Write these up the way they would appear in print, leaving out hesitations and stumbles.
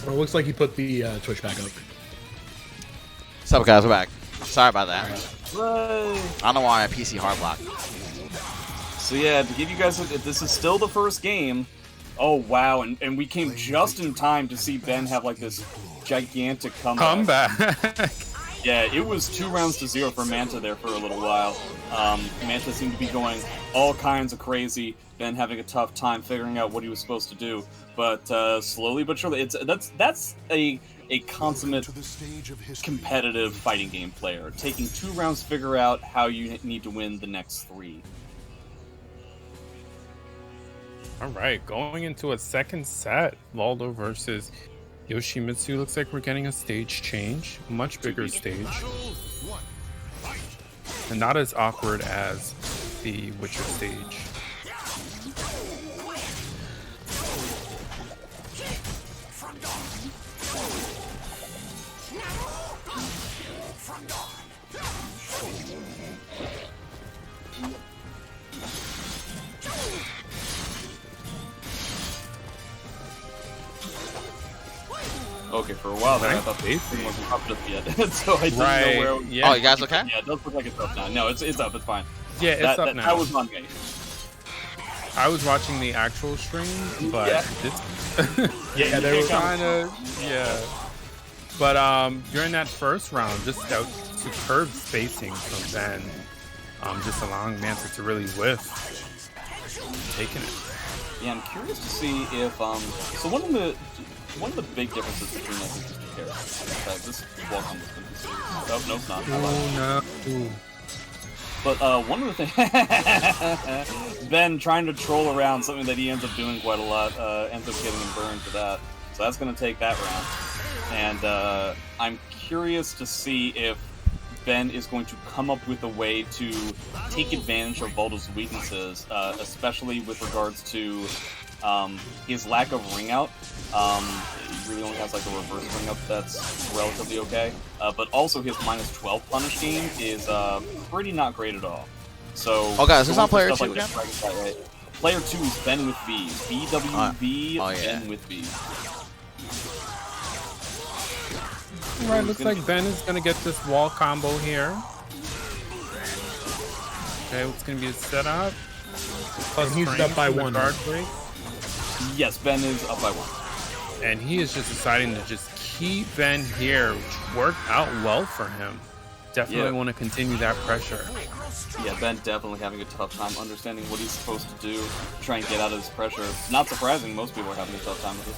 Well, it looks like he put the Twitch back up. What's up, guys? We're back. Sorry about that. Right. I don't know why my PC hard blocked. So yeah, to give you guys, this is still the first game. Oh wow, and we came just in time to see Ben have like this gigantic comeback. Yeah, it was 2 rounds to 0 for Manta there for a little while. Manta seemed to be going all kinds of crazy, Ben having a tough time figuring out what he was supposed to do. But slowly but surely, that's a consummate competitive fighting game player, taking 2 rounds to figure out how you need to win the next 3. All right, going into a second set, Voldo versus Yoshimitsu. Looks like we're getting a stage change, much bigger stage, and not as awkward as the Witcher stage. Okay, for a while there, I thought the thing wasn't up just yet, so I didn't know where. Yeah. Oh, you guys okay? Yeah, it does look like it's up now. No, it's up. It's fine. Yeah, it's up now. That was on me. I was watching the actual stream, but Yeah, they were kind of But during that first round, just that superb spacing from Ben, just allowing Manta to really whiff, taking it. Yeah, I'm curious to see if so one of the big differences between these two characters. This welcome was going to be serious. Oh no, it's not. Oh no. But one of the things, Ben trying to troll around, something that he ends up doing quite a lot, ends up getting him burned for that. So that's going to take that round. And I'm curious to see if Ben is going to come up with a way to take advantage of Voldo's weaknesses, especially with regards to his lack of ring out. He really only has like a reverse ring up that's relatively okay. But also his -12 punish game is pretty not great at all. So guys, who's on player 2 again? Player 2 is BenWithVees. BWV BenwithVees. Right, looks like Ben is gonna get this wall combo here. Okay, what's gonna be his setup? And he's up by 1. Guard break. Yes, Ben is up by 1. And he is just deciding to just keep Ben here, which worked out well for him. Definitely want to continue that pressure. Yeah, Ben definitely having a tough time understanding what he's supposed to do, try and get out of this pressure. Not surprising, most people are having a tough time with this.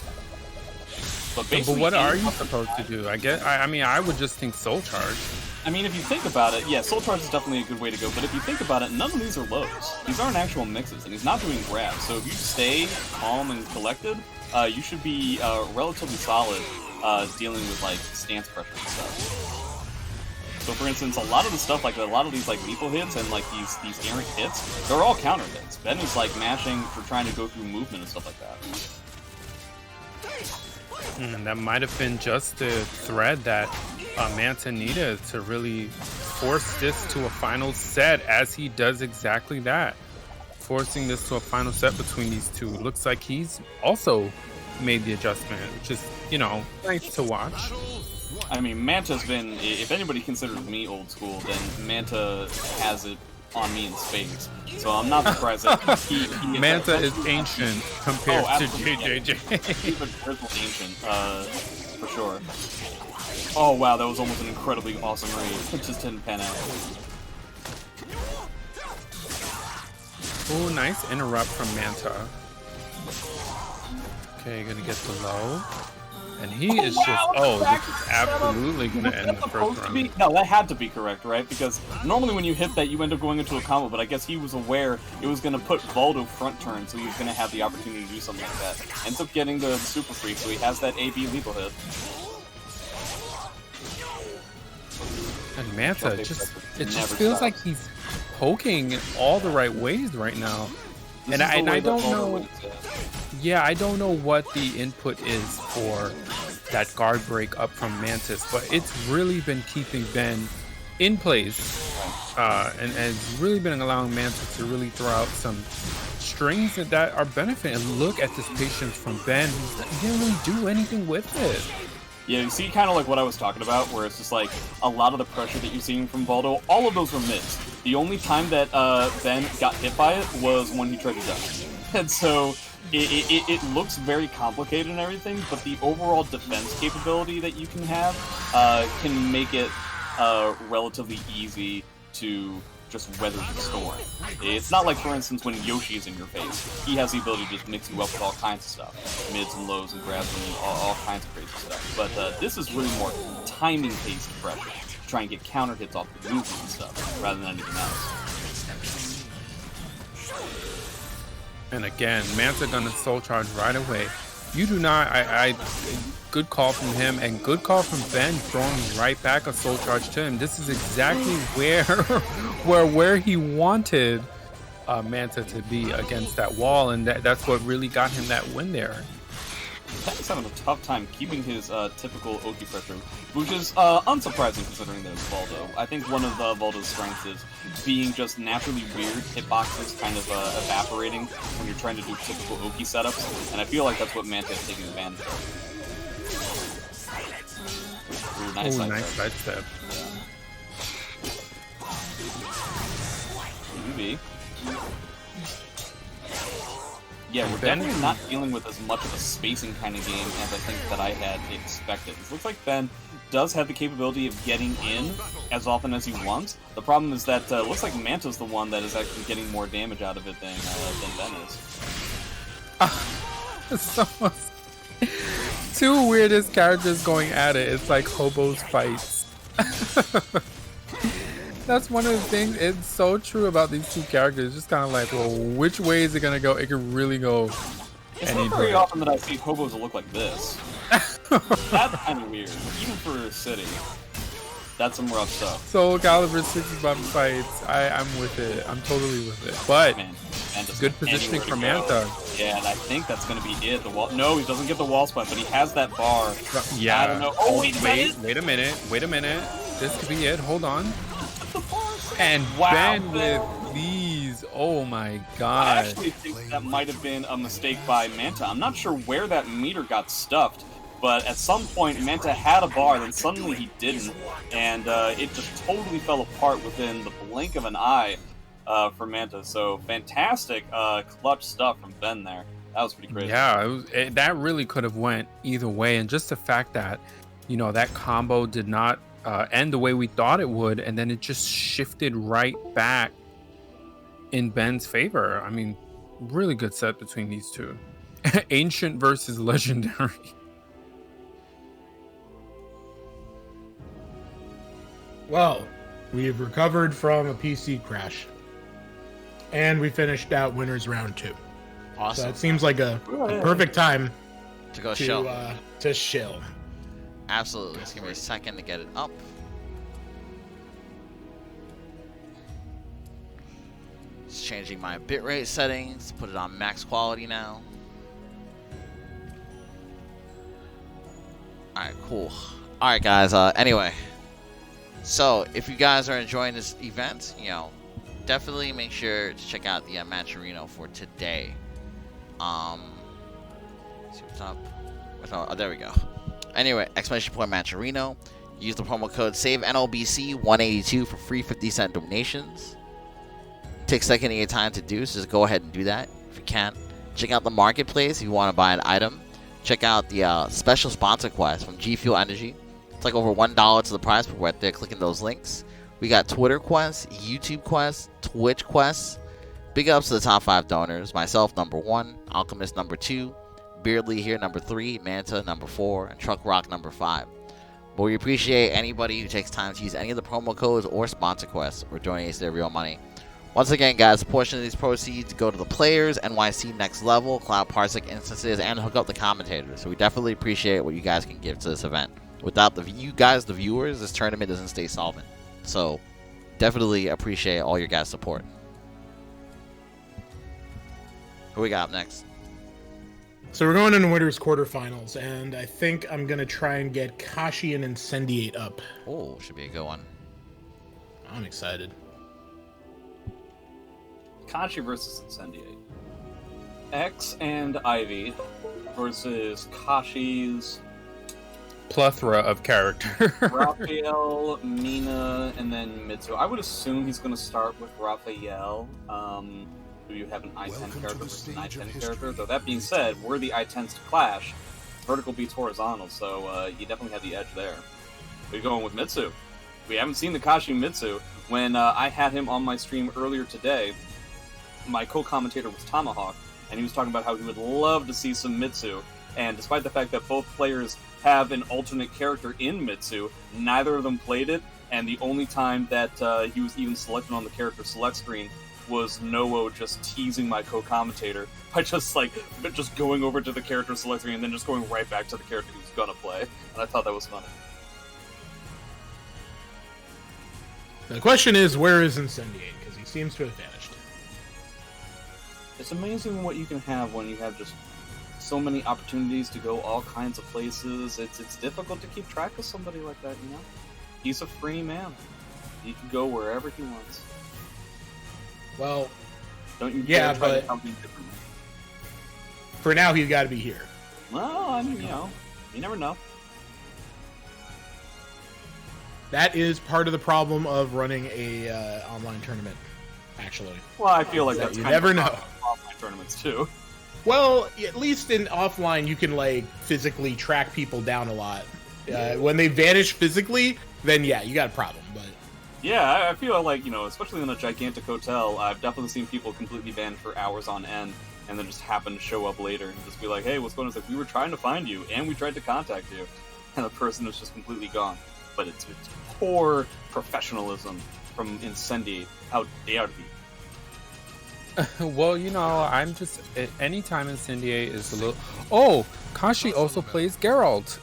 But what are you supposed to do? I mean, I would just think Soul Charge. I mean, if you think about it, yeah, Soul Charge is definitely a good way to go, but if you think about it, none of these are lows. These aren't actual mixes, and he's not doing grabs, so if you stay calm and collected, you should be relatively solid dealing with, like, stance pressure and stuff. So, for instance, a lot of the stuff, like, a lot of these, like, lethal hits and, like, these errant hits, they're all counter hits. Ben is, like, mashing for trying to go through movement and stuff like that. And that might have been just the thread that Manta needed to really force this to a final set, as he does exactly that. Forcing this to a final set between these two. Looks like he's also made the adjustment, which is, you know, nice to watch. I mean, Manta's been, if anybody considers me old school, then Manta has it on me in spades. So I'm not surprised that he Manta is ancient compared to JJJ. He's a grizzled ancient, for sure. Oh wow, that was almost an incredibly awesome read. It just didn't pan out. Oh, nice interrupt from Manta. Okay, gonna get the low. And he is just, this is absolutely going to end the first round. No, that had to be correct, right? Because normally when you hit that, you end up going into a combo, but I guess he was aware it was going to put Voldo front turn, so he was going to have the opportunity to do something like that. Ends up getting the super free, so he has that AB lethal hit. And Manta, it just feels like he's poking all the right ways right now. And I don't know. Yeah, I don't know what the input is for that guard break up from Mantis, but it's really been keeping Ben in place, and it's really been allowing Manta to really throw out some strings that are benefiting. Look at this patience from Ben. He didn't really do anything with it. Yeah, you see kind of like what I was talking about, where it's just like a lot of the pressure that you're seeing from Voldo, all of those were missed. The only time that Ben got hit by it was when he tried to dodge. And so it looks very complicated and everything, but the overall defense capability that you can have can make it relatively easy to just weather the storm. It's not like, for instance, when Yoshi is in your face. He has the ability to just mix you up with all kinds of stuff. Mids and lows and grabs and all kinds of crazy stuff. But this is really more timing-based pressure. To try and get counter hits off the movement and stuff, rather than anything else. And again, Manta gonna soul charge right away. You do not, good call from him, and good call from Ben throwing right back a soul charge to him. This is exactly where he wanted Manta to be against that wall, and that's what really got him that win there. Ben's having a tough time keeping his typical Oki pressure, which is unsurprising considering that it's Voldo. I think one of Voldo's strengths is being just naturally weird, hitboxes kind of evaporating when you're trying to do typical Oki setups, and I feel like that's what Manta is taking advantage of. Ooh, nice side step. Yeah. Yeah, we're definitely not dealing with as much of a spacing kind of game as I think that I had expected. It looks like Ben does have the capability of getting in as often as he wants. The problem is that it looks like Manta's the one that is actually getting more damage out of it than Ben is. It's almost two weirdest characters going at it. It's like hobos fights. That's one of the things. It's so true about these two characters. Just kind of like, well, which way is it gonna go? It could really go. It's not very often that I see hobos that look like this. That's kind of weird, even for a city. That's some rough stuff. So Calibur 65 fights. I'm with it. I'm totally with it. But man, good positioning from Manta. Yeah, and I think that's gonna be it. The wall. No, he doesn't get the wall spot, but he has that bar. Yeah. I don't know. Oh wait a minute. This could be it. Hold on. And wow, BenWithVees. Oh my god. I actually think that might have been a mistake by Manta. I'm not sure where that meter got stuffed, but at some point Manta had a bar, then suddenly he didn't, and it just totally fell apart within the blink of an eye for Manta. So fantastic clutch stuff from Ben there. That was pretty crazy. Yeah, that really could have went either way, and just the fact that, you know, that combo did not end the way we thought it would, and then it just shifted right back in Ben's favor. I mean, really good set between these two. Ancient versus legendary. Well, we've recovered from a PC crash, and we finished out winners round 2. Awesome. So it seems like a perfect time to go shill. To shill. Absolutely. Just give me a second to get it up. Just changing my bitrate settings. Put it on max quality now. Alright, cool. Alright, guys. Anyway. So, if you guys are enjoying this event, you know, definitely make sure to check out the Mancherino for today. See what's up. Oh, there we go. Anyway, exclamation point Mancherino. Use the promo code SAVE_NLBC182 for free 50-cent donations. Take a second of your time to do, so just go ahead and do that if you can. Check out the marketplace if you want to buy an item. Check out the special sponsor quest from G Fuel Energy. It's like over $1 to the price, but we're right there clicking those links. We got Twitter quests, YouTube quests, Twitch quests. Big ups to the top 5 donors. Myself, number 1. Alchemist, number 2. Beardly here, number 3. Manta, number 4. And Truck Rock, number 5. But we appreciate anybody who takes time to use any of the promo codes or sponsor quests or donates their real money. Once again, guys, a portion of these proceeds go to the players, NYC Next Level, Cloud Parsec instances, and hook up the commentators. So we definitely appreciate what you guys can give to this event. Without you guys, the viewers, this tournament doesn't stay solvent. So definitely appreciate all your guys' support. Who we got up next? So we're going into winners quarterfinals, and I think I'm gonna try and get Kashi and Incendiate up. Oh, should be a good one. I'm excited. Kashi versus Incendiate. X and Ivy versus Kashi's Plethora of character. Raphael, Mina, and then Mitsu. I would assume he's going to start with Raphael. Do you have an I-10 character versus an I-10 character? Though that being said, were the I-10s to clash, vertical beats horizontal, so you definitely have the edge there. We're going with Mitsu. We haven't seen the Kashi Mitsu. When I had him on my stream earlier today, my co-commentator was Tomahawk, and he was talking about how he would love to see some Mitsu. And despite the fact that both players have an alternate character in Mitsu, neither of them played it, and the only time that he was even selected on the character select screen was Noah just teasing my co-commentator by just going over to the character select screen and then just going right back to the character he was gonna play. And I thought that was funny. The question is, where is Incendiate? Because he seems to have vanished. It's amazing what you can have when you have just so many opportunities to go all kinds of places. It's difficult to keep track of somebody like that, you know? He's a free man. He can go wherever he wants. Well, don't you yeah, dare try but to help me differently. For now, he's got to be here. Well, I mean, you never know. That is part of the problem of running a online tournament, actually. Well, I feel like that's you kind never of know. Offline tournaments too. Well, at least in offline, you can physically track people down a lot. When they vanish physically, then yeah, you got a problem. But yeah, I feel like especially in a gigantic hotel, I've definitely seen people completely vanish for hours on end, and then just happen to show up later and just be like, "Hey, what's going on?" It's like, we were trying to find you, and we tried to contact you, and the person is just completely gone. But it's poor professionalism from Incendiate. How dare he? Well, I'm just anytime Incendiate is a little. Oh, Kashi also plays Geralt.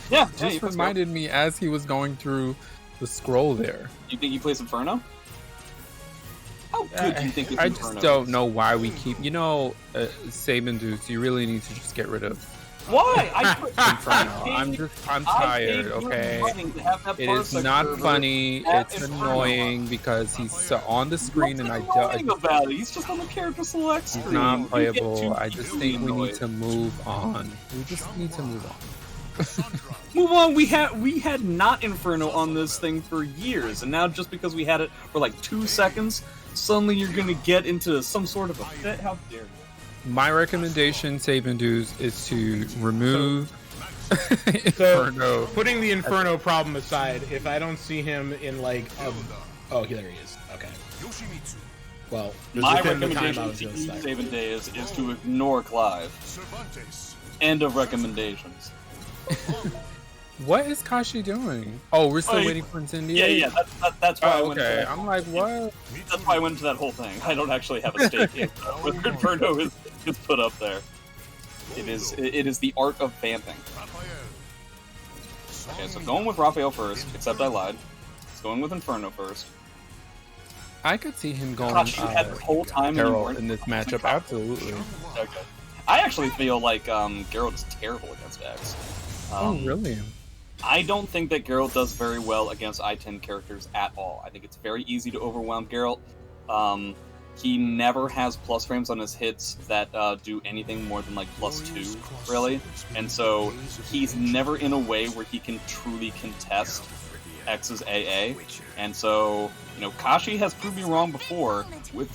Yeah, just reminded me as he was going through the scroll there. You think he plays Inferno? How good do you think I Inferno just don't is? know why we keep. Sabin DEUS, you really need to just get rid of. Why? Inferno. I'm tired. Okay, it is not funny. It's annoying because he's on the screen and I don't. About it. He's just on the character select screen. He's not playable. I just think we need to move on. We just need to move on. Move on. We had not Inferno on this thing for years, and now just because we had it for 2 seconds, suddenly you're gonna get into some sort of a fit. How dare you? My recommendation, Sabin DEUS, is to remove Inferno. Putting the Inferno problem aside, if I don't see him in oh, there he is. Okay. Well, my recommendation to you, Sabin DEUS, is to ignore Clive. Cervantes. End of recommendations. What is Kashi doing? Oh, we're still waiting for Incendiate? Yeah. That's why I went to okay. that. I'm like, what? That's why I went into that whole thing. I don't actually have a stake in whether Inferno is put up there. It is the art of vamping. Okay, so going with Raphael first, except I lied. It's going with Inferno first. I could see him going Kashi had the whole time Geralt in this matchup, absolutely. Okay. I actually feel like Geralt is terrible against X. Oh, really? I don't think that Geralt does very well against I-10 characters at all. I think it's very easy to overwhelm Geralt. He never has plus frames on his hits that do anything more than +2, really. And so he's never in a way where he can truly contest X's AA. And so, Kashi has proved me wrong before with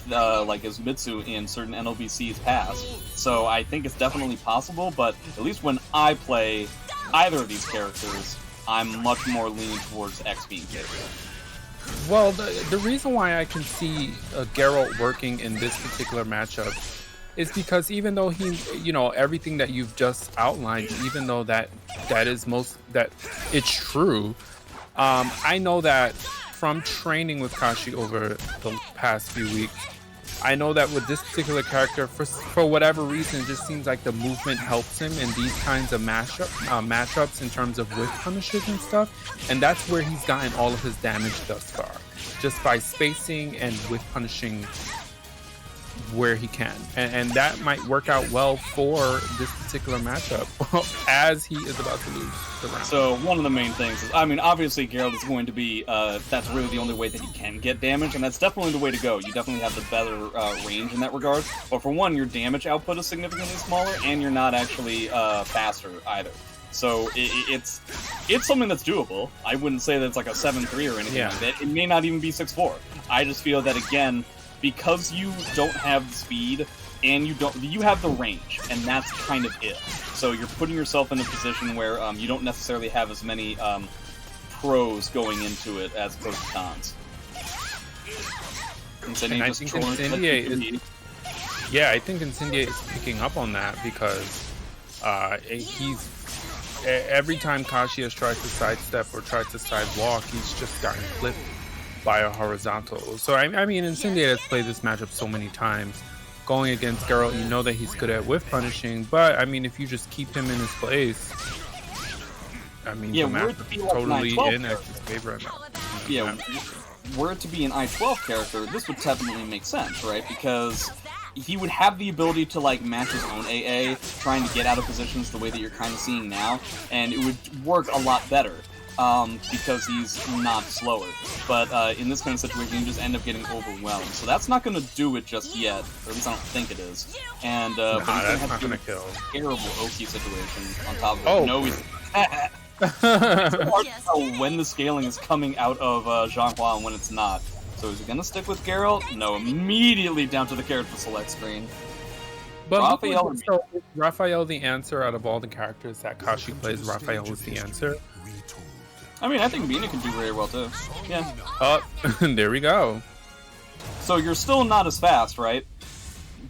his Mitsu in certain NLBCs past. So I think it's definitely possible, but at least when I play either of these characters, I'm much more leaning towards X being favored. Well, the reason why I can see Geralt working in this particular matchup is because even though he, everything that you've just outlined, even though that it's true, I know that from training with Kashi over the past few weeks, I know that with this particular character, for whatever reason, it just seems like the movement helps him in these kinds of matchups in terms of whiff punishes and stuff, and that's where he's gotten all of his damage thus far, just by spacing and whiff punishing where he can, and that might work out well for this particular matchup as he is about to lose the round. So one of the main things is, I mean, obviously Geralt is going to be, that's really the only way that he can get damage, and that's definitely the way to go. You definitely have the better range in that regard, but for one, your damage output is significantly smaller, and you're not actually faster either. So it's something that's doable. I wouldn't say that it's like a 7-3 or anything like that. It may not even be 6-4. I just feel that, again, because you don't have the speed and you have the range, and that's kind of it. So you're putting yourself in a position where you don't necessarily have as many pros going into it as opposed to cons. And I think Incendiate is, yeah, I think Incendiate is picking up on that because he's every time Kashi has tried to sidestep or tried to sidewalk, he's just gotten clipped by a horizontal. So I mean, Incendiate has played this matchup so many times. Going against Geralt, you know that he's good at whiff punishing, but I mean, if you just keep him in his place, I mean, the matchup is totally in his favor right now. Yeah, were it to be an I-12 character, this would definitely make sense, right? Because he would have the ability to like match his own AA, trying to get out of positions the way that you're kind of seeing now, and it would work a lot better. Because he's not slower. But in this kind of situation, you just end up getting overwhelmed. So that's not going to do it just yet, or at least I don't think it is. And but that's not going to kill. Terrible Oki situation on top of it. Oh, no, he's it's hard to tell when the scaling is coming out of Xianghua and when it's not. So is he going to stick with Geralt? No, immediately down to the character select screen. But Raphael, so is Raphael the answer out of all the characters that Kashi plays? Raphael was the answer. I mean, I think Mina can do very well too. Yeah. There we go. So you're still not as fast, right?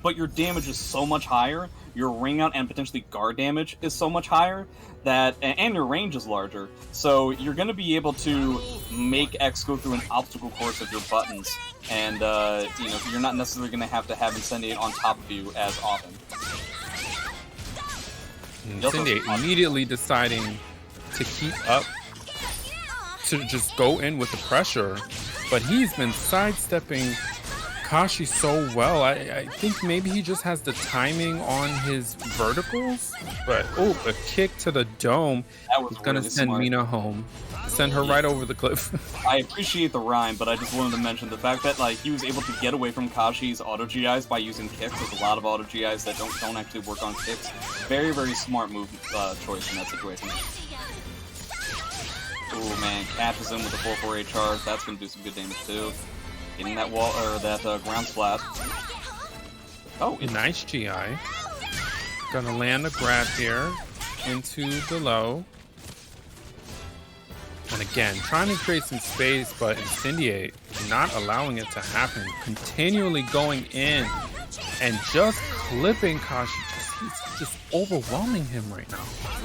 But your damage is so much higher. Your ring out and potentially guard damage is so much higher that, and your range is larger. So you're going to be able to make X go through an obstacle course of your buttons, and you know, you're not necessarily going to have Incendiate on top of you as often. Incendiate immediately deciding to keep up, to just go in with the pressure, but he's been sidestepping Kashi so well. I think maybe he just has the timing on his verticals, but a kick to the dome is gonna really send Mina home, send her right over the cliff. I appreciate the rhyme, but I just wanted to mention the fact that like he was able to get away from Kashi's auto GIs by using kicks. There's a lot of auto GIs that don't actually work on kicks. Very, very smart move choice in that situation. Oh man, catches him with a 4-4-8 charge. That's gonna do some good damage too. Getting that wall or that ground splat. Oh, nice GI. Gonna land a grab here into the low. And again, trying to create some space, but Incendiate not allowing it to happen. Continually going in and just clipping Kashi. He's just overwhelming him right now.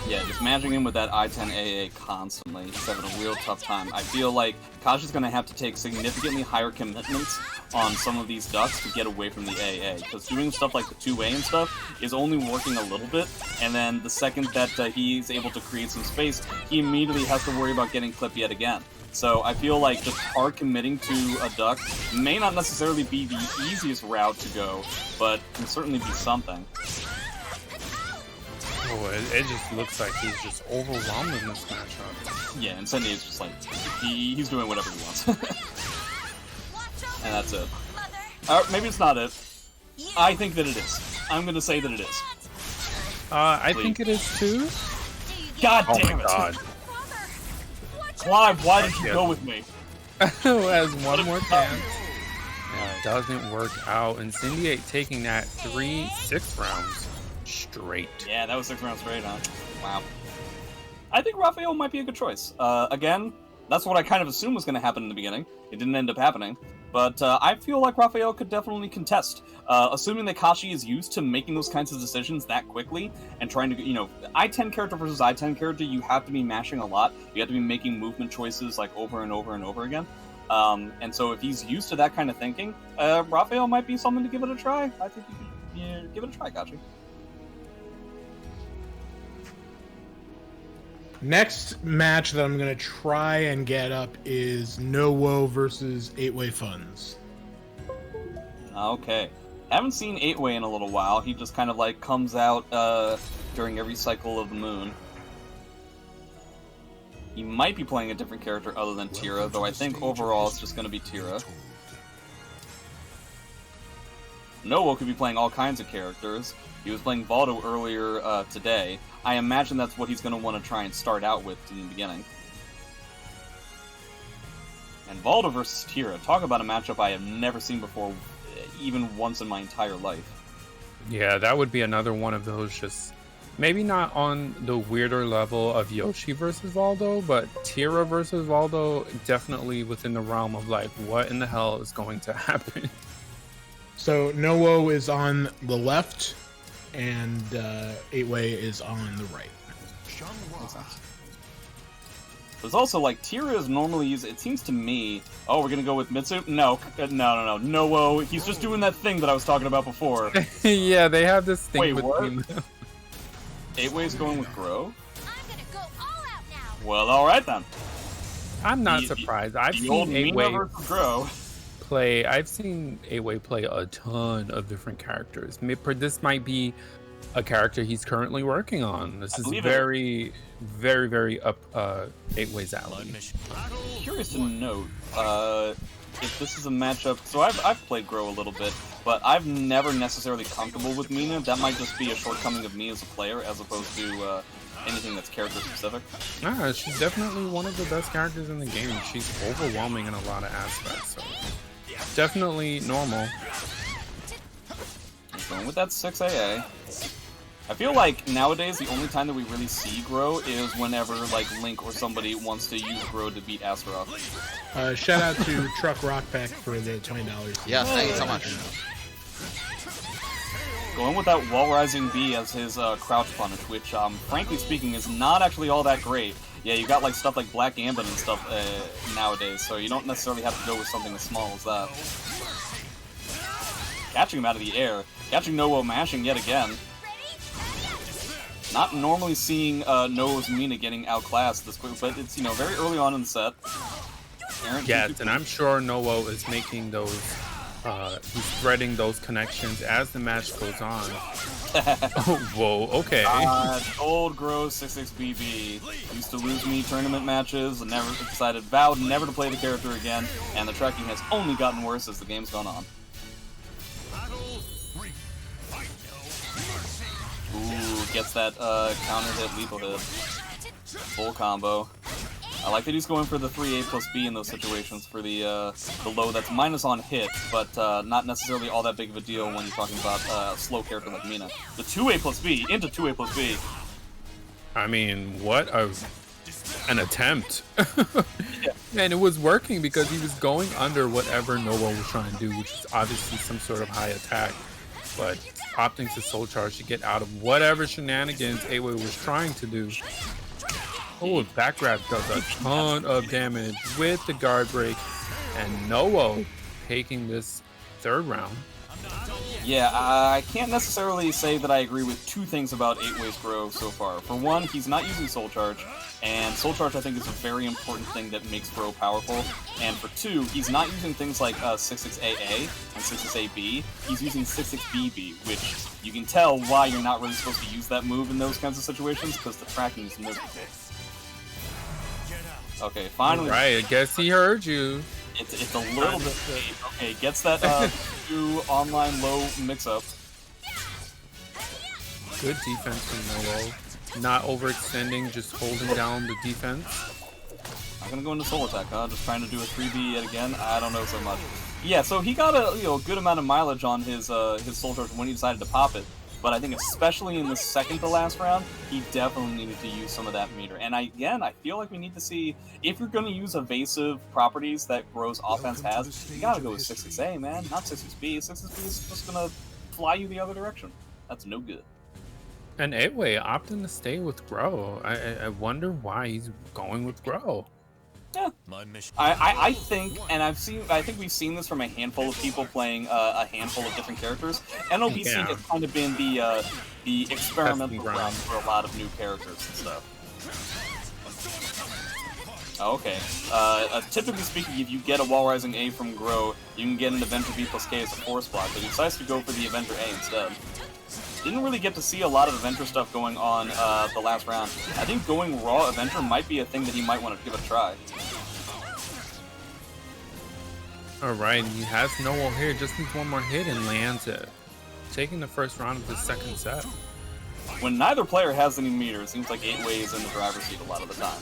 Yeah, just matching him with that I-10 AA constantly. He's having a real tough time. I feel like Kashi's going to have to take significantly higher commitments on some of these ducks to get away from the AA, because doing stuff like the 2A and stuff is only working a little bit, and then the second that he's able to create some space, he immediately has to worry about getting clipped yet again. So I feel like just hard committing to a duck may not necessarily be the easiest route to go, but can certainly be something. Oh, it just looks like he's just overwhelmed in this matchup. Yeah, Incendiate's just like, he's doing whatever he wants. And that's it. Maybe it's not it. I think that it is. I'm gonna say that it is. I think it is too. God damn it! God. Clive, why did you go with me? Who has one more chance? It doesn't work out. Incendiate taking that 6 rounds straight. Yeah, that was 6 rounds straight, huh? Wow. I think Raphael might be a good choice. Again, that's what I kind of assumed was going to happen in the beginning. It didn't end up happening. But I feel like Raphael could definitely contest. Assuming that Kashi is used to making those kinds of decisions that quickly and trying to, you know, I-10 character versus I-10 character, you have to be mashing a lot. You have to be making movement choices like over and over and over again. And so if he's used to that kind of thinking, Raphael might be something to give it a try. I think you could give it a try, Kashi. Next match that I'm going to try and get up is No Woe versus 8-Way Funds. Okay. Haven't seen 8-Way in a little while. He just kind of like comes out during every cycle of the moon. He might be playing a different character other than Tira, though I think overall it's just going to be Tira. Noah could be playing all kinds of characters. He was playing Voldo earlier today. I imagine that's what he's going to want to try and start out with in the beginning. And Voldo versus Tira. Talk about a matchup I have never seen before, even once in my entire life. Yeah, that would be another one of those, just maybe not on the weirder level of Yoshi versus Voldo, but Tira versus Voldo, definitely within the realm of like, what in the hell is going to happen? So Nowo is on the left, and 8-Way is on the right. There's also, like, Tira is normally used, it seems to me... Oh, we're gonna go with Mitsu? No. No, he's just doing that thing that I was talking about before. Yeah, they have this thing Wait, between what? them. 8-Way's going with Groh? I'm gonna go all out now. Well, alright then. I'm not surprised. I've The seen old Mina 8-Way versus Groh. play. I've seen 8-Way play a ton of different characters. This might be a character he's currently working on. This is very up 8-Way's alley. Curious to note, if this is a matchup... So I've played Groh a little bit, but I've never necessarily comfortable with Mina. That might just be a shortcoming of me as a player, as opposed to anything that's character specific. Nah, she's definitely one of the best characters in the game. She's overwhelming in a lot of aspects, so definitely normal. Going with that 6AA. I feel like nowadays the only time that we really see Groh is whenever like Link or somebody wants to use Groh to beat Astaroth. Shout out to Truck Rockpack for the $20. Yes, thank you so much. Going with that Wall Rising B as his crouch punish, which frankly speaking is not actually all that great. Yeah, you got like stuff like Black Gambit and stuff nowadays, so you don't necessarily have to go with something as small as that. Catching him out of the air, catching Nowo mashing yet again. Not normally seeing Noah's Mina getting outclassed this quick, but it's, you know, very early on in the set. Yes, and I'm sure Noah is making those, he's threading those connections as the match goes on. Oh, whoa, okay. Old Groh 66BB used to lose me tournament matches and vowed never to play the character again, and the tracking has only gotten worse as the game's gone on. Ooh, gets that counter hit, lethal hit. Full combo. I like that he's going for the 3A plus B in those situations for the low that's minus on hit, but not necessarily all that big of a deal when you're talking about a slow character like Mina. The 2A plus B into 2A plus B. I mean, what an attempt. And it was working because he was going under whatever Noah was trying to do, which is obviously some sort of high attack. But opting to soul charge to get out of whatever shenanigans 8-Way was trying to do. Oh, back grab does a ton of damage with the guard break, and Noah taking this third round. Yeah, I can't necessarily say that I agree with two things about 8-Way's Groh so far. For one, he's not using soul charge, and soul charge I think is a very important thing that makes Groh powerful. And for two, he's not using things like 66AA and 66AB, he's using 66BB, which you can tell why you're not really supposed to use that move in those kinds of situations, because the tracking is miserable. Okay, finally. Right, I guess he heard you. It's a little bit... Okay, gets that 2 online low mix-up. Good defense from Noah. Not overextending, just holding down the defense. I'm gonna go into soul attack, huh? Just trying to do a 3B yet again? I don't know so much. Yeah, so he got a good amount of mileage on his soul charge when he decided to pop it. But I think especially in the second to last round, he definitely needed to use some of that meter. And I feel like we need to see, if you're going to use evasive properties that Groh's offense has, you gotta go with 66A, man, not 66B. 66B is just gonna fly you the other direction. That's no good. And 8-Way opting to stay with Groh. I wonder why he's going with Groh. Yeah. I think, and I think we've seen this from a handful of people playing a handful of different characters. NLBC has kind of been the experimental ground for a lot of new characters and stuff. Oh, okay. Typically speaking, if you get a wall rising A from Groh, you can get an Avenger B plus K as a force block, but he decides to go for the Avenger A instead. Didn't really get to see a lot of Avenger stuff going on the last round. I think going raw Avenger might be a thing that he might want to give a try. Alright, he has no wall here, just needs one more hit and lands it. Taking the first round of the second set. When neither player has any meter, it seems like 8-way is in the driver's seat a lot of the time.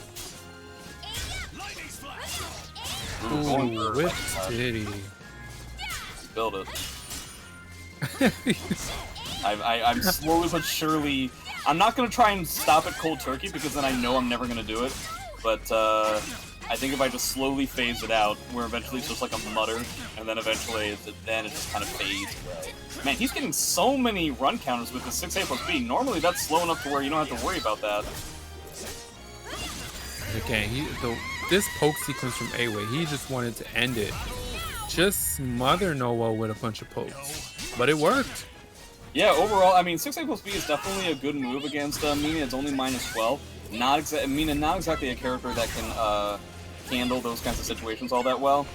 Ooh, with Diddy. Build it. I'm slowly but surely... I'm not going to try and stop it cold turkey because then I know I'm never going to do it. But I think if I just slowly phase it out, where eventually it's just like a mutter, and then eventually it just kind of fades away. Man, he's getting so many run counters with the 6A plus B. Normally that's slow enough to where you don't have to worry about that. Okay, this poke sequence from A-Way, he just wanted to end it. Just smother Noah with a bunch of pokes. But it worked. Yeah, overall, I mean, 6A plus B is definitely a good move against Mina. It's only -12. Mina, not exactly a character that can handle those kinds of situations all that well.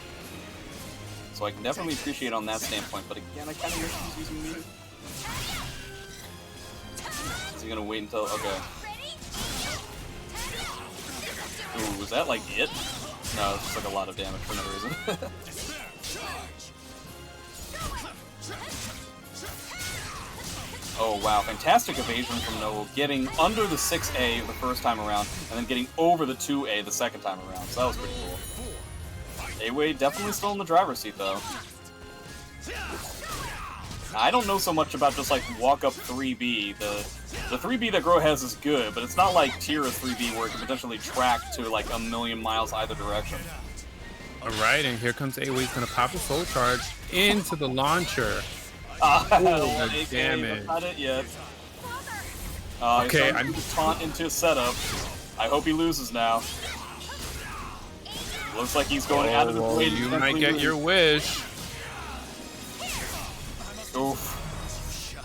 So I can definitely appreciate on that standpoint, but again, I kind of wish he was using Mina. Is he gonna wait until... Okay. Ooh, was that like it? No, it's just like a lot of damage for no reason. Oh wow, fantastic evasion from Noah, getting under the 6A the first time around, and then getting over the 2A the second time around, so that was pretty cool. A-Way definitely still in the driver's seat though. I don't know so much about just like walk up 3B. The 3B that Groh has is good, but it's not like Tira's 3B where it can potentially track to like a million miles either direction. Alright, and here comes A-Way's gonna pop a soul charge into the launcher. Oh, damage. Not it yet. Okay, I'm taunt into a setup. I hope he loses now. Looks like he's going out of the way. You might get your wish. Oof.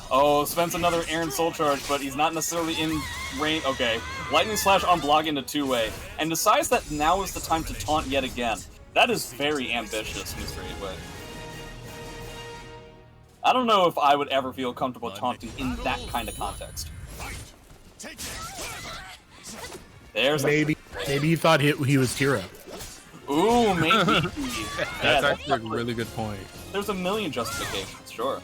Oh, spends another Aaron Soul Charge, but he's not necessarily in range. Okay. Lightning Slash on block into 2-way, and decides that now is the time to taunt yet again. That is very ambitious, Mr. 8-way. I don't know if I would ever feel comfortable taunting in that kind of context. There's maybe he thought he was Tira. Ooh, maybe. That's actually a really good point. There's a million justifications, sure.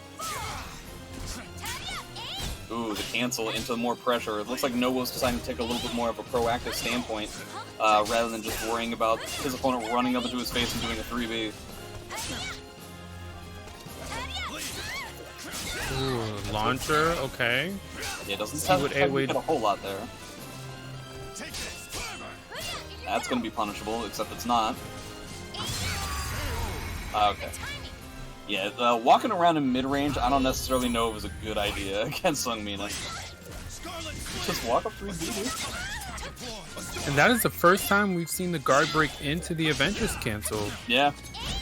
Ooh, the cancel into more pressure. It looks like Noah's deciding to take a little bit more of a proactive standpoint, rather than just worrying about his opponent running up into his face and doing a 3B. Ooh, launcher, okay. Yeah, it doesn't sound like you get a whole lot there. That's going to be punishable, except it's not. Okay. Yeah, walking around in mid-range, I don't necessarily know if it was a good idea against Sung Mina. Just walk up 3B, dude. And that is the first time we've seen the guard break into the Avengers cancel. Yeah.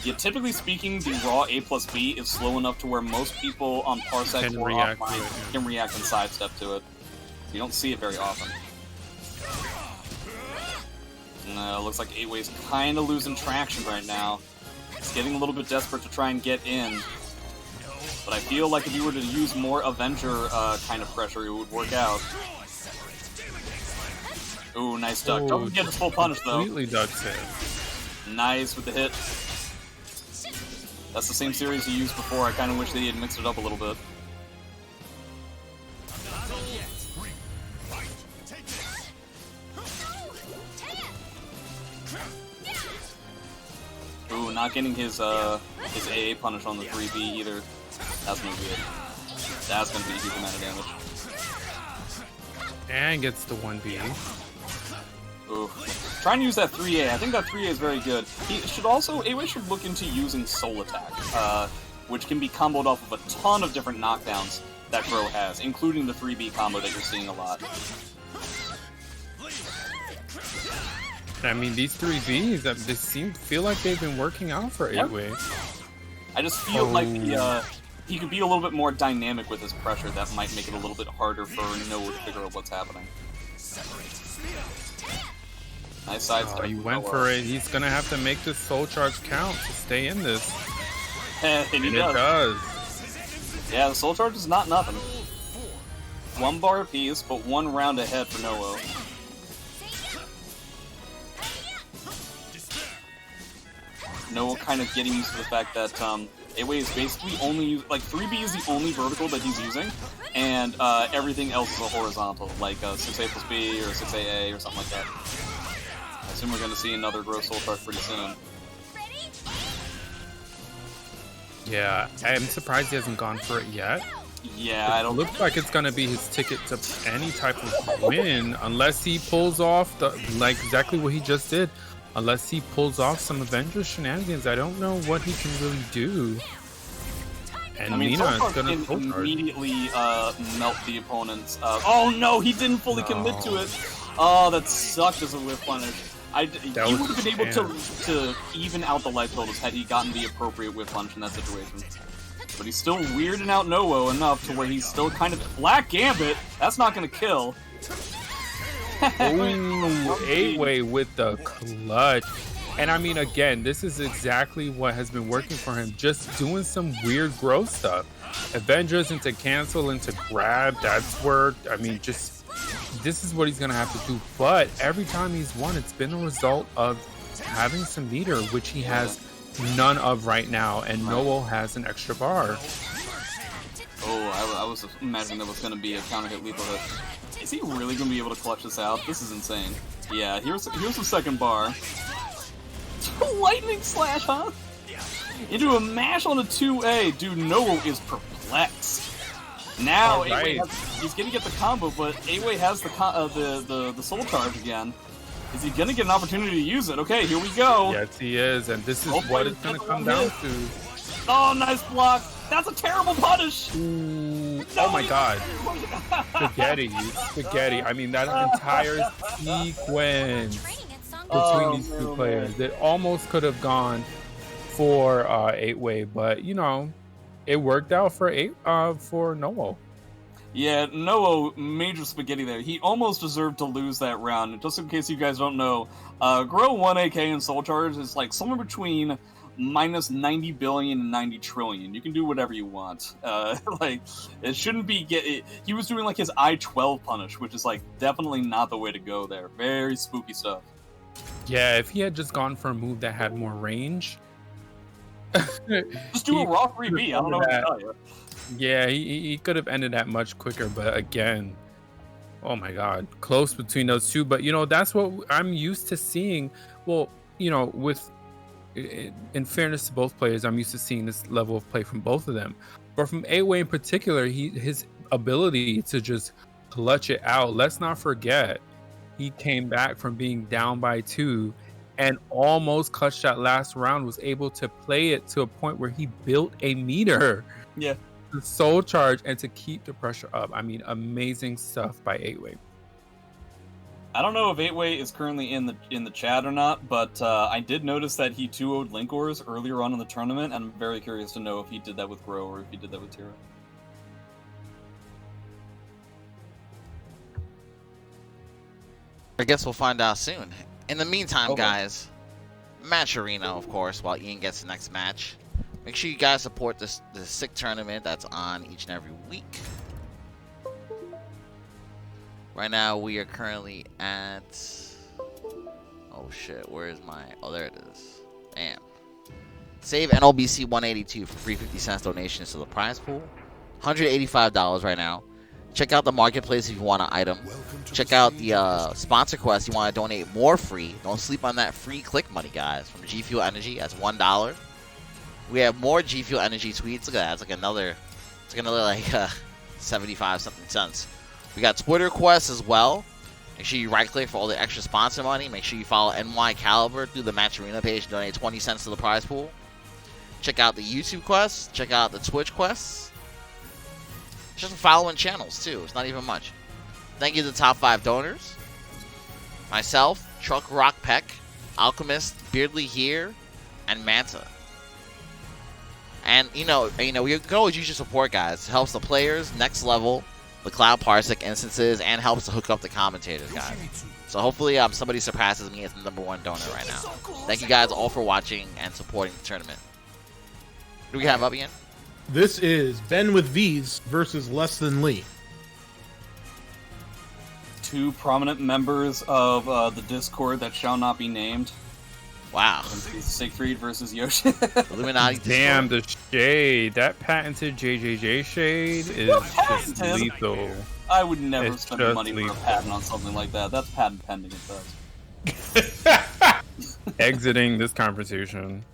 Yeah, typically speaking, the raw A plus B is slow enough to where most people on Parsec or offline can react and sidestep to it. You don't see it very often. Looks like 8-Way's kind of losing traction right now. He's getting a little bit desperate to try and get in. But I feel like if you were to use more Avenger kind of pressure, it would work out. Ooh, nice duck. Don't get his full punish, though. Completely ducks it. Nice with the hit. That's the same series he used before. I kind of wish they had mixed it up a little bit. Ooh, not getting his AA punish on the 3B either. That's gonna be it. That's gonna be a huge amount of damage. And gets the 1B. Ooh. Trying to use that 3A. I think that 3A is very good. He should also, 8-Way should look into using Soul Attack, which can be comboed off of a ton of different knockdowns that Groh has, including the 3B combo that you're seeing a lot. I mean, these 3Bs, they feel like they've been working out for 8-Way. I just feel like he could be a little bit more dynamic with his pressure. That might make it a little bit harder for Noah to figure out what's happening. Nice side Oh, step. he went for it. He's gonna have to make this soul charge count to stay in this. And he And does. it does. Yeah, the soul charge is not nothing. 1 bar apiece, but 1 round ahead for Noah. Noah kind of getting used to the fact that A-Way is basically only like 3B is the only vertical that he's using, and everything else is a horizontal, like 6A plus B or 6AA or something like that. I assume we're going to see another Groh soul charge pretty soon. Yeah, I'm surprised he hasn't gone for it yet. Yeah, I It don't. looks like it's gonna be his ticket to any type of win, unless he pulls off like exactly what he just did. Unless he pulls off some Avengers shenanigans, I don't know what he can really do. And I mean, Mina soul is charge gonna can soul charge. immediately melt the opponent's. Oh no, he didn't fully commit to it. Oh, that sucked as a whiff punish. He was would have been able jam. to even out the life totals had he gotten the appropriate whiff punch in that situation. But he's still weirding out Noah enough to where he's still kind of Black Gambit. That's not gonna kill. Ooh, 8-way with the clutch. And I mean, again, this is exactly what has been working for him. Just doing some weird growth stuff. Avengers into cancel, into grab. That's where, I mean, just, this is what he's going to have to do. But every time he's won, it's been a result of having some meter, which he has none of right now. And Noel has an extra bar. Oh, I was imagining that was gonna be a counter hit lethal hit. Is he really gonna be able to clutch this out? This is insane. Yeah, here's the second bar. Lightning slash, huh? Into a mash on a 2A. Dude, Noah is perplexed. Now, All right. he's gonna get the combo, but A-Way has the soul charge again. Is he gonna get an opportunity to use it? Okay, here we go. Yes, he is. And this is Hopefully what it's it's going to not come the down one to. Oh, nice block. That's a terrible punish. Ooh, oh my god. Spaghetti. I mean, that entire sequence Training at Song between these two players. It almost could have gone for 8-way, but you know, it worked out for Noah. Yeah, Noah, major spaghetti there. He almost deserved to lose that round. Just in case you guys don't know, Groh 1 AK and Soul Charge is like somewhere between minus 90 billion and 90 trillion. You can do whatever you want. Like, it shouldn't be... he was doing like his I-12 punish, which is like definitely not the way to go there. Very spooky stuff. Yeah, if he had just gone for a move that had more range. Just do a raw 3B. I don't know what to tell you. Yeah, he could have ended that much quicker, but again, oh my god, close between those two. But you know, that's what I'm used to seeing. Well, you know, in fairness to both players, I'm used to seeing this level of play from both of them. But from 8-way in particular, his ability to just clutch it out. Let's not forget, he came back from being down by 2 and almost clutched that last round, was able to play it to a point where he built a meter. Yeah. The soul charge and to keep the pressure up. I mean, amazing stuff by 8-way. I don't know if 8-Way is currently in the chat or not, but I did notice that he 2-0'd Linkorz earlier on in the tournament, and I'm very curious to know if he did that with Groh or if he did that with Tira. I guess we'll find out soon. In the meantime, Okay. guys, match arena, of course, while Ian gets the next match. Make sure you guys support the sick tournament that's on each and every week. Right now, we are currently at... Oh shit, where is my... Oh, there it is. Damn. Save NLBC 182 for free 50 cents donations to the prize pool. $185 right now. Check out the marketplace if you want an item. Check out the sponsor quest if you want to donate more free. Don't sleep on that free click money, guys. From G Fuel Energy, that's $1. We have more G Fuel Energy tweets. Look at that. It's like another like 75 something cents. We got Twitter quests as well. Make sure you right click for all the extra sponsor money. Make sure you follow NY Calibur through the Match Arena page and donate 20 cents to the prize pool. Check out the YouTube quests. Check out the Twitch quests. Just following channels too. It's not even much. Thank you to the top 5 donors. Myself, Truck Rock Peck, Alchemist, Beardly Here, and Manta. And you know, we can always use your support, guys. It helps the players next level the Cloud Parsec instances and helps to hook up the commentators, guys. So hopefully somebody surpasses me as the #1 donor right now. Thank you guys all for watching and supporting the tournament. Who do we have up, Ian? This is BenWithVees versus lessthanlee. Two prominent members of the Discord that shall not be named. Wow. Siegfried versus Yoshi. Illuminati. Damn, the shade. That patented JJJ shade is just lethal. I would never It's spend just money for a lethal. patent on something like that. That's patent pending at best. Exiting this conversation.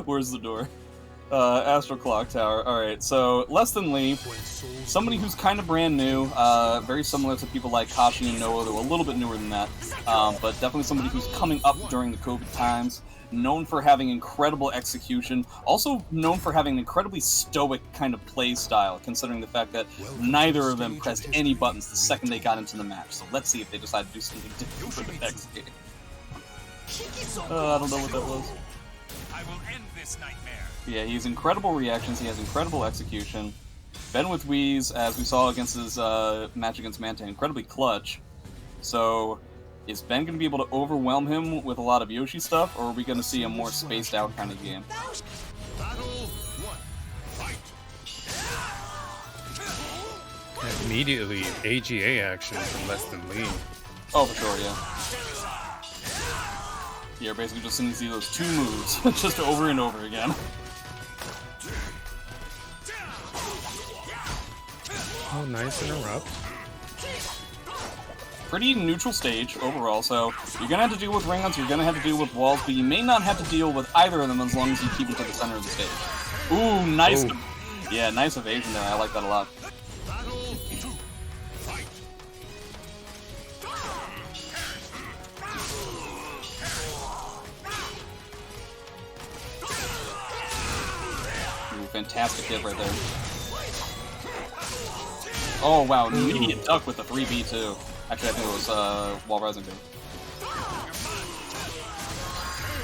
Where's the door? Astro Clock Tower. Alright, so lessthanlee, somebody who's kind of brand new, very similar to people like Kashi and Noah, though a little bit newer than that, but definitely somebody who's coming up during the COVID times, known for having incredible execution, also known for having an incredibly stoic kind of play style, considering the fact that neither of them pressed any buttons the second they got into the match. So let's see if they decide to do something different for the next game. I don't know what that was. I will end this nightmare. Yeah, he has incredible reactions, he has incredible execution. BenWithVees, as we saw against his match against Manta, incredibly clutch. So, is Ben going to be able to overwhelm him with a lot of Yoshi stuff, or are we going to see a more spaced out kind of game? Immediately, AGA action from lessthanlee. Oh, for sure, yeah. Yeah, basically just seeing see those two moves, just over and over again. Oh, nice interrupt. Pretty neutral stage overall, so you're gonna have to deal with ring-outs, you're gonna have to deal with walls, but you may not have to deal with either of them as long as you keep it to the center of the stage. Ooh, nice. Ooh. Yeah, nice evasion there. I like that a lot. Ooh, fantastic hit right there. Oh wow, immediate duck with the 3B too. Actually, I think it was wall rising too.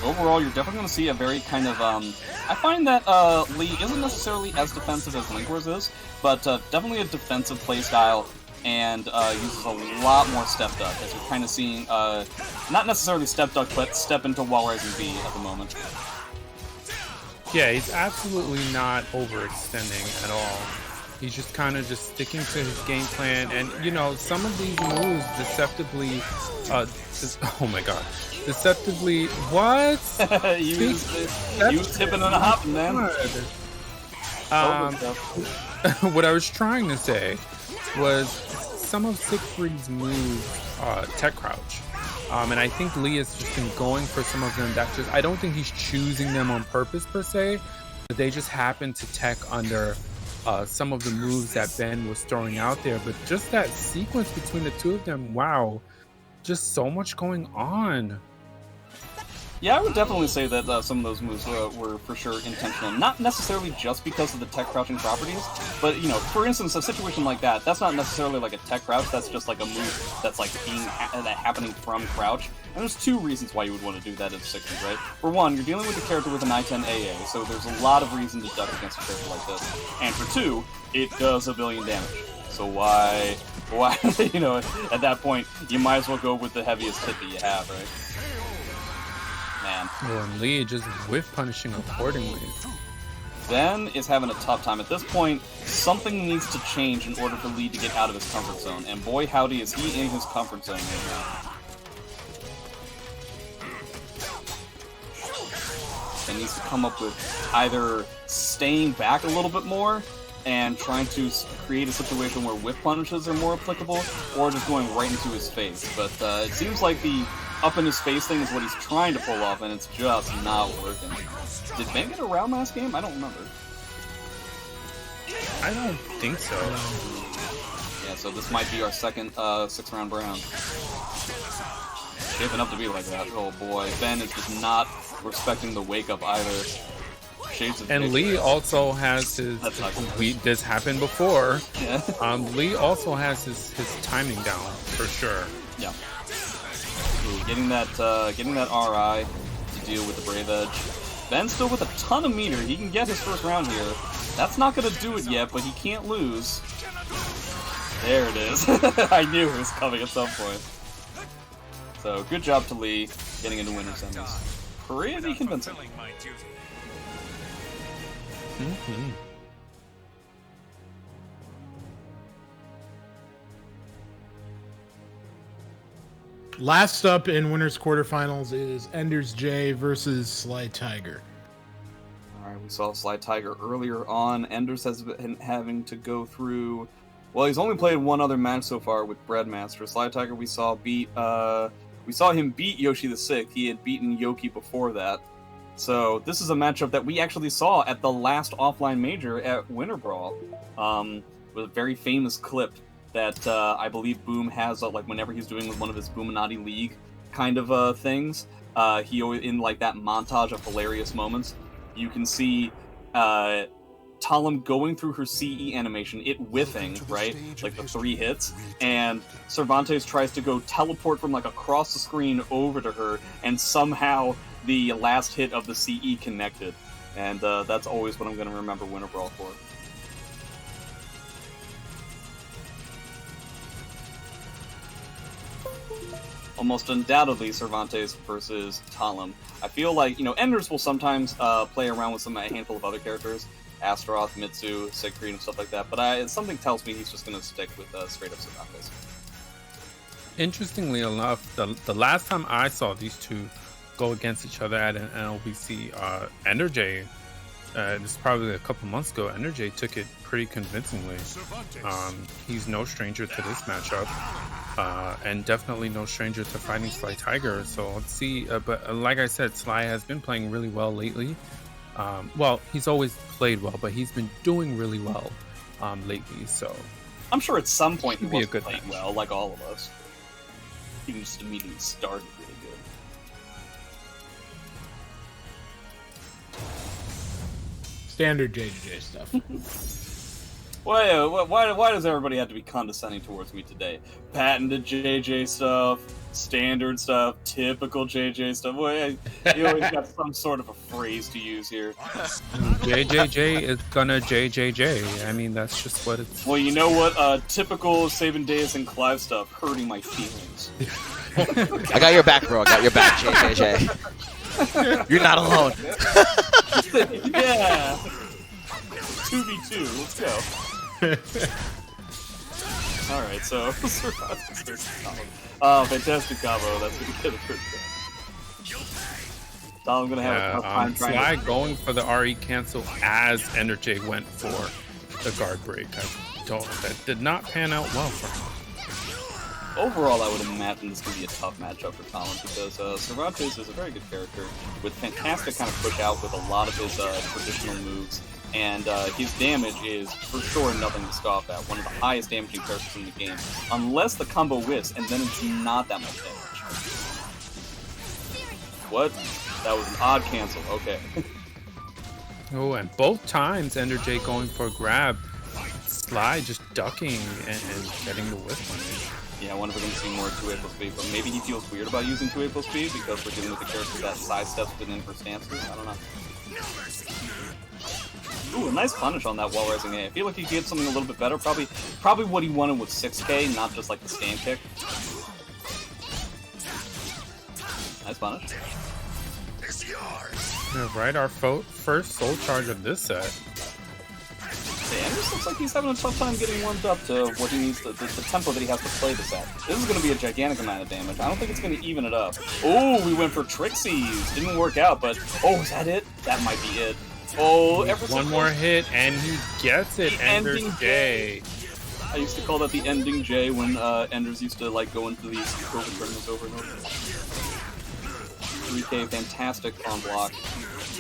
Overall, you're definitely going to see a very kind of, I find that Lee isn't necessarily as defensive as Linkorz is, but definitely a defensive playstyle, and uses a lot more step duck, as you're kind of seeing, not necessarily step duck, but step into wall rising B at the moment. Yeah, he's absolutely not overextending at all. He's just kind of just sticking to his game plan, and you know, some of these moves deceptively, oh my god, deceptively, what? you was tipping and a hopping, man. What I was trying to say was some of Siegfried's moves, tech crouch, and I think Lee has just been going for some of them that just, I don't think he's choosing them on purpose per se, but they just happen to tech under some of the moves that Ben was throwing out there. But just that sequence between the two of them, wow, just so much going on. Yeah, I would definitely say that some of those moves were for sure intentional. Not necessarily just because of the tech crouching properties, but, you know, for instance, a situation like that, that's not necessarily like a tech crouch, that's just like a move that's like happening from crouch. And there's two reasons why you would want to do that in 60s, right? For one, you're dealing with a character with an I-10 AA, so there's a lot of reason to duck against a character like this. And for two, it does a billion damage. So why, you know, at that point, you might as well go with the heaviest hit that you have, right? Man. Well, and Lee just whiff punishing accordingly. Ben is having a tough time. At this point, something needs to change in order for Lee to get out of his comfort zone. And boy, howdy, is he in his comfort zone right now. Ben needs to come up with either staying back a little bit more and trying to create a situation where whiff punishes are more applicable, or just going right into his face. But it seems like the up in his face thing is what he's trying to pull off, and it's just not working. Did Ben get around last game? I don't remember. I don't think so. Yeah, so this might be our second 6-round round. Shaping up to be like that. Oh boy, Ben is just not respecting the wake up either. Shades of And Lee also has his, this happened before. Yeah. Lee also has his timing down for sure. Yeah. Ooh, getting that RI to deal with the Brave Edge. Ben's still with a ton of meter. He can get his first round here. That's not gonna do it yet, but he can't lose. There it is. I knew it was coming at some point. So good job to Lee getting into winner semis. Pretty convincing. Fulfilling my duty. Last up in winners quarterfinals is EndersJ versus Slytiger. Alright, we saw Slytiger earlier on. Enders has been having to go through... Well, he's only played one other match so far with Breadmaster. Slytiger we saw him beat Yoshi the Sixth. He had beaten Yoki before that. So this is a matchup that we actually saw at the last offline major at Winter Brawl. With a very famous clip that I believe Boom has, like whenever he's doing one of his Boominati League kind of things. He always, in like that montage of hilarious moments, you can see Talim going through her CE animation, it whiffing, right? Like the 3 hits, and Cervantes tries to go teleport from like across the screen over to her, and somehow the last hit of the CE connected. And that's always what I'm going to remember Winter Brawl for. Almost undoubtedly Cervantes versus Talim. I feel like, Enders will sometimes play around with a handful of other characters. Astaroth, Mitsu, Siegfried, and stuff like that, but something tells me he's just going to stick with straight-up Cervantes. Interestingly enough, the last time I saw these two go against each other at an NLBC, EndersJ, this is probably a couple months ago, EndersJ took it pretty convincingly. He's no stranger to this matchup, and definitely no stranger to fighting Slytiger, so let's see. But like I said, Sly has been playing really well lately. Well, he's always played well, but he's been doing really well lately, so... I'm sure at some point he wasn't good playing match. well, like all of us. He just immediately started really good. Standard JJ stuff. Why does everybody have to be condescending towards me today? Patented JJ stuff, standard stuff, typical JJ stuff. Well, you always got some sort of a phrase to use here. JJJ is gonna JJJ. I mean, that's just what it's... Well, you know what? Typical Sabin Deus and Clive stuff, hurting my feelings. I got your back, bro. I got your back, JJJ. You're not alone. Yeah. 2v2. Let's go. Alright, so fantastic combo. That's gonna get a first I'm gonna have a tough time trying Sly to... going for the RE cancel as EnderJ went for the guard break. That did not pan out well for him. Overall, I would imagine this could be a tough matchup for Talim because Cervantes is a very good character with fantastic kind of push out with a lot of his traditional moves. And his damage is for sure nothing to scoff at. One of the highest damaging characters in the game. Unless the combo whiffs, and then it's not that much damage. What? That was an odd cancel. Okay. Oh, and both times EnderJ going for a grab. Sly just ducking and getting the whiff on it. Yeah, I wonder if we're going to see more 2A+B, but maybe he feels weird about using 2A+B because we're dealing with a character that sidesteps within her stances. I don't know. Ooh, a nice punish on that wall rising A. I feel like he did something a little bit better. Probably what he wanted was 6K, not just like the stand kick. Nice punish. Yeah, right, our first soul charge of this set. Anders looks like he's having a tough time getting warmed up to what he needs, the tempo that he has to play this at. This is going to be a gigantic amount of damage. I don't think it's going to even it up. Oh, we went for Trixies. Didn't work out, but... Oh, is that it? That might be it. Oh, one more hit, and he gets it, EndersJ. I used to call that the ending J when Enders used to like go into these COVID tournaments over and over. 3K, fantastic on block,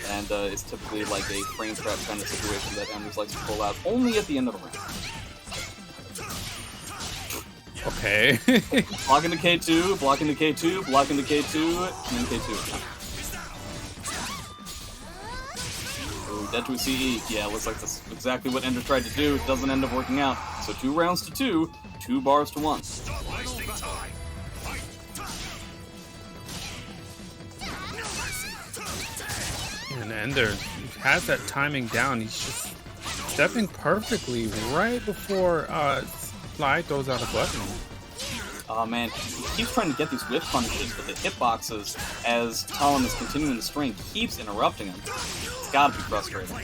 and it's typically like a frame trap kind of situation that Enders likes to pull out only at the end of the round. Okay. Blocking the K2, blocking the K2, blocking the K2, and then K2. Dead to a CE. Yeah, looks like that's exactly what Ender tried to do. It doesn't end up working out. So 2 rounds to 2, 2 bars to 1. And Ender has that timing down. He's just stepping perfectly right before Sly throws out a button. Oh man, he keeps trying to get these whiff punishes, but the hitboxes, as Talim is continuing the string, keeps interrupting him. It's gotta be frustrating.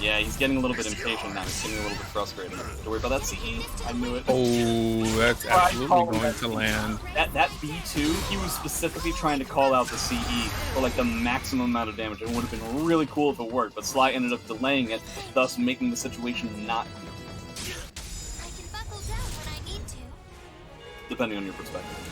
Yeah, he's getting a little bit impatient now. He's getting a little bit frustrated. Don't worry about that CE. I knew it. Oh, that's absolutely going to land. That B2, he was specifically trying to call out the CE for like the maximum amount of damage. It would have been really cool if it worked, but Sly ended up delaying it, thus making the situation not cool. I can buckle down when I need to. Depending on your perspective.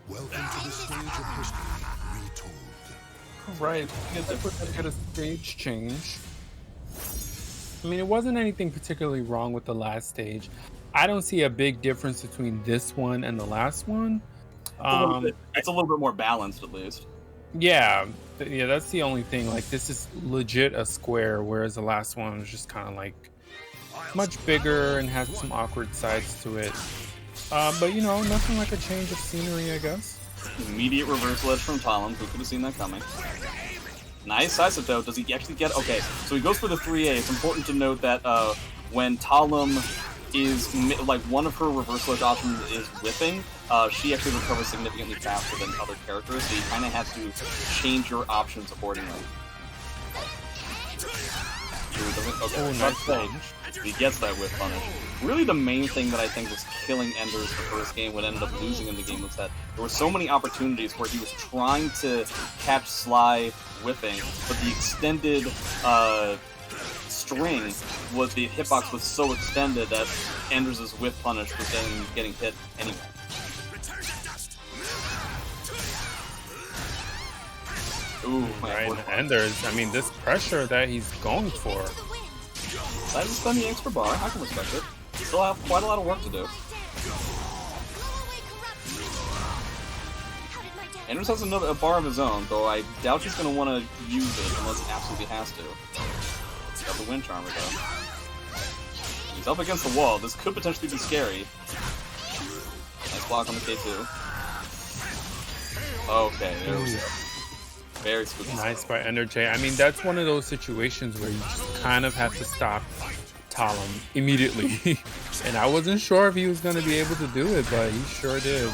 Welcome to the stage of history retold. Right, get a stage change. I mean, it wasn't anything particularly wrong with the last stage. I don't see a big difference between this one and the last one. It's a little bit more balanced, at least. Yeah, that's the only thing. Like, this is legit a square, whereas the last one was just kind of like much bigger and has some awkward sides to it. But you know, nothing like a change of scenery, I guess. Immediate reversal edge from Talim. Who could have seen that coming? Nice sidestep though. Does he actually get? Okay, so he goes for the 3A. It's important to note that when Talim is like one of her reversal edge options is whipping, she actually recovers significantly faster than other characters. So you kind of have to change your options accordingly. Okay, Oh, nice change. he gets that whip punish. Really the main thing that I think was killing Enders the first game, what ended up losing in the game, was that there were so many opportunities where he was trying to catch Sly whipping, but the extended string was, the hitbox was so extended that Enders' whip punish was then getting hit anyway. Ooh, Right, Enders. I mean, this pressure that he's going for. I just done the extra bar. I can respect it. Still have quite a lot of work to do. Enders has a bar of his own, though I doubt he's going to want to use it unless he absolutely has to. He's got the wind charmer though. He's up against the wall. This could potentially be scary. Nice block on the K2. Okay, there we go. Very spooky. Nice by EndersJ. I mean, that's one of those situations where you just kind of have to stop Talim immediately. And I wasn't sure if he was going to be able to do it, but he sure did.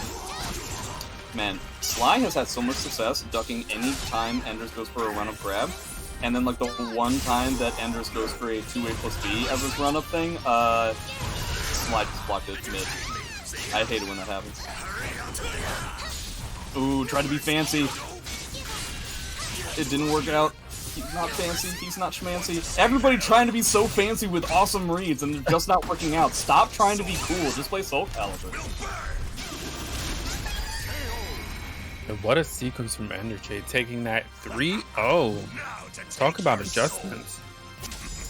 Man, Sly has had so much success ducking any time Enders goes for a run-up grab. And then, like, the one time that Enders goes for a 2A plus B as his run-up thing, Sly just blocked it mid. I hate it when that happens. Ooh, try to be fancy. It didn't work out. He's not fancy, he's not schmancy. Everybody trying to be so fancy with awesome reads and they're just not working out. Stop trying to be cool, just play Soul Calibur. And what a sequence from EndersJ, taking that 3-0. Talk about adjustments.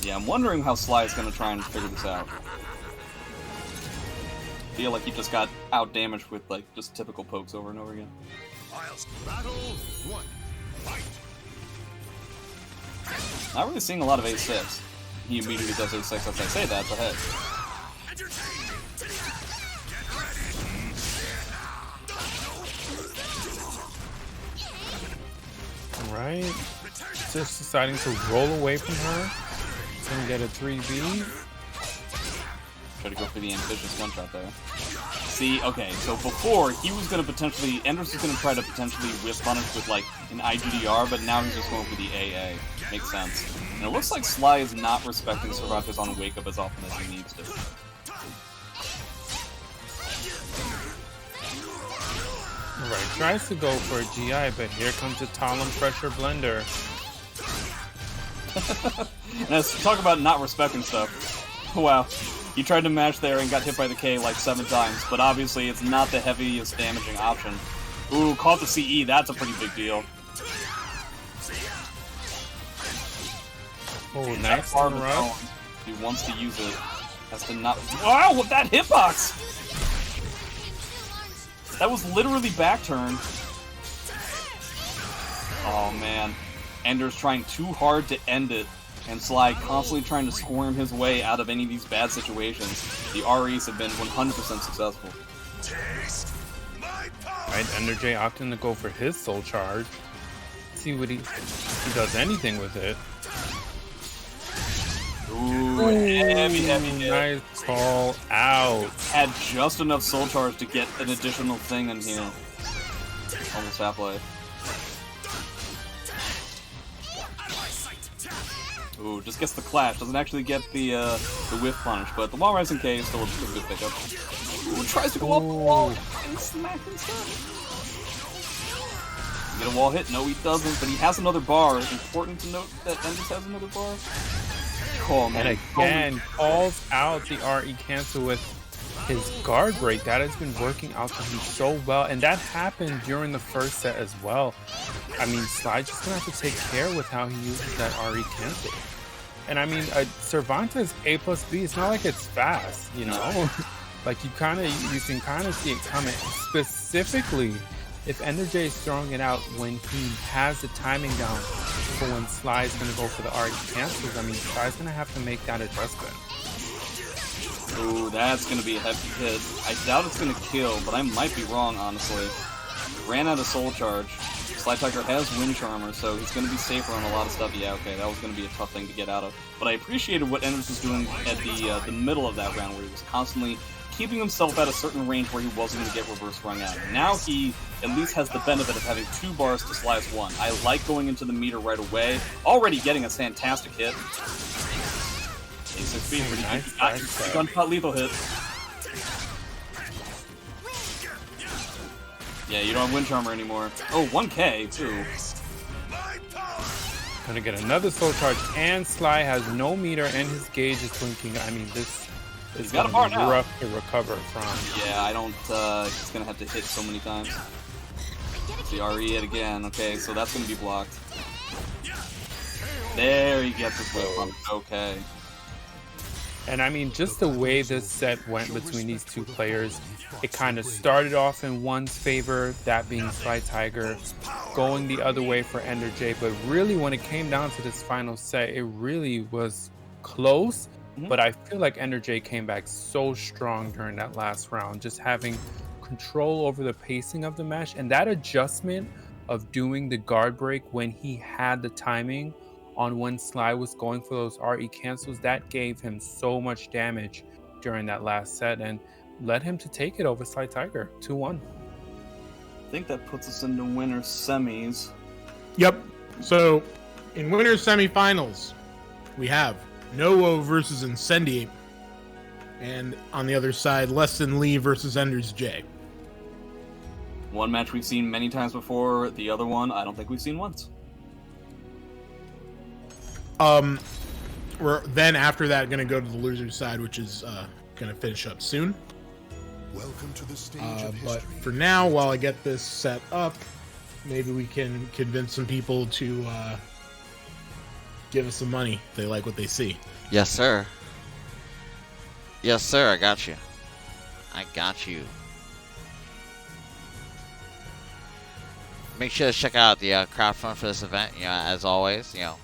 Yeah, I'm wondering how Sly is going to try and figure this out. I feel like he just got out-damaged with, like, just typical pokes over and over again. Battle 1. Fight. Not really seeing a lot of A6. He immediately does A6 as I say that, but hey. Right. Just deciding to roll away from her. Gonna get a 3B. Try to go for the ambitious one-shot there. See, okay, so before, he was going to potentially, Enders was going to try to potentially whip punish with, like, an IGDR, but now he's just going for the AA. Makes sense. And it looks like Sly is not respecting Cervantes on Wake Up as often as he needs to. Right, tries to go for a GI, but here comes the Talim pressure blender. And let's talk about not respecting stuff. Wow. He tried to mash there and got hit by the K like 7 times, but obviously it's not the heaviest damaging option. Ooh, caught the CE, that's a pretty big deal. Oh, nice run. He wants to use it. Has to not. Wow, with that hitbox! That was literally back turn. Oh man. Enders trying too hard to end it, and Sly constantly trying to squirm his way out of any of these bad situations. The REs have been 100% successful. Right, EndersJ opting to go for his soul charge. see what he does anything with it. Ooh, heavy hit. Nice call out. Had just enough soul charge to get an additional thing in here. Almost halfway. Ooh, just gets the clash. Doesn't actually get the whiff punish, but the wall rising K is still a good pickup. Ooh, tries to go up the wall and smack instead. Get a wall hit? No, he doesn't, but he has another bar. It's important to note that Enders has another bar. Oh, man. And again, calls out the RE cancel with his guard break. That has been working out for him so well, and that happened during the first set as well. I mean, Sly's just gonna have to take care with how he uses that RE cancel. And I mean, Cervantes A+B, it's not like it's fast, you know? Like you can kind of see it coming. Specifically, if EndersJ is throwing it out when he has the timing down for when Sly is going to go for the RE cancels, I mean, Sly's going to have to make that adjustment. Ooh, that's going to be a heavy hit. I doubt it's going to kill, but I might be wrong, honestly. Ran out of soul charge. Slytiger has wind charmer, so he's going to be safer on a lot of stuff. Yeah, okay, that was going to be a tough thing to get out of. But I appreciated what Enders was doing at the middle of that round, where he was constantly keeping himself at a certain range where he wasn't going to get reverse rung out. Now he at least has the benefit of having 2 bars to slice 1. I like going into the meter right away. Already getting a fantastic hit. A6 speed, pretty good. You got your gunpot lethal hit. Yeah, you don't have wind charmer anymore. Oh, 1k too. Gonna get another soul charge, and Sly has no meter, and his gauge is blinking. I mean, this is gonna be rough to recover from. Yeah, I don't. He's gonna have to hit so many times. The RE it again. Okay, so that's gonna be blocked. There he gets his whip pump. Okay. And I mean, just the way this set went between these two players, it kind of started off in one's favor, that being Slytiger, going the other way for EndersJ. But really, when it came down to this final set, it really was close. But I feel like EndersJ came back so strong during that last round, just having control over the pacing of the match. And that adjustment of doing the guard break when he had the timing on when Sly was going for those RE cancels, that gave him so much damage during that last set and led him to take it over Slytiger 2-1. I think that puts us into winner semis. Yep. So, in winner semifinals, we have Noah versus Incendiate, and on the other side, lessthanlee versus EndersJ. One match we've seen many times before, the other one I don't think we've seen once. We're then after that going to go to the loser's side, which is going to finish up soon. Welcome to the stage of But history. for now, while I get this set up, maybe we can convince some people to give us some money if they like what they see. Yes, sir. Yes, sir. I got you. I got you. Make sure to check out the crowdfund for this event. You know, as always, you know,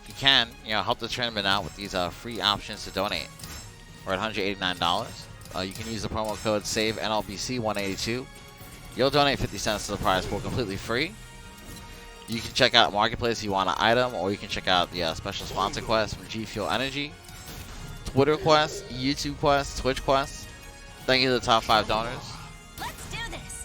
if you can, you know, help the tournament out with these free options to donate. We're at $189. You can use the promo code SAVENLBC182. You'll donate 50 cents to the prize pool completely free. You can check out Marketplace if you want an item, or you can check out the special sponsor quest from G Fuel Energy, Twitter quest, YouTube quest, Twitch quest. Thank you to the top 5 donors. Let's do this.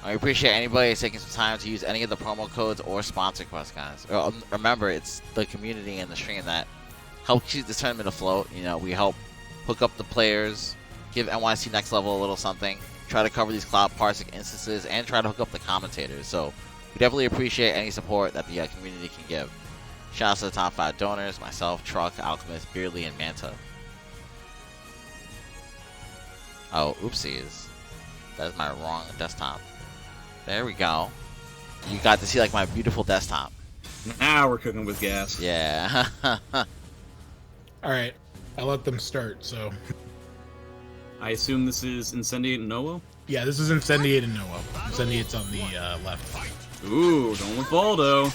I appreciate anybody taking some time to use any of the promo codes or sponsor quests, guys. Remember, it's the community and the stream that help keep this tournament afloat. You know, we help hook up the players, give NYC Next Level a little something, try to cover these cloud parsec instances, and try to hook up the commentators. So we definitely appreciate any support that the community can give. Shout out to the top 5 donors, myself, Truck, Alchemist, Beardly, and Manta. Oh, oopsies. That's my wrong desktop. There we go. You got to see like my beautiful desktop. Now we're cooking with gas. Yeah. Alright, I let them start, so... I assume this is Incendiate and Noah? Yeah, this is Incendiate and Noah. Incendiate's on the left. Ooh, going with Voldo.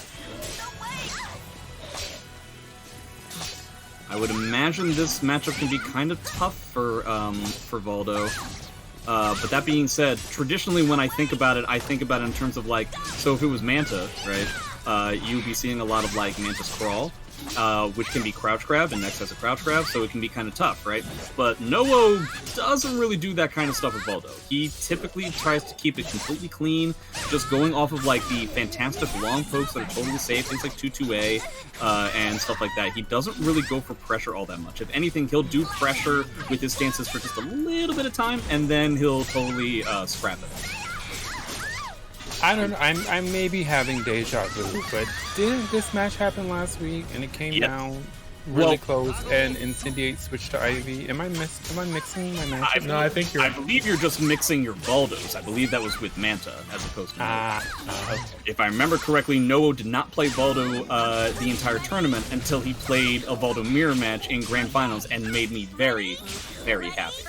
I would imagine this matchup can be kind of tough for Voldo. But that being said, traditionally when I think about it in terms of like, so if it was Manta, right, you'd be seeing a lot of like Manta's Crawl, which can be crouch grab, and Nex has a crouch grab, so it can be kind of tough, right? But Nowo doesn't really do that kind of stuff with Voldo. He typically tries to keep it completely clean, just going off of like the fantastic long pokes that are totally safe, things like 2-2A, and stuff like that. He doesn't really go for pressure all that much. If anything, he'll do pressure with his stances for just a little bit of time, and then he'll totally scrap it. I don't know. I may be having deja vu, but didn't this match happen last week and it came down really close and Incendiate switched to Ivy? Am I mixing my matches? No, I think I believe you're just mixing your Voldos. I believe that was with Manta as opposed to Nowo. If I remember correctly, Nowo did not play Voldo the entire tournament until he played a Voldo mirror match in Grand Finals and made me very, very happy.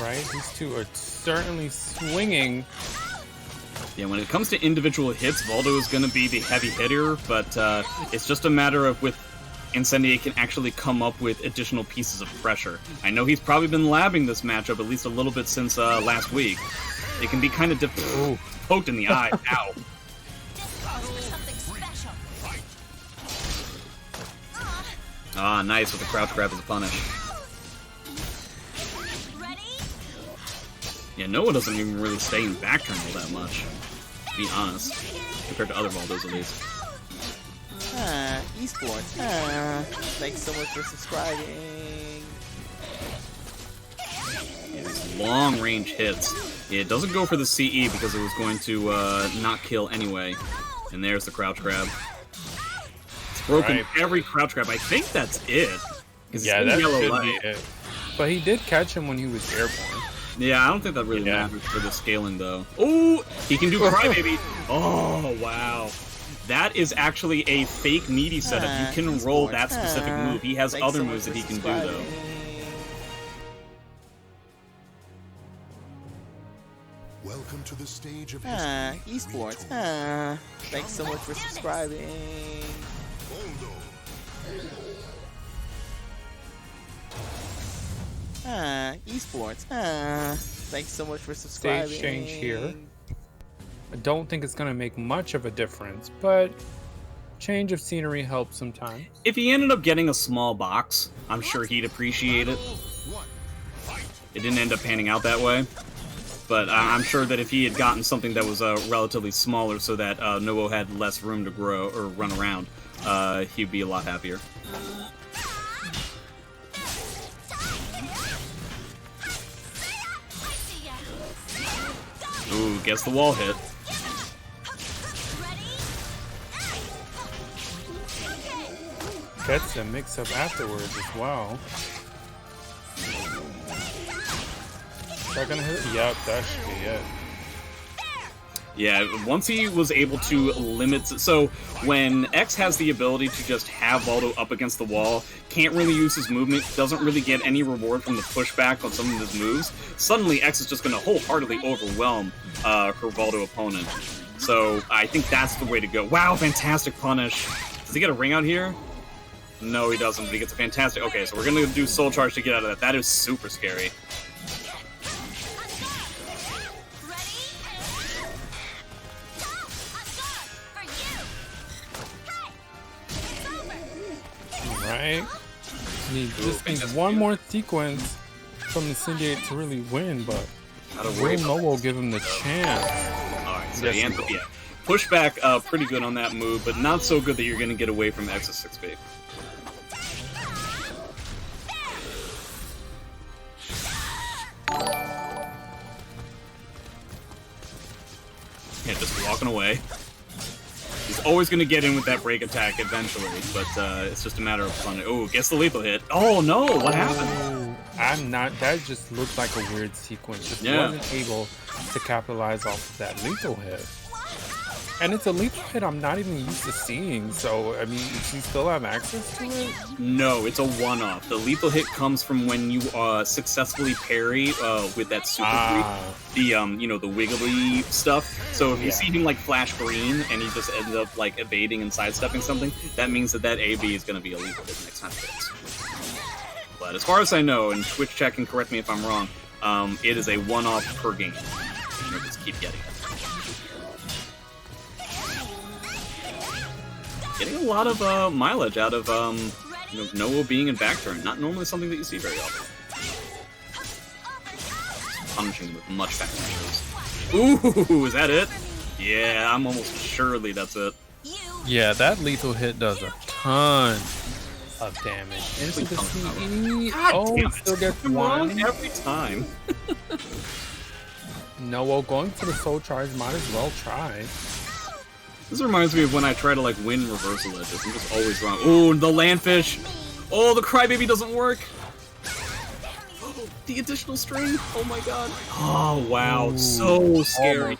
Right, these two are certainly swinging. Yeah, when it comes to individual hits, Voldo is going to be the heavy hitter, but it's just a matter of with Incendiate can actually come up with additional pieces of pressure. I know he's probably been labbing this matchup at least a little bit since last week. It can be kind of poked in the eye. Ow. Ah, nice with the crouch grab as a punish. Yeah, Noah doesn't even really stay in back turn all that much, to be honest, compared to other Voldos at least. Esports. Thanks so much for subscribing. Yeah, these long range hits. Yeah, it doesn't go for the CE because it was going to not kill anyway. And there's the crouch grab. It's broken every crouch grab. I think that's it. Yeah, that should be it. But he did catch him when he was airborne. Yeah, I don't think that really matters for the scaling, though. Oh, he can do Crybaby. Oh, wow. That is actually a fake meaty setup. You can roll that specific move. He has other moves that he can do, though. Welcome to the stage of history. Esports. Thanks so much for subscribing. Voldo. Esports. Thanks so much for subscribing. Stage change here. I don't think it's going to make much of a difference, but change of scenery helps sometimes. If he ended up getting a small box, I'm sure he'd appreciate it. It didn't end up panning out that way, but I'm sure that if he had gotten something that was relatively smaller so that Nowo had less room to grow or run around, he'd be a lot happier. Ooh, guess the wall hit. Gets a mix-up afterwards as well. Is that gonna hit? Yep, that should be it. Yeah, once he was able to limit... So, when X has the ability to just have Voldo up against the wall, can't really use his movement, doesn't really get any reward from the pushback on some of his moves, suddenly X is just going to wholeheartedly overwhelm her Voldo opponent. So, I think that's the way to go. Wow, fantastic punish. Does he get a ring out here? No, he doesn't, but he gets a fantastic... Okay, so we're going to do Soul Charge to get out of that. That is super scary. Right? He just needs one more sequence from Incendiate to really win, but will Nowo give him the chance? Alright, so yeah. Pushback pretty good on that move, but not so good that you're going to get away from X's 6B. Yeah, just walking away. He's always going to get in with that break attack eventually, but it's just a matter of fun. Oh, gets the lethal hit. Oh no, what happened? I'm not. That just looked like a weird sequence. Just wasn't able to capitalize off of that lethal hit. And it's a lethal hit I'm not even used to seeing, so, I mean, does he still have access to it? No, it's a one-off. The lethal hit comes from when you successfully parry with that super free, the wiggly stuff. So if you see him like flash green and he just ends up like evading and sidestepping something, that means that AB is going to be a lethal hit next time it hits. But as far as I know, and Twitch chat can correct me if I'm wrong, it is a one-off per game. You just keep getting it. Getting a lot of mileage out of Noah being in back turn. Not normally something that you see very often. Punishing with much faster. Ooh, is that it? Yeah, I'm almost surely that's it. Yeah, that lethal hit does a ton of damage. Into the CE. Oh, he still gets one every time. No, well, going for the soul charge might as well try. This reminds me of when I try to like win reversal edges. I'm just always wrong. Oh, the landfish! Oh, the crybaby doesn't work! The additional string! Oh my god. Oh wow, Ooh, so scary.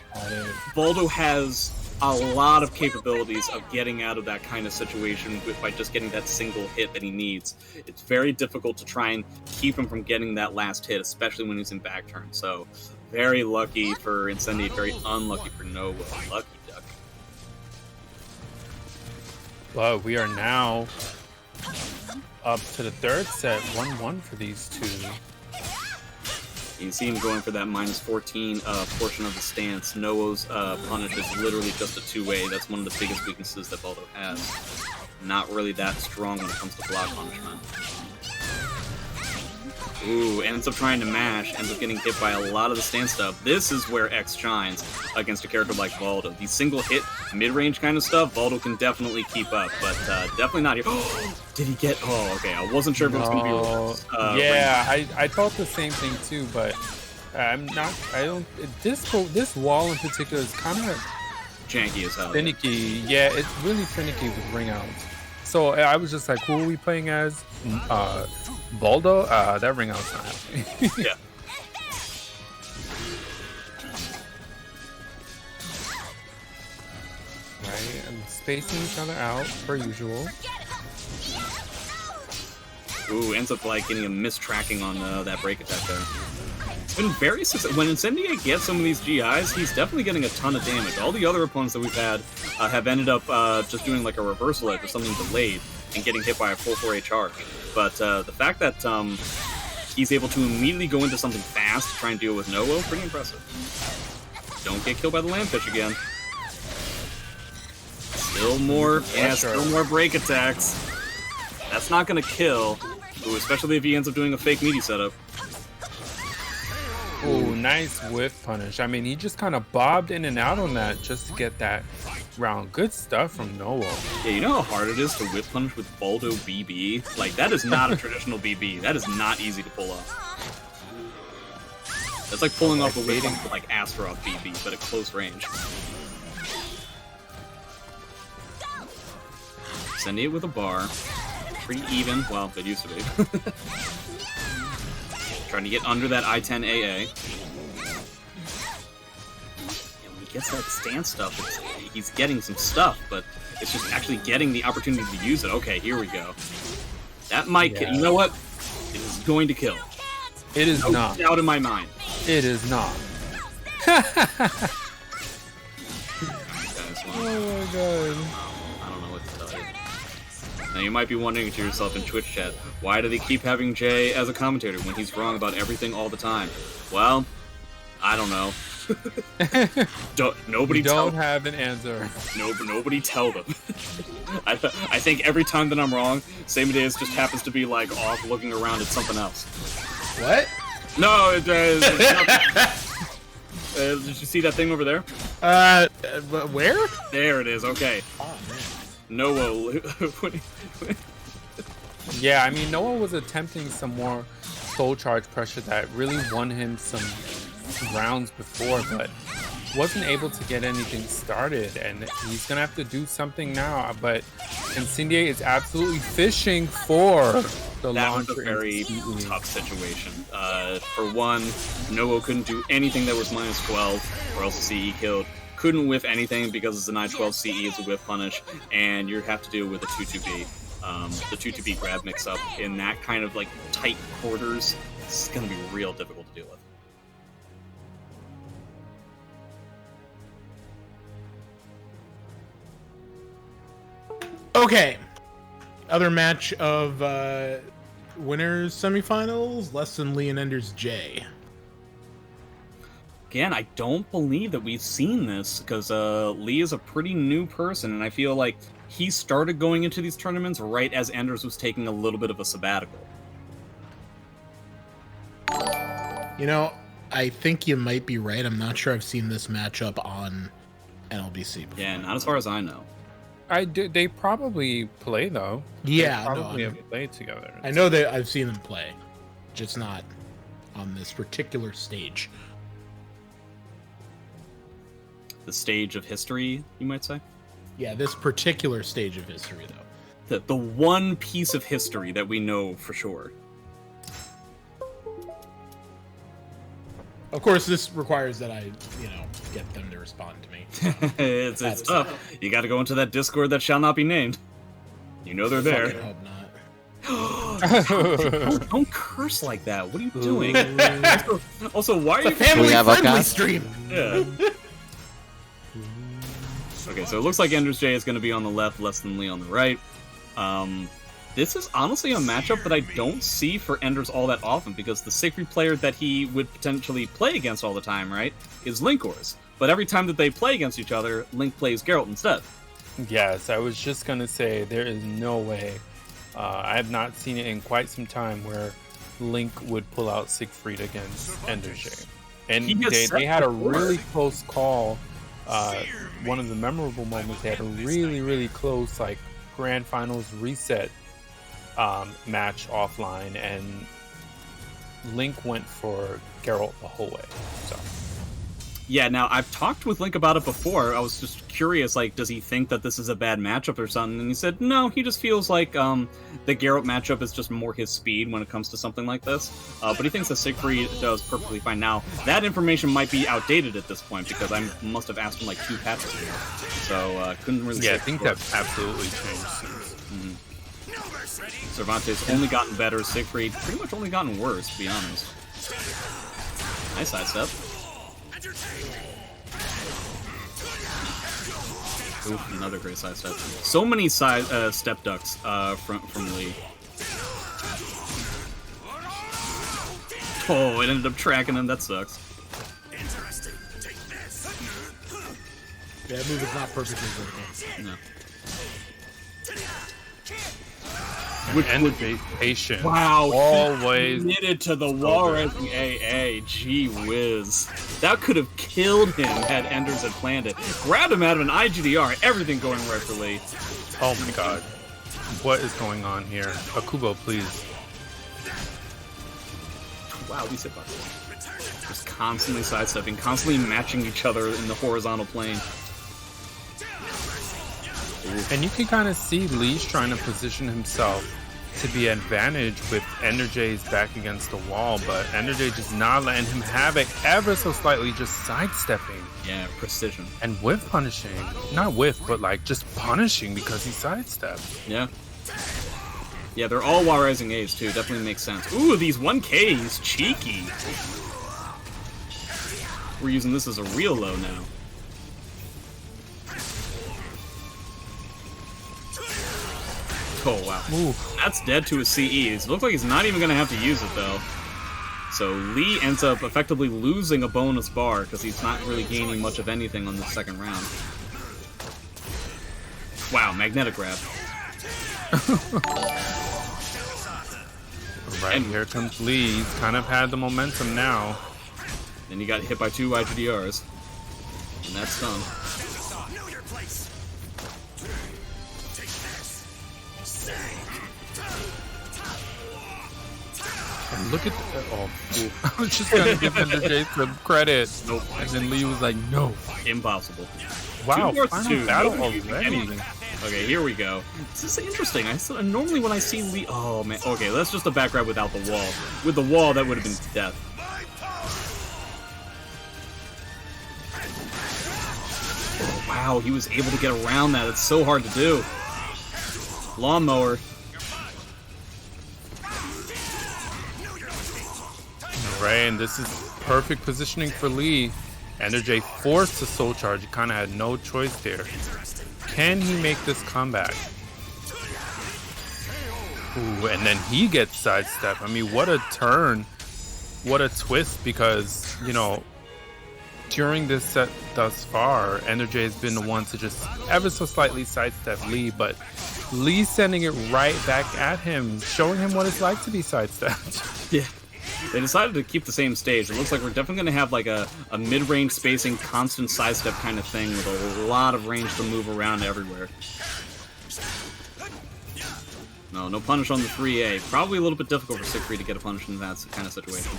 Voldo has a lot of capabilities of getting out of that kind of situation by just getting that single hit that he needs. It's very difficult to try and keep him from getting that last hit, especially when he's in back turn. So, very lucky for Incendiate, very unlucky for Noah. Lucky duck. But we are now up to the third set, 1-1 for these two. You can see him going for that -14 portion of the stance. Noah's punish is literally just a two-way. That's one of the biggest weaknesses that Voldo has. Not really that strong when it comes to block punishment. Ooh, ends up trying to mash, ends up getting hit by a lot of the stance stuff. This is where X shines against a character like Voldo. The single hit, mid-range kind of stuff, Voldo can definitely keep up, but definitely not here. Did he get... Oh, okay, I wasn't sure if it was going to be... yeah, I thought the same thing too, but I'm not... I don't... This wall in particular is kind of... janky as hell. Finicky. Yeah, it's really finicky with ring outs. So I was just like, who are we playing as? Voldo? That ring out's not happening. Yeah. Right, I'm spacing each other out, per usual. Ooh, ends up like getting a mistracking on that break attack there. It's been very successful. When Incendiate gets some of these GIs, he's definitely getting a ton of damage. All the other opponents that we've had have ended up just doing like a reversal edge or something delayed and getting hit by a full 4A charge. But the fact that he's able to immediately go into something fast to try and deal with Noah, pretty impressive. Don't get killed by the landfish again. Still more, still more break attacks. That's not gonna kill. Ooh, especially if he ends up doing a fake meaty setup. Ooh, nice whiff punish. I mean, he just kind of bobbed in and out on that just to get that round. Good stuff from Noah. Yeah, you know how hard it is to whip punish with Voldo BB? Like, that is not a traditional BB. That is not easy to pull off. That's like pulling off a whip punish with like Astaroth BB, but at close range. Send it with a bar. Pretty even. Well, it used to be. Trying to get under that I-10 AA. And when he gets that stance stuff, he's getting some stuff, but it's just actually getting the opportunity to use it. Okay, here we go. That might kill. You know what? It is going to kill. It is not. Out of my mind. It is not. Oh my god. I don't know what to tell you. Now you might be wondering to yourself in Twitch chat, why do they keep having Jay as a commentator when he's wrong about everything all the time? Well, I don't know. Nobody don't have an answer. Nobody tell them. I think every time that I'm wrong, Samideus just happens to be like off looking around at something else. What? No, did you see that thing over there? Where? There it is. Okay. Oh man. Noah. Yeah, I mean, Noah was attempting some more soul charge pressure that really won him some rounds before, but wasn't able to get anything started, and he's gonna have to do something now. But Incendiate is absolutely fishing for the launcher. That was a very tough situation. For one, Noah couldn't do anything that was -12, or else the CE killed. couldn't whiff anything because it's an I-12 CE, it's a whiff punish, and you have to deal with a 2-2B. The 2-2B grab mix-up in that kind of like tight quarters, it's going to be real difficult to deal with. Okay. Other match of winners semifinals, lessthanlee and EndersJ. Again, I don't believe that we've seen this, because Lee is a pretty new person, and I feel like he started going into these tournaments right as Enders was taking a little bit of a sabbatical. You know, I think you might be right. I'm not sure I've seen this matchup on NLBC before. Yeah, not as far as I know. They probably play though. Yeah, they probably have played together. I know that I've seen them play, just not on this particular stage. The stage of history, you might say? Yeah, this particular stage of history, though. The one piece of history that we know for sure. Of course, this requires that I, get them to respond to me. it's tough. You got to go into that Discord that shall not be named. You know they're there. Fucking hope not. Don't curse like that. What are you doing? also, why are you family-friendly stream? Yeah. Okay, so it looks like EndersJ is going to be on the left, lessthanlee on the right. This is honestly a matchup that I don't see for Enders all that often, because the Siegfried player that he would potentially play against all the time, right, is Linkorz. But every time that they play against each other, Link plays Geralt instead. Yes, I was just going to say, there is no way. I have not seen it in quite some time where Link would pull out Siegfried against EndersJ. And they had a really close call. One of the memorable moments, they had a really, really close grand finals reset match offline, and Link went for Geralt the whole way. So yeah, now I've talked with Link about it before. I was just curious, does he think that this is a bad matchup or something? And he said no, he just feels like the Geralt matchup is just more his speed when it comes to something like this. But he thinks that Siegfried does perfectly fine. Now, that information might be outdated at this point, because I must have asked him 2 patches ago. So couldn't really say. I think that's absolutely changed since. Cervantes only gotten better. Siegfried pretty much only gotten worse, to be honest. Nice sidestep. Ooh, another great sidestep. So many step ducks from Lee. Oh, it ended up tracking him. That sucks. Yeah, that move is not perfectly vertical. No. Would be patient. Wow, always committed to the wall rising AA. Gee whiz. That could have killed him had Enders had planned it. Grabbed him out of an IGDR, everything going right for Lee. Oh my god. What is going on here? Akubo, please. Wow, these hitboxes. Just constantly sidestepping, constantly matching each other in the horizontal plane. And you can kind of see Lee's trying to position himself to be an advantage with EndersJ's back against the wall, but EndersJ just not letting him have it ever so slightly, just sidestepping. Yeah, precision. And whiff punishing. Not whiff, but just punishing because he sidestepped. Yeah. Yeah, they're all wall rising A's too, definitely makes sense. Ooh, these 1Ks, cheeky. We're using this as a real low now. Oh, wow. Ooh. That's dead to his CEs. It looks like he's not even going to have to use it, though. So Lee ends up effectively losing a bonus bar because he's not really gaining much of anything on the second round. Wow, magnetic grab. Right, and here comes Lee. He's kind of had the momentum now. And he got hit by 2 IGDRs. And that's done. And look at the, I was just gonna give EndersJ some credit. Nope. And then Lee was like, no. Impossible. Wow, 2 final two. battle Nobody already. Okay, here we go. This is interesting. Normally when I see Lee... Oh, man. Okay, that's just a back grab without the wall. With the wall, that would have been death. wow, he was able to get around that. It's so hard to do. Lawnmower. Right, and this is perfect positioning for Lee. EndersJ forced the soul charge. He kind of had no choice there. Can he make this comeback? Ooh, and then he gets sidestep. I mean, what a turn. What a twist, because, you know, during this set thus far, EndersJ has been the one to just ever so slightly sidestep Lee, but Lee sending it right back at him, showing him what it's like to be sidestepped. Yeah. They decided to keep the same stage. It looks like we're definitely going to have like a mid-range spacing, constant sidestep kind of thing with a lot of range to move around everywhere. No punish on the 3A. Probably a little bit difficult for Siegfried to get a punish in that kind of situation.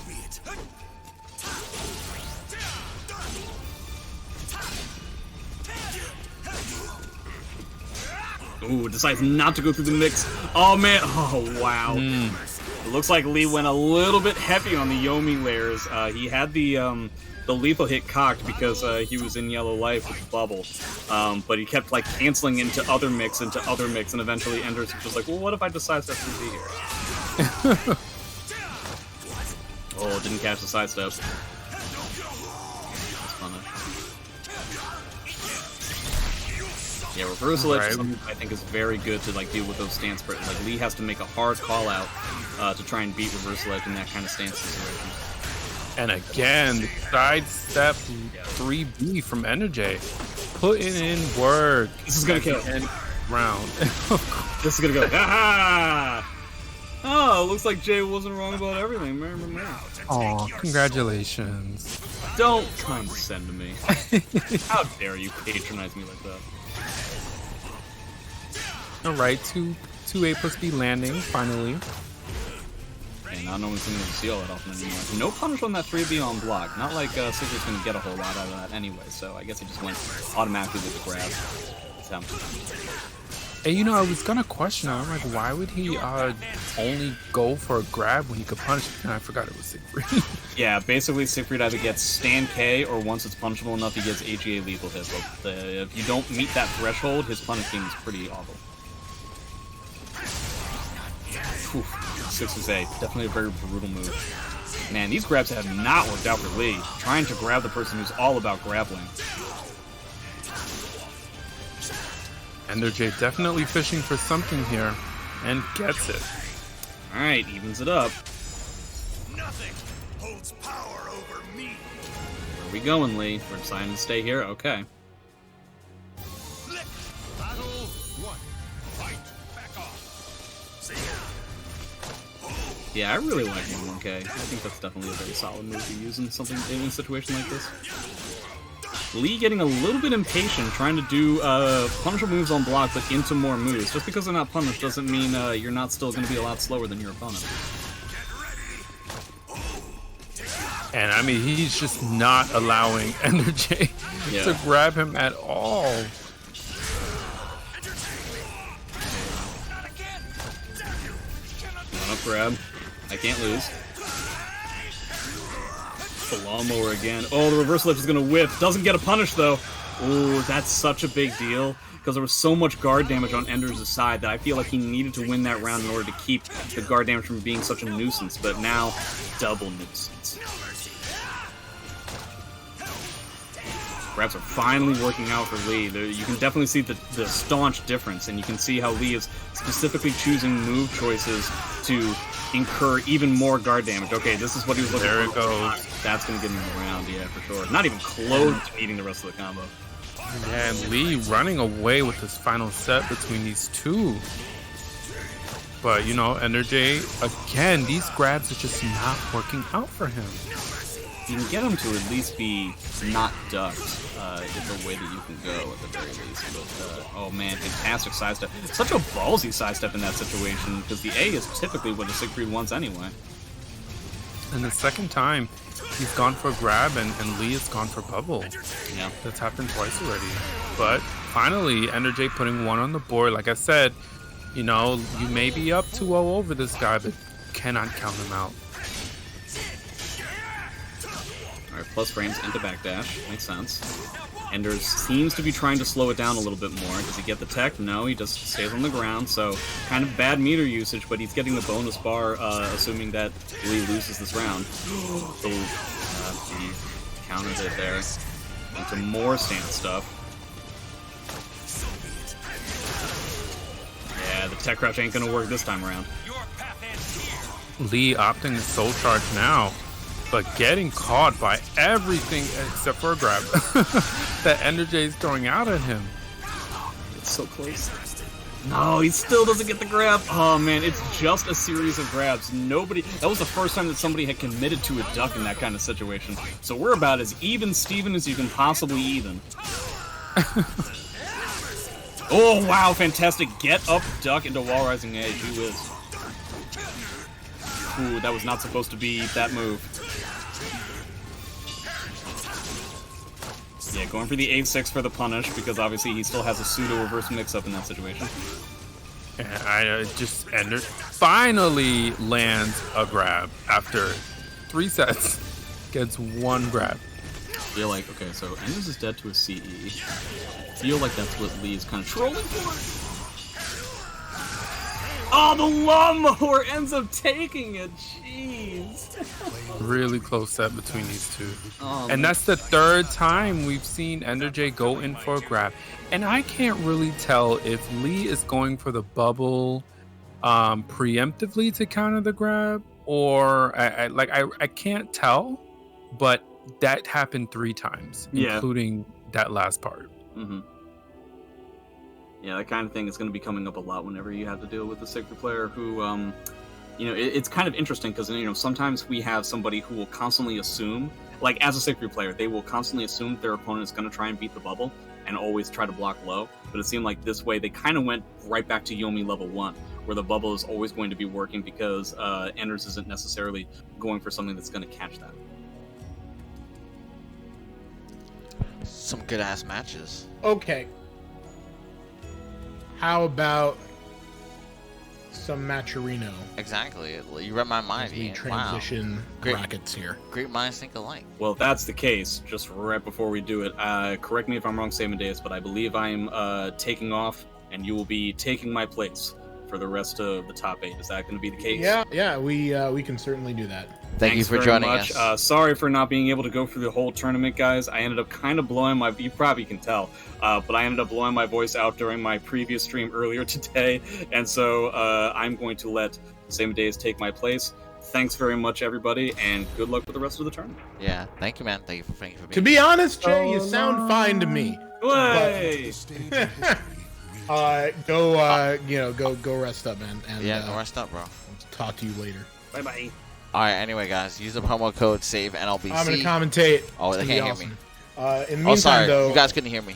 Ooh, decides not to go through the mix. Oh man, oh wow. It looks like Lee went a little bit heavy on the Yomi layers. He had the lethal hit cocked because he was in yellow life with the bubble. But he kept like canceling into other mix, and eventually Enders was just like, well, what if I decide to be here? Oh, didn't catch the sidestep. That's funny. Yeah, reversal edge is something I think is very good to like deal with those stance. Like Lee has to make a hard call out to try and beat reversal edge in that kind of stance situation. And again, sidestep 3B from EndersJ, putting in work. This is gonna kill. Round. This is gonna go. Ah! Oh, looks like Jay wasn't wrong about everything. Aw, congratulations. Don't condescend to me. How dare you patronize me like that? Alright, two A plus B landing, finally. And not knowing something to see all that often anymore. No punish on that 3B on block. Not like Siegfried's gonna get a whole lot out of that anyway, so I guess he just went automatically with the grab. And you know, I was gonna question him. I'm like, why would he only go for a grab when he could punish? And I forgot it was Siegfried. Yeah, basically Siegfried either gets stand K, or once it's punishable enough, he gets AGA lethal hit. But if you don't meet that threshold, his punish game is pretty awful. 6A, definitely a very brutal move. Man, these grabs have not worked out for Lee. Trying to grab the person who's all about grappling. EndersJ definitely fishing for something here, and gets it. Alright, evens it up. Nothing holds power over me. Where are we going, Lee? We're deciding to stay here? Okay. Battle 1. Fight. Back off. Yeah, I really like 1K. I think that's definitely a very solid move to use in a situation like this. Lee getting a little bit impatient, trying to do punishable moves on block, but into more moves. Just because they're not punished doesn't mean you're not still going to be a lot slower than your opponent. And I mean, he's just not allowing EndersJ to grab him at all. One up grab. I can't lose. The lawnmower again. Oh, the reverse lift is going to whip. Doesn't get a punish, though. Ooh, that's such a big deal. Because there was so much guard damage on Enders' side that I feel like he needed to win that round in order to keep the guard damage from being such a nuisance. But now, double nuisance. Grabs are finally working out for Lee. You can definitely see the staunch difference, and you can see how Lee is specifically choosing move choices to incur even more guard damage. Okay, this is what he was looking for. There it goes. That's going to get him around, yeah, for sure. Not even close to beating the rest of the combo. And Lee running away with this final set between these two. But, you know, EndersJ, again, these grabs are just not working out for him. You can get him to at least be not ducked in the way that you can go at the very least. But, oh man, fantastic sidestep. Such a ballsy sidestep in that situation, because the A is typically what a Siegfried wants anyway. And the second time, he's gone for a grab, and Lee has gone for bubble. Yeah. That's happened twice already. But finally, EndersJ putting one on the board. Like I said, you know, you may be up 2-0 over this guy, but cannot count him out. Alright, plus frames into backdash. Makes sense. Enders seems to be trying to slow it down a little bit more. Does he get the tech? No, he just stays on the ground, so kind of bad meter usage, but he's getting the bonus bar, assuming that Lee loses this round. So, he countered it there. Into more stance stuff. Yeah, the tech crouch ain't gonna work this time around. Lee opting to soul charge now, but getting caught by everything except for a grab that EndersJ is throwing out at him. It's so close. No, he still doesn't get the grab. Oh man, it's just a series of grabs. That was the first time that somebody had committed to a duck in that kind of situation. So we're about as even Steven as you can possibly even. Oh wow, fantastic. Get up duck into wall rising edge. He whiz. Ooh, that was not supposed to be that move. Yeah, going for the A6 for the punish, because obviously he still has a pseudo-reverse mix-up in that situation. And I just Ender finally lands a grab after 3 sets. Gets 1 grab. Feel like, okay, so Enders is dead to a CE. Feel like that's what Lee is kind of trolling for. Oh, the lawnmower ends up taking it. Jeez. Really close set between these two. Oh, And that's the 3rd time we've seen EnderJ go in for a grab. And I can't really tell if Lee is going for the bubble preemptively to counter the grab, or I can't tell, but that happened 3 times, including that last part. Mm-hmm. Yeah, that kind of thing is going to be coming up a lot whenever you have to deal with a Siegfried player who, it's kind of interesting because, sometimes we have somebody who will constantly assume, like as a Siegfried player, they will constantly assume that their opponent is going to try and beat the bubble and always try to block low. But it seemed like this way they kind of went right back to Yomi level 1, where the bubble is always going to be working because Enders isn't necessarily going for something that's going to catch that. Some good ass matches. Okay. How about some Matcherino? Exactly. You read my mind, As we Ian. transition Great. brackets here. Great minds think alike. Well, if that's the case, just right before we do it, correct me if I'm wrong, Amadeus, but I believe I'm taking off, and you will be taking my place for the rest of the top 8. Is that going to be the case? Yeah, we can certainly do that. Thank you for joining us. Sorry for not being able to go through the whole tournament, guys. I ended up kind of blowing my... You probably can tell, but I ended up blowing my voice out during my previous stream earlier today, and so I'm going to let Amadeus take my place. Thanks very much, everybody, and good luck with the rest of the tournament. Yeah, thank you, man. Thank you for being To be honest, Jay, you sound fine to me. Way! Go rest up, man. And, Yeah, go rest up, bro. Talk to you later. Bye-bye. Alright, anyway, guys, use the promo code SAVE NLBC. I'm gonna commentate. Oh, It's they gonna can't be hear me. awesome. In the meantime, sorry, though, you guys couldn't hear me.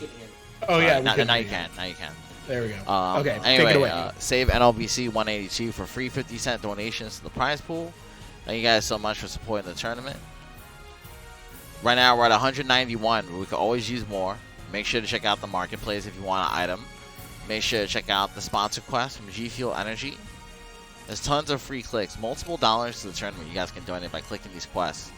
Oh yeah, now couldn't you hear can. Now you can. There we go. Okay, Anyway, take it away. save NLBC 182 for free 50-cent donations to the prize pool. Thank you guys so much for supporting the tournament. Right now we're at 191. We could always use more. Make sure to check out the marketplace if you want an item. Make sure to check out the sponsor quest from G Fuel Energy. There's tons of free clicks, multiple dollars to the tournament. You guys can donate by clicking these quests.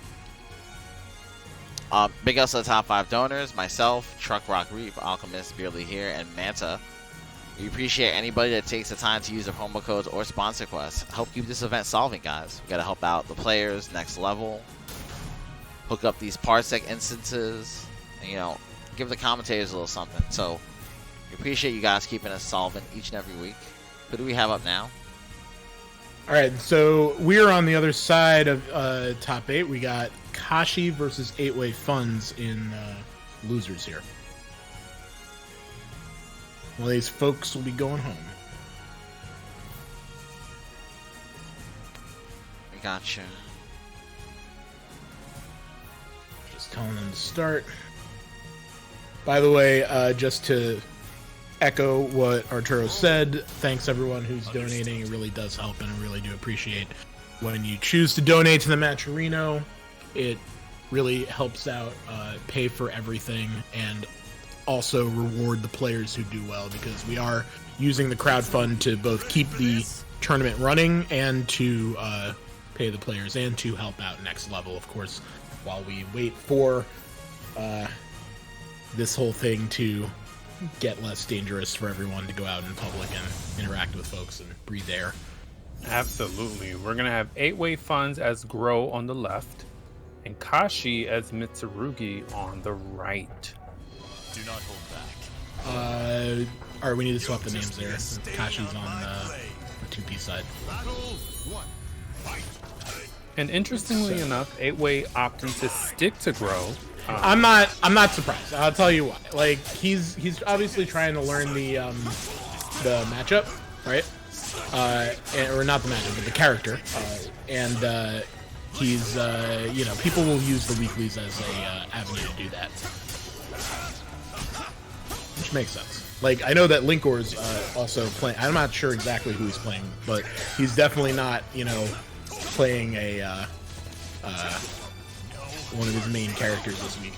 Big ups to the top 5 donors: myself, Truck Rock Reap, Alchemist, Beerly here, and Manta. We appreciate anybody that takes the time to use the promo codes or sponsor quests. Help keep this event solving, guys. We gotta help out the players next level. Hook up these parsec instances. And, give the commentators a little something. So we appreciate you guys keeping us solvent each and every week. Who do we have up now? All right, so we're on the other side of top 8. We got Kashi versus 8-Way Funds in losers here. Well, these folks will be going home. We got you. Just telling them to start. By the way, just to echo what Arturo said, thanks everyone who's donating. It really does help, and I really do appreciate when you choose to donate to the Matcherino. It really helps out pay for everything and also reward the players who do well, because we are using the crowdfund to both keep the tournament running and to pay the players and to help out next level, of course, while we wait for this whole thing to get less dangerous for everyone to go out in public and interact with folks and breathe air. Absolutely. We're going to have 8-way funds as Groh on the left and Kashi as Mitsurugi on the right. Do not hold back. All right, we need to swap the names there. Kashi's on the 2-piece side. And interestingly enough, 8-way opting to stick to Groh. I'm not surprised. I'll tell you why. Like he's obviously trying to learn the matchup, right? Or not the matchup, but the character. And he's people will use the weeklies as a avenue to do that, which makes sense. Like I know that Linkorz also playing. I'm not sure exactly who he's playing, but he's definitely not playing a one of his main characters this week.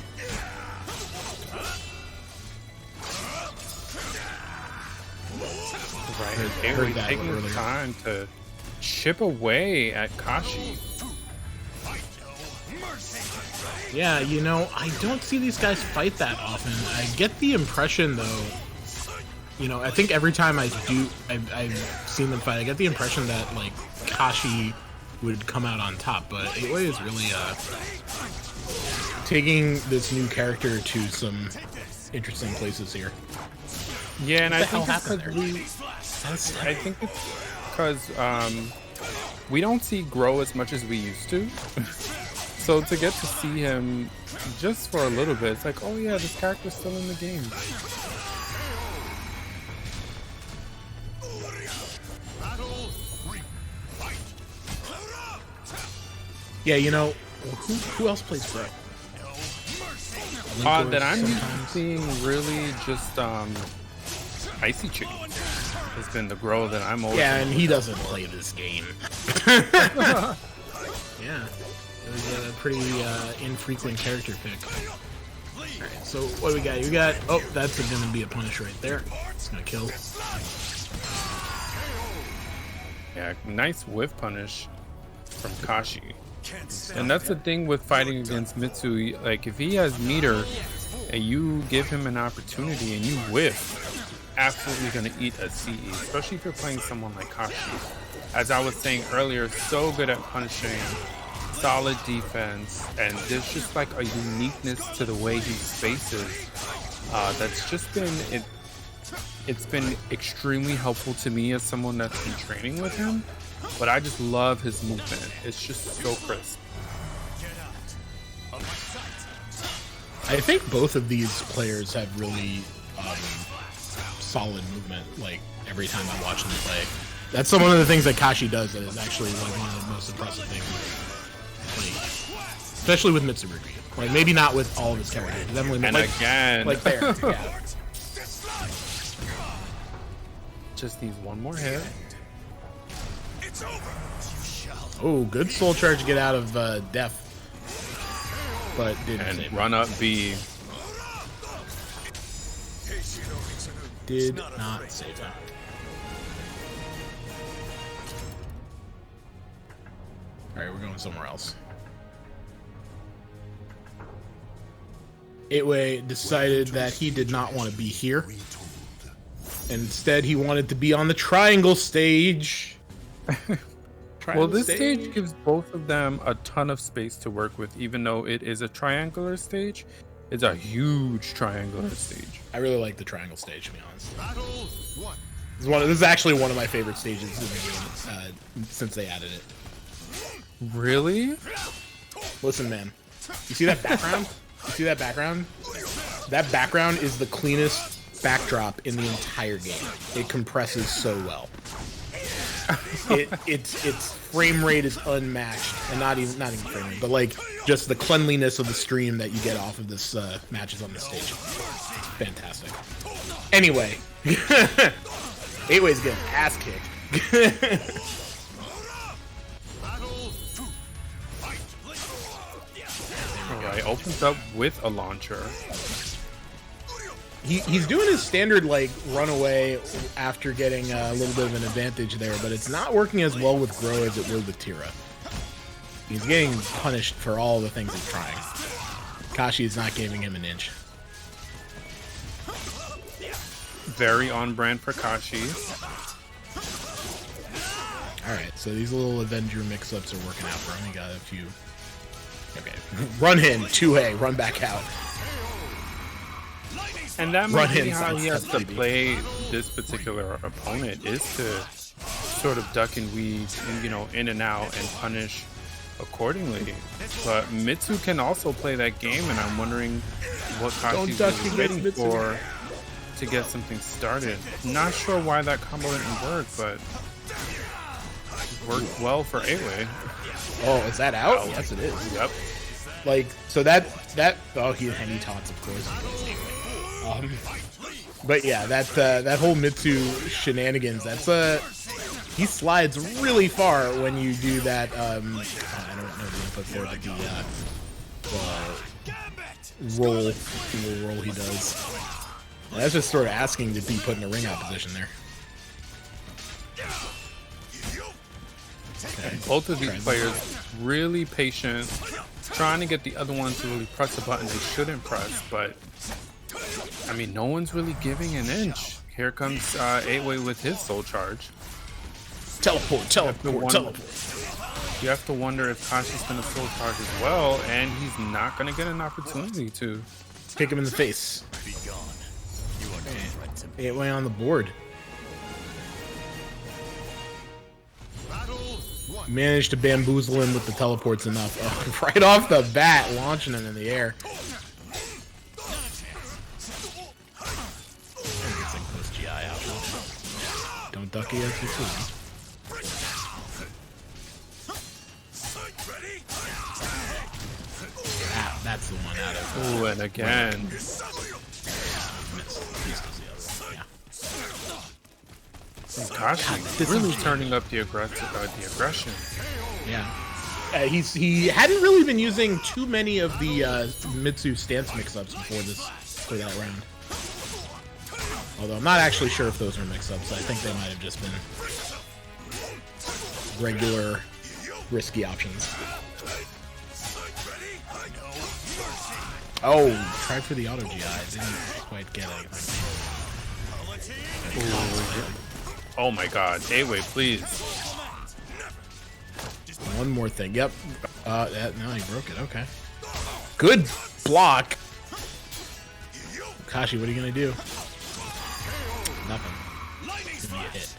Right. Heard that taking earlier. time to chip away at Kashi. Yeah, I don't see these guys fight that often. I get the impression, though, I think every time I've seen them fight, I get the impression that, like, Kashi would come out on top, but 8-way is really, taking this new character to some interesting places here. Yeah, and I think it's because we don't see Groh as much as we used to. So to get to see him just for a little bit, it's like, oh yeah, this character's still in the game. Yeah, who else plays Groh? That I'm used to seeing really just Icy Chicken has been the Groh that I'm always. Yeah, and he doesn't play this game. Yeah, it was a pretty infrequent character pick. Alright, so what do we got? You got. Oh, that's going to be a punish right there. It's going to kill. Yeah, nice whiff punish from Kashi. And that's the thing with fighting against Mitsu. Like, if he has meter and you give him an opportunity and you whiff, absolutely going to eat a CE, especially if you're playing someone like Kashi. As I was saying earlier, so good at punishing, solid defense, and there's just like a uniqueness to the way he spaces that's just been it's been extremely helpful to me as someone that's been training with him. But I just love his movement. It's just so crisp. I think both of these players have really solid movement, like, every time I watch them play. That's one of the things that Kashi does that is actually, like, one of the most impressive things. Like, especially with Mitsurugi. Like, maybe not with all of his characters. Definitely, And like, again, like there. Yeah. just needs one more hit. Oh, good soul charge to get out of death. But didn't And save him. run up B. Did not save him. Alright, we're going somewhere else. 8-way decided that he did not want to be here. Instead, he wanted to be on the triangle stage. Well, this stage gives both of them a ton of space to work with, even though it is a triangular stage. It's a huge triangular stage. I really like the triangle stage, to be honest. This is actually one of my favorite stages in the game since they added it. Really? Listen, man. You see that background? You see that background? That background is the cleanest backdrop in the entire game. It compresses so well. Its frame rate is unmatched, and not even frame rate, but like just the cleanliness of the stream that you get off of this matches on the stage. Fantastic. Anyway, 8-way's getting ass kicked. Alright, opens up with a launcher. He's doing his standard, like, runaway after getting a little bit of an advantage there, but it's not working as well with Groh as it would with Tira. He's getting punished for all the things he's trying. Kashi is not giving him an inch. very on brand for Kashi. Alright, so these little Avenger mix-ups are working out for him. He got a few... Okay. Run in, 2A, run back out. And that Run might be in, how he has to sidestep, play this particular opponent, is to sort of duck and weave, you know, in and out and punish accordingly. But Mitsu can also play that game, and I'm wondering what Kashi's duck really against waiting Mitsu. for to get something started. Not sure why that combo didn't work, but it worked well for 8-way. Oh, is that out? Yes, it is. Yep. Like, so that oh, he taunts, of course. But yeah, that whole Mitsu shenanigans, he slides really far when you do that, I don't know the input for it, but the roll he does. And that's just sort of asking to be put in a ring out position there. Okay. Both of these players really patient, trying to get the other one to really press a button they shouldn't press, but I mean, no one's really giving an inch. Here comes 8-way with his soul charge. Teleport. You have to wonder if Kashi's going to soul charge as well, and he's not going to get an opportunity to. Kick him in the face. 8-way on the board. Managed to bamboozle him with the teleports enough. Oh, right off the bat, launching him in the air. Don't duck against you too. That's the one out of. Oh, and again. And Kashi really turning up the aggression. Yeah. He hadn't really been using too many of the Mitsu stance mix-ups for that round. Although I'm not actually sure if those are mix-ups. I think they might have just been regular risky options. Oh, tried for the auto GI. Didn't quite get anything. Oh my god. 8-way, please. One more thing. Yep. No, he broke it. Okay. Good block. Kashi, what are you going to do? Nothing. It's gonna be a hit.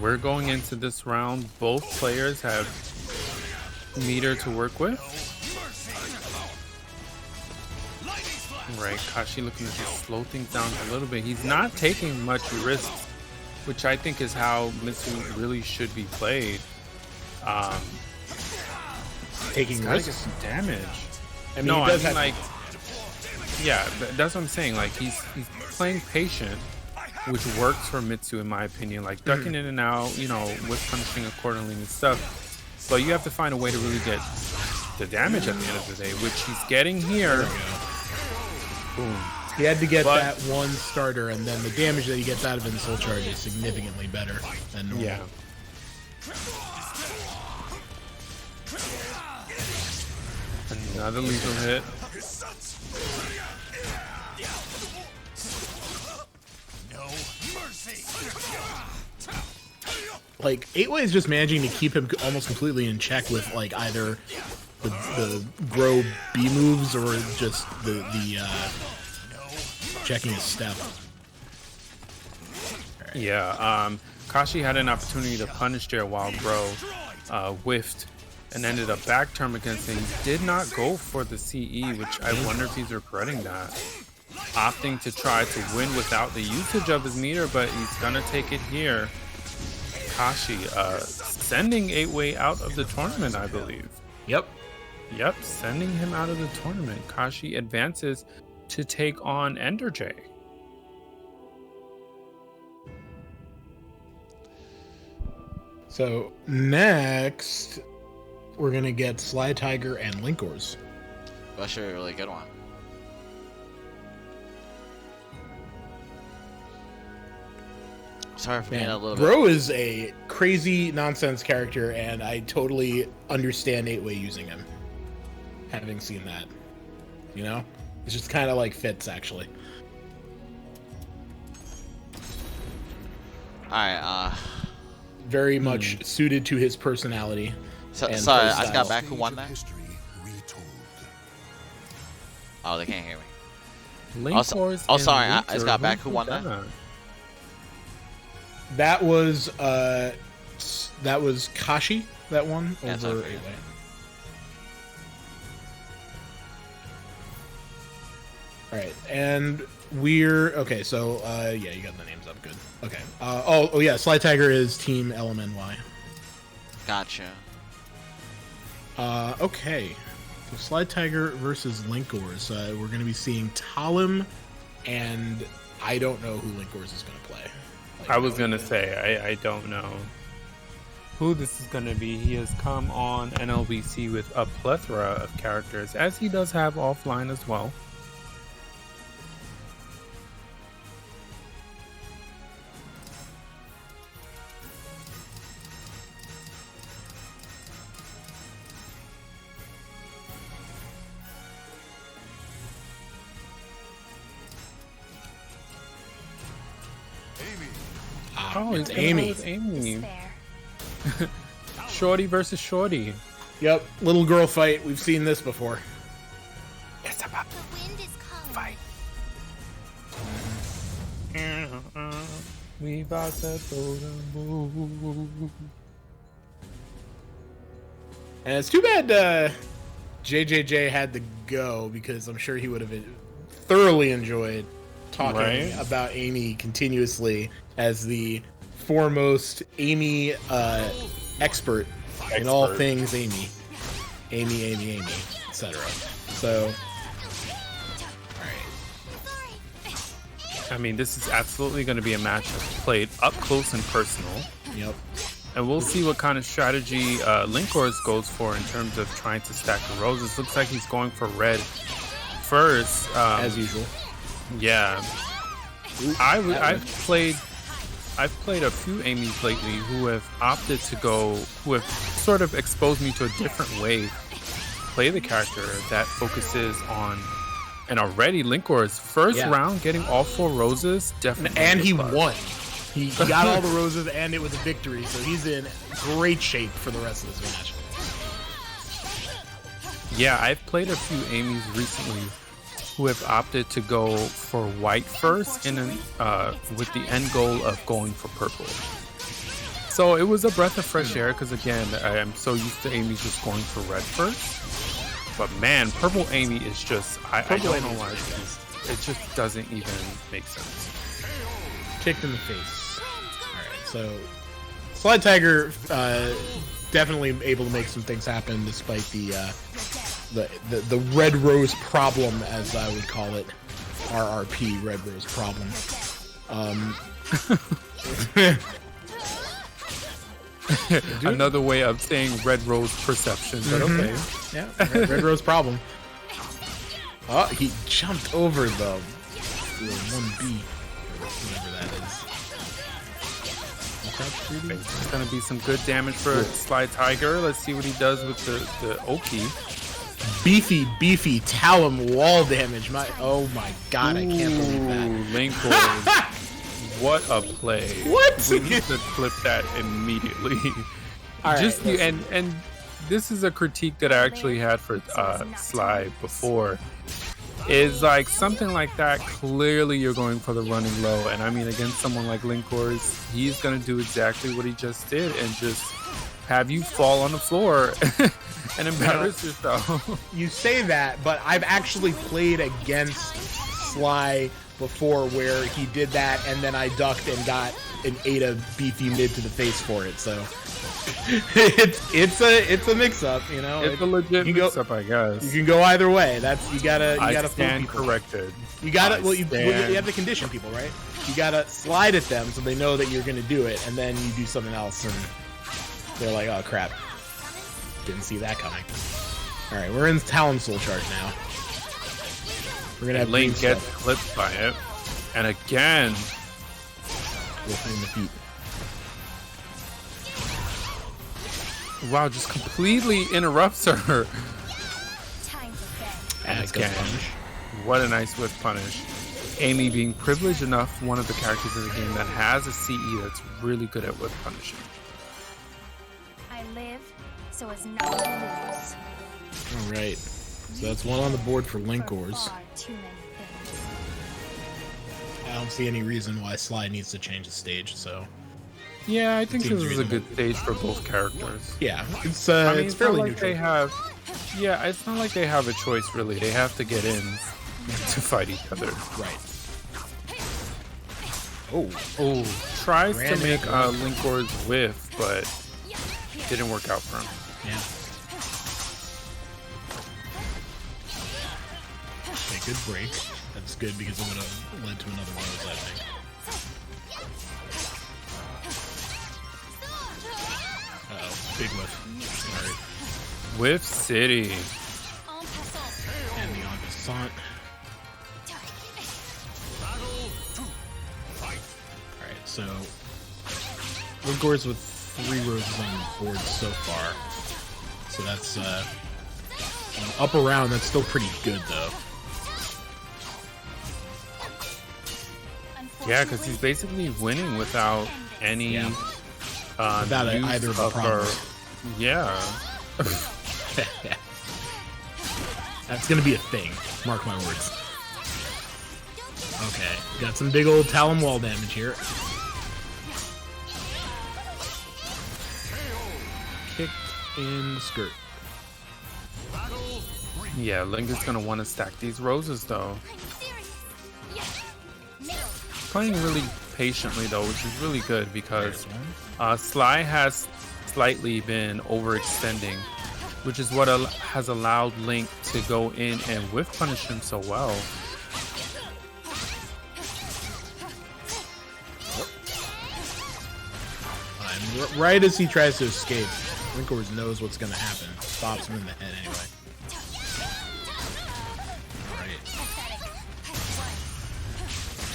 We're going into this round. Both players have meter to work with. Right, Kashi looking to just slow things down a little bit. He's not taking much risks, which I think is how Mitsu really should be played. Taking gotta get risks. some damage. I mean, No, he I does mean, have- like, yeah, that's what I'm saying. Like, he's playing patient, which works for Mitsu in my opinion. Like ducking in and out, you know, with punishing accordingly and stuff. But you have to find a way to really get the damage at the end of the day, which he's getting here. Boom. He had to get that one starter, and then the damage that he gets out of it in Soul Charge is significantly better than normal. Yeah. Another lethal hit. Like 8-way is just managing to keep him almost completely in check with like either the Groh B moves or just the checking his step. Yeah, Kashi had an opportunity to punish there while Groh whiffed and ended up back term against him. Did not go for the CE, which I wonder if he's regretting that. Opting to try to win without the usage of his meter, but he's gonna take it here. Kashi sending 8-way out of the tournament, I believe. Yep. Yep, sending him out of the tournament. Kashi advances to take on EndersJ. So next, we're gonna get Slytiger and Linkorz. That's a really good one. Sorry for being a little bit. Groh is a crazy nonsense character, and I totally understand 8-way using him. Having seen that, you know, it's just kind of like fits actually. Alright, Very much suited to his personality. sorry, and I playstyle. just got back. Who Stage won of that? history retold. Oh, they can't hear me. Linkorz oh, and sorry, I Winter, just got back. Who won that? That was Kashi that won Yeah, that's over what I figured. All right, and we're okay. So yeah, you got the names up. Good. Okay. Oh yeah, Slytiger is Team LMNY. Gotcha. Okay. So Slytiger versus Linkorz. We're going to be seeing Talim, and I don't know who Linkorz is going to play. Like, I was no gonna idea. say I don't know who this is gonna be. He has come on NLBC with a plethora of characters, as he does have offline as well. Oh, It's he's Amy. with Amy. Fair. Shorty versus Shorty. Yep, little girl fight. We've seen this before. It's about The wind is calling. fight. We about to throw the move. And it's too bad JJJ had to go, because I'm sure he would have thoroughly enjoyed talking Right. about Amy continuously as the foremost Amy expert in all Expert. things Amy, etc. So, I mean, this is absolutely going to be a match that's played up close and personal. yep. And we'll see what kind of strategy Linkorz goes for in terms of trying to stack the roses. Looks like he's going for red first. As usual. Yeah. I've played a few Amy's lately who have opted to go, who have sort of exposed me to a different way to play the character that focuses on, and already Linkorz first Yeah. round getting all 4 roses, definitely. And he a plus. won. He got all the roses, and it was a victory, so he's in great shape for the rest of this match. Yeah, I've played a few Amy's recently who have opted to go for white first, and then with the end goal of going for purple. So it was a breath of fresh air, because again, I am so used to Amy just going for red first. But man, purple Amy is just, I don't know why it just doesn't even make sense. Kicked in the face. Alright, so Slytiger definitely able to make some things happen despite the red rose problem, as I would call it. RRP, red rose problem. Another way of saying red rose perception, but okay. Yeah, red rose problem. Oh, he jumped over the 1B, or whatever that is. It's gonna be some good damage for Slytiger. Let's see what he does with the Oki. Beefy Talim wall damage. Oh my god, I can't believe that. Linkorz. What a play. What? We need to flip that immediately. All right, Just the listen. and this is a critique that I actually had for Sly before. Is like something like that, clearly you're going for the running low, and I mean against someone like Linkorz, he's gonna do exactly what he just did and just have you fall on the floor and embarrass yourself. You say that, but I've actually played against Sly before where he did that, and then I ducked and got an Ada beefy mid to the face for it. So it's a mix up, you know. It's a legit you mix go- up, I guess. You can go either way. That's you gotta I fool stand people. corrected. You gotta I you stand. have to condition people, right? You gotta slide at them so they know that you're gonna do it, and then you do something else, and they're like, "Oh crap, didn't see that coming." All right, we're in Talon Soul Charge now. We're gonna have Link green gets stuff. clipped by it, and again, Wolfing in the feet. wow, just completely interrupts her. Time to bed. And Again. punish. What a nice whip punish. Amy being privileged enough, one of the characters in the game that has a CE that's really good at whip punishing. I live so as not to lose. All right. So that's one on the board for Linkorz. Far too many things. I don't see any reason why Sly needs to change the stage, so Yeah, I think Seems this is a reasonable. good stage for both characters. yeah, it's I mean, it's it's not fairly like neutral. they have. Yeah, it's not like they have a choice really. They have to get in to fight each other. Right. Oh, Oh, tries to Ran make into Linkorz whiff, but didn't work out for him. yeah. Okay, good break. That's good because it would have led to another rose, I think. Uh-oh, big whiff. All right. Whiff City. And the en passant. Alright, so Linkorz with 3 roses on the board so far. So that's up around, that's still pretty good though. Yeah, because he's basically winning without any Yeah. Without use either of the of her- problems. Yeah. That's gonna be a thing. Mark my words. Okay, got some big old Talim wall damage here. Kicked in the skirt. Yeah, Link is gonna want to stack these roses though. Playing really patiently though, which is really good because Sly has slightly been overextending, which is what has allowed Link to go in and whiff punish him so well. And right as he tries to escape, Linkorz knows what's gonna happen. Stops him in the head anyway. Alright.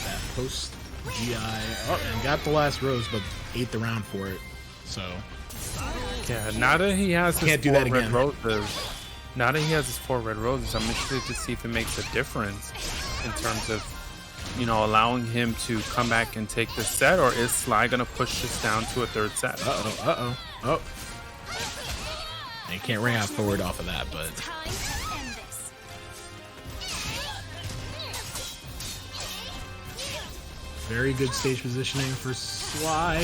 That post GI. Oh, and got the last rose, but ate the round for it. So Yeah, now that he has his Can't do 4 that red again. roses, now that he has his 4 red roses, I'm interested to see if it makes a difference in terms of, you know, allowing him to come back and take this set, or is Sly gonna push this down to a 3rd set? Oh. You can't ring out forward off of that, but Time to end this. very good stage positioning for Sly.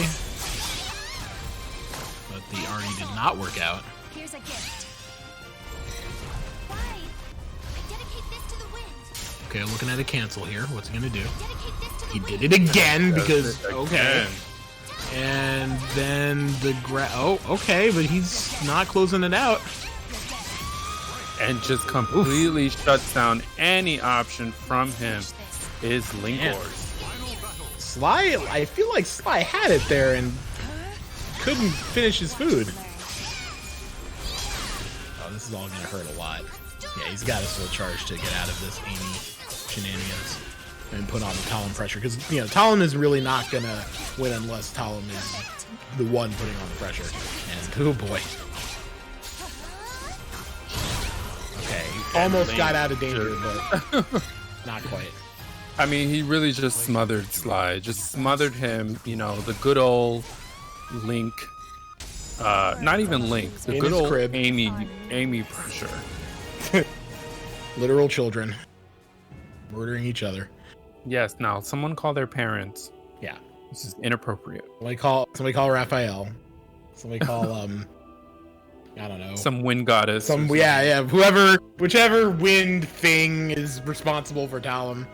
But the Arnie did not work out. Here's a gift. Why? I dedicate this to the wind. Okay, looking at a cancel here. What's he gonna do? Dedicate this to the He wind. did it again because Again. okay. And then the okay, but he's not closing it out. And just completely shuts down any option from him is Linkorz. Sly, I feel like Sly had it there and couldn't finish his food. Oh, this is all gonna hurt a lot. Yeah, he's got his full charge to get out of this Amy shenanigans and put on the Talim pressure because you know Talim is really not gonna win unless Talim is the one putting on the pressure. And oh boy. Okay, almost got out of danger, but not quite. I mean, he really just smothered Sly, just smothered him, you know, the good old Link, not even Link, the In good his old crib. Amy pressure. Literal children murdering each other. Yes, now someone call their parents. Yeah. This is inappropriate. Somebody call Raphael. Somebody call I don't know. Some wind goddess. or Yeah, whichever wind thing is responsible for Talim.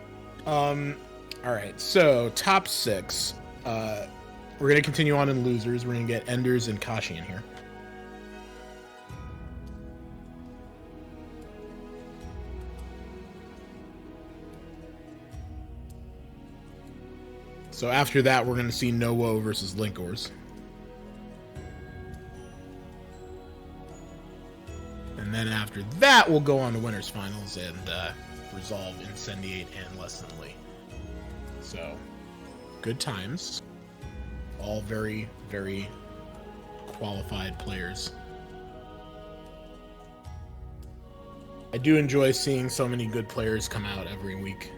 All right, so top 6. We're gonna continue on in losers. We're gonna get Enders and Kashi in here. So after that, we're gonna see Nowo versus Linkorz. And then after that, we'll go on to winners finals and resolve Incendiate and lessthanlee. So, good times. All very, very qualified players. I do enjoy seeing so many good players come out every week.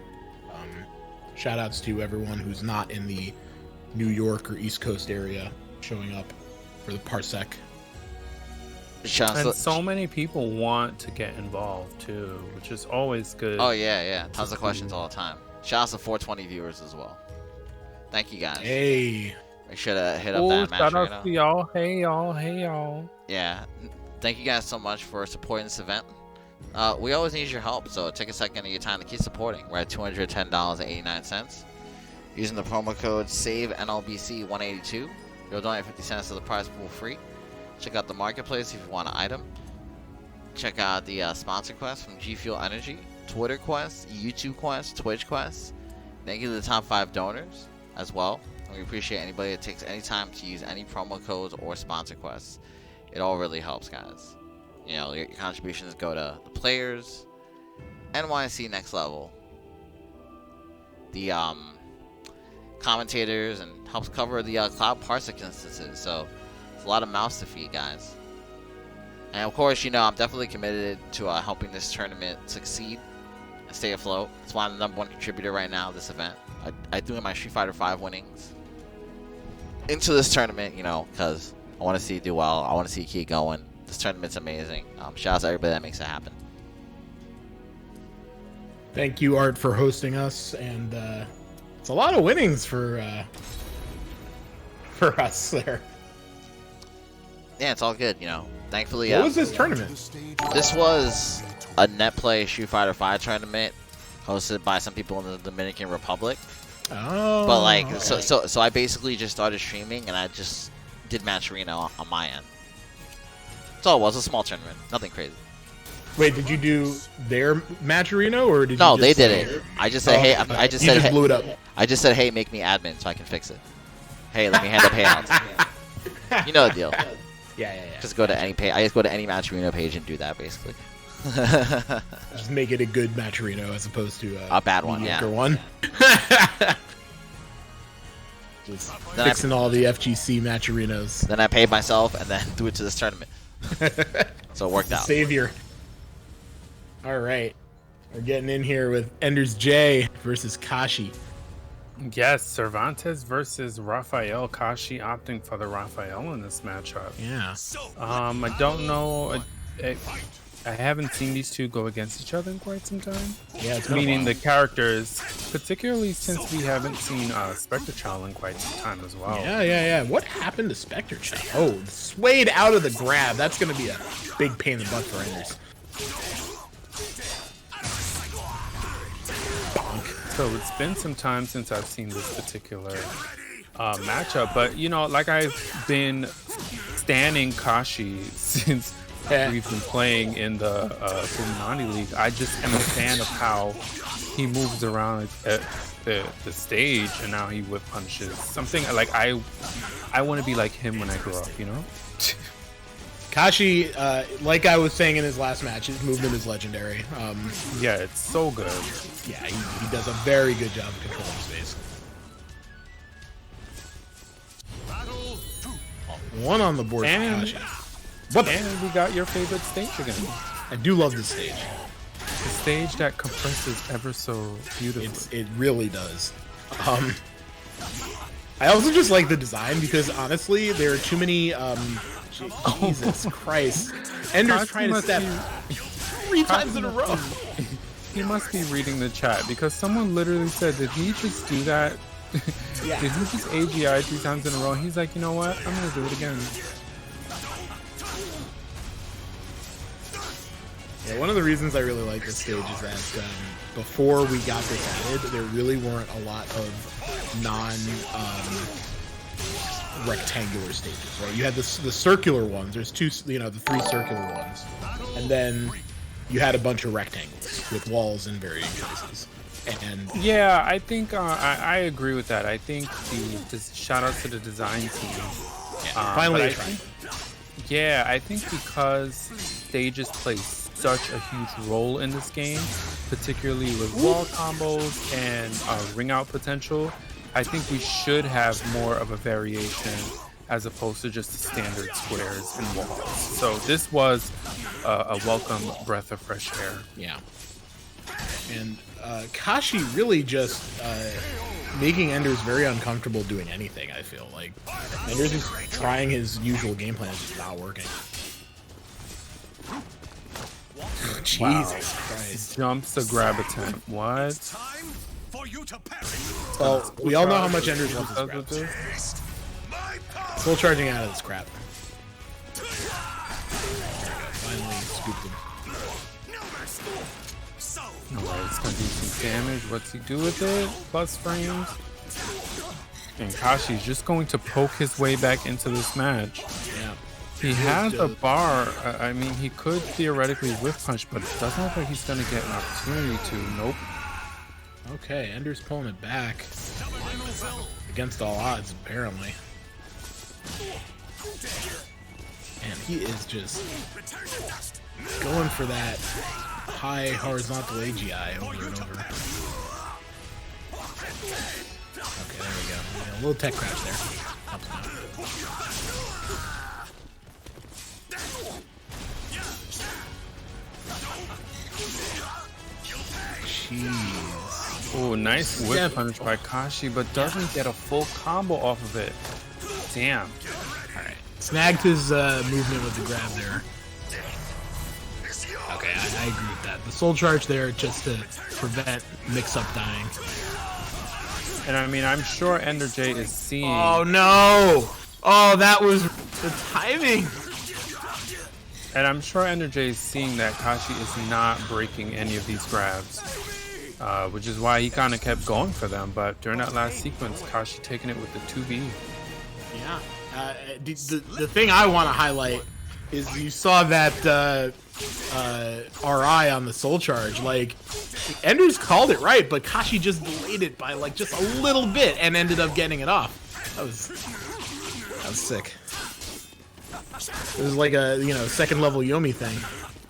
shout outs to everyone who's not in the New York or East Coast area showing up for the Parsec. And so many people want to get involved too, which is always good. Oh yeah. Tons of questions all the time. Shout out to 420 viewers as well. Thank you guys. Hey. Make sure to hit up that match shout right out now. to y'all. Hey y'all. Yeah. Thank you guys so much for supporting this event. We always need your help, so take a second of your time to keep supporting. We're at $210.89. Using the promo code SAVENLBC182, you'll donate 50 cents to the prize pool free. Check out the marketplace if you want an item. Check out the sponsor quest from G Fuel Energy, Twitter quest, YouTube quest, Twitch quest. Thank you to the top 5 donors as well. We appreciate anybody that takes any time to use any promo codes or sponsor quests. It all really helps, guys. You know, your contributions go to the players, NYC Next Level, the commentators, and helps cover the Cloud Parsec instances. So it's a lot of mouths to feed, guys. And of course, you know, I'm definitely committed to helping this tournament succeed and stay afloat. That's why I'm the #1 contributor right now to this event. I threw in my Street Fighter V winnings into this tournament, you know, because I want to see it do well. I want to see it keep going. This tournament's amazing. Shout out to everybody that makes it happen. Thank you, Art, for hosting us, and it's a lot of winnings for us there. Yeah, it's all good, you know. Thankfully, What was this tournament? This was a net play Street Fighter V tournament hosted by some people in the Dominican Republic. Oh. But like, okay. so I basically just started streaming, and I just did Match Arena on my end. That's all it was, a small tournament, nothing crazy. Wait, did you do their match arena, or did No, you they just did it. I just said, hey, I just you said, just hey, blew it up. I just said, hey, make me admin so I can fix it. Hey, let me handle payouts. You know the deal. Yeah. Just go to any pay. I just go to any Match Arena page and do that, basically. Just make it a good match arena as opposed to A bad one, yeah. mediocre one. Just Then fixing all the FGC match arenas. Then I paid myself and then threw it to this tournament. So it worked out. Savior. All right. We're getting in here with EndersJ versus Kashi. Yes, Cervantes versus Raphael. Kashi opting for the Raphael in this matchup. Yeah. I don't know. I haven't seen these two go against each other in quite some time. Yeah, it's been a Meaning while. the characters, particularly since we haven't seen Spectre Child in quite some time as well. Yeah. What happened to Spectre Child? Oh, swayed out of the grab. That's going to be a big pain in the butt for Enders. So it's been some time since I've seen this particular matchup, but you know, like I've been standing Kashi since we've been playing in the Illuminati League. I just am a fan of how he moves around at the stage and how he whip punches. Something like I want to be like him when I grow up, you know? Kashi, like I was saying in his last match, his movement is legendary. Yeah, it's so good. Yeah, he does a very good job of controlling space. One on the board for And- Kashi. And we got your favorite stage again. I do love this stage. The stage that compresses ever so beautifully. It really does. I also just like the design because honestly, there are too many. Jesus Christ! Ender's Kashi trying to must step be- 3 times in a row. He must be reading the chat because someone literally said, did he just do that? Yeah. Did he just AGI 3 times in a row? He's like, you know what? I'm gonna do it again. Yeah, one of the reasons I really like this stage is that before we got this added, there really weren't a lot of rectangular stages, right? You had the circular ones. There's the 3 circular ones, and then you had a bunch of rectangles with walls in varying places. And Yeah, I think I agree with that. I think the shout out to the design team. finally, but a try. I think because stages play such a huge role in this game, particularly with wall combos and ring out potential, I think we should have more of a variation as opposed to just the standard squares and walls. So this was a welcome breath of fresh air. Yeah. And Kashi really just making Enders very uncomfortable doing anything, I feel like. Enders is trying his usual game plan, it's just not working. Jesus Christ. Jumps a grab attempt. What? Time for you to parry. Well, we all know how much Enders loves his Does with grabs. this? My power. Still charging out of this crap. There we go. Finally scooped him. No mercy. So Alright, it's gonna do some damage. What's he do with it? Plus frames. And Kashi's just going to poke his way back into this match. Yeah. He has a bar. I mean, he could theoretically whiff punch, but it doesn't look like he's gonna get an opportunity to. Nope. Okay, Enders pulling it back. Against all odds, apparently. And he is just going for that high horizontal AGI over and over. Okay, there we go. Yeah, a little tech crash there. Helps out. Jeez. Oh, nice whip Yeah. punch by Kashi, but doesn't get a full combo off of it. Damn. Alright. Snagged his movement with the grab there. Okay, I agree with that. The soul charge there just to prevent mix-up dying. And I mean, I'm sure EndersJ is seeing. Oh no! Oh, that was the timing! And I'm sure EndersJ is seeing that Kashi is not breaking any of these grabs. Which is why he kind of kept going for them. But during that last sequence, Kashi taking it with the 2B. Yeah. The thing I want to highlight is you saw that RI on the soul charge. Like, Enders called it right, but Kashi just delayed it by like just a little bit and ended up getting it off. That was sick. It was like a, you know, second level Yomi thing.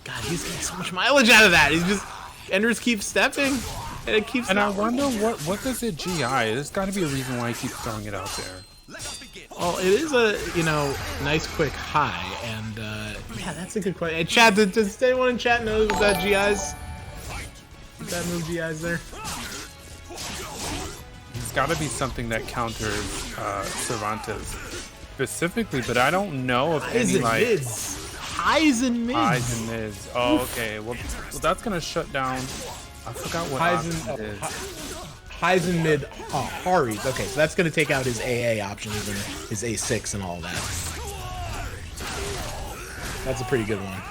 God, he's getting so much mileage out of that. He's just, Enders keeps stepping and it keeps. And I not wonder working. what does it GI? There's got to be a reason why he keeps throwing it out there. Well, it is a, you know, nice quick high, and yeah, that's a good question. Hey, chat, does anyone in chat know what that GI's? That move GI's there? It's got to be something that counters Cervantes specifically, but I don't know of Highs any and like mids. Highs and mids. highs and mids. Oh, okay. Well, that's gonna shut down. I forgot what Highs option and it is. highs and mid Haris. Okay, so that's gonna take out his AA options and his A6 and all that. That's a pretty good one.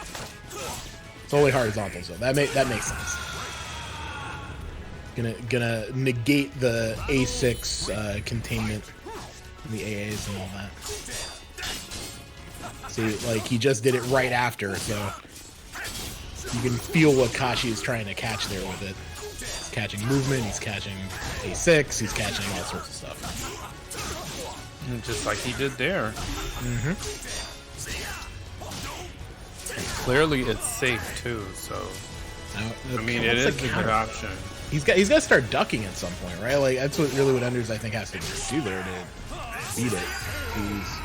It's only horizontal, so that makes sense. Gonna negate the A6 containment, the AAs and all that. See, like he just did it right after, so you can feel what Kashi is trying to catch there with it. He's catching movement, he's catching A6, he's catching all sorts of stuff. And just like he did there. Mm-hmm. Clearly, it's safe too. So I mean, it is a good option. He's got to start ducking at some point, right? Like that's what Enders I think has to do there to beat it. He's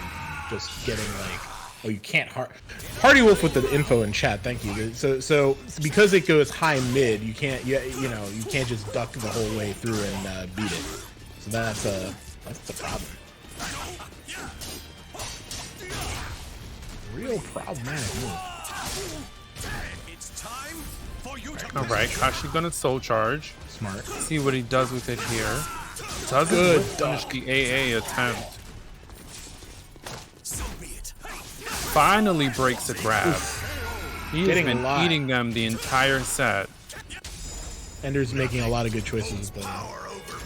just getting like, oh, you can't Hardy Wolf with the info in chat. Thank you. So because it goes high mid, you can't you can't just duck the whole way through and beat it. So that's a problem. Real problematic move. it's time for you to All right, Kashi gonna soul charge. Smart. See what he does with it here. Doesn't Good finish duck. the AA attempt. so be it. Finally breaks a grab. He's Getting a been lot. eating them the entire set. Enders making a lot of good choices while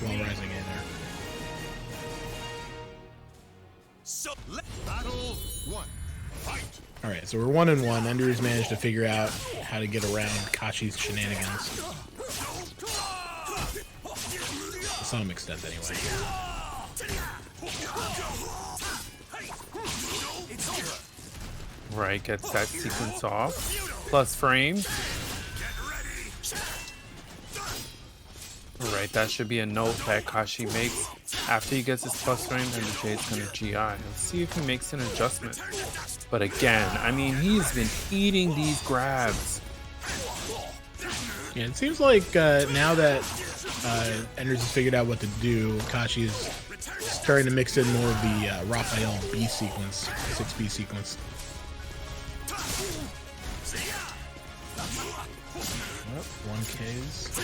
rising in there. So battle 1. Fight. All right, so we're 1-1. Enders managed to figure out how to get around Kashi's shenanigans. To some extent, anyway. Right, gets that sequence off. Plus frames. Right, that should be a note that Kashi makes after he gets his plus frames, and the Jade's gonna GI. Let's see if he makes an adjustment. But again, I mean, he's been eating these grabs. Yeah, it seems like now that Enders has figured out what to do, Kashi is starting to mix in more of the Raphael B sequence, 6B sequence. Oh, 1Ks.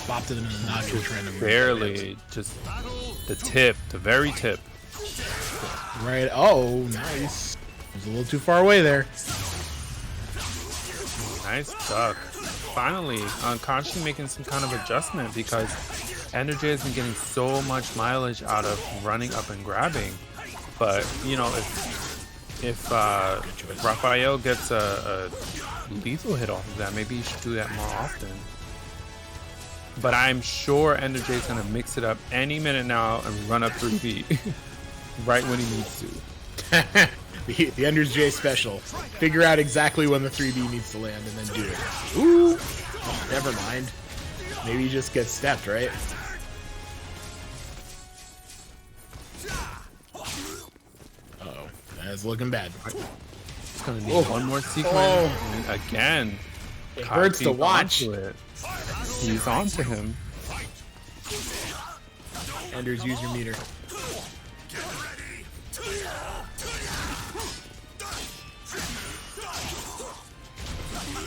Bopped it in the noggin trying to Barely, just the very tip. Right. Oh, nice. It was a little too far away there. Nice duck. Finally, Kashi making some kind of adjustment because EndersJ has been getting so much mileage out of running up and grabbing. But, you know, if Raphael gets a lethal hit off of that, maybe he should do that more often. But I'm sure EndersJ is going to mix it up any minute now and run up 3B right when he needs to. The EndersJ special. Figure out exactly when the 3B needs to land and then do it. Ooh! Oh, never mind. Maybe he just gets stepped, right? Uh-oh. That's looking bad. It's going to need one more sequence. And again. It hurts to watch. He's onto him. Enders, use your meter.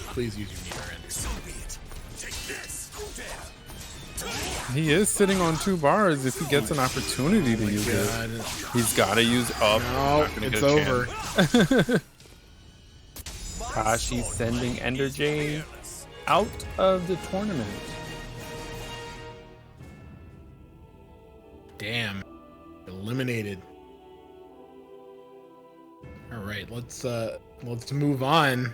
Please use your meter, Enders. He is sitting on 2 bars if he gets an opportunity to use it. He's got to use up. No, it's over. Kashi sending EndersJ out of the tournament. Damn. Eliminated. Alright, let's move on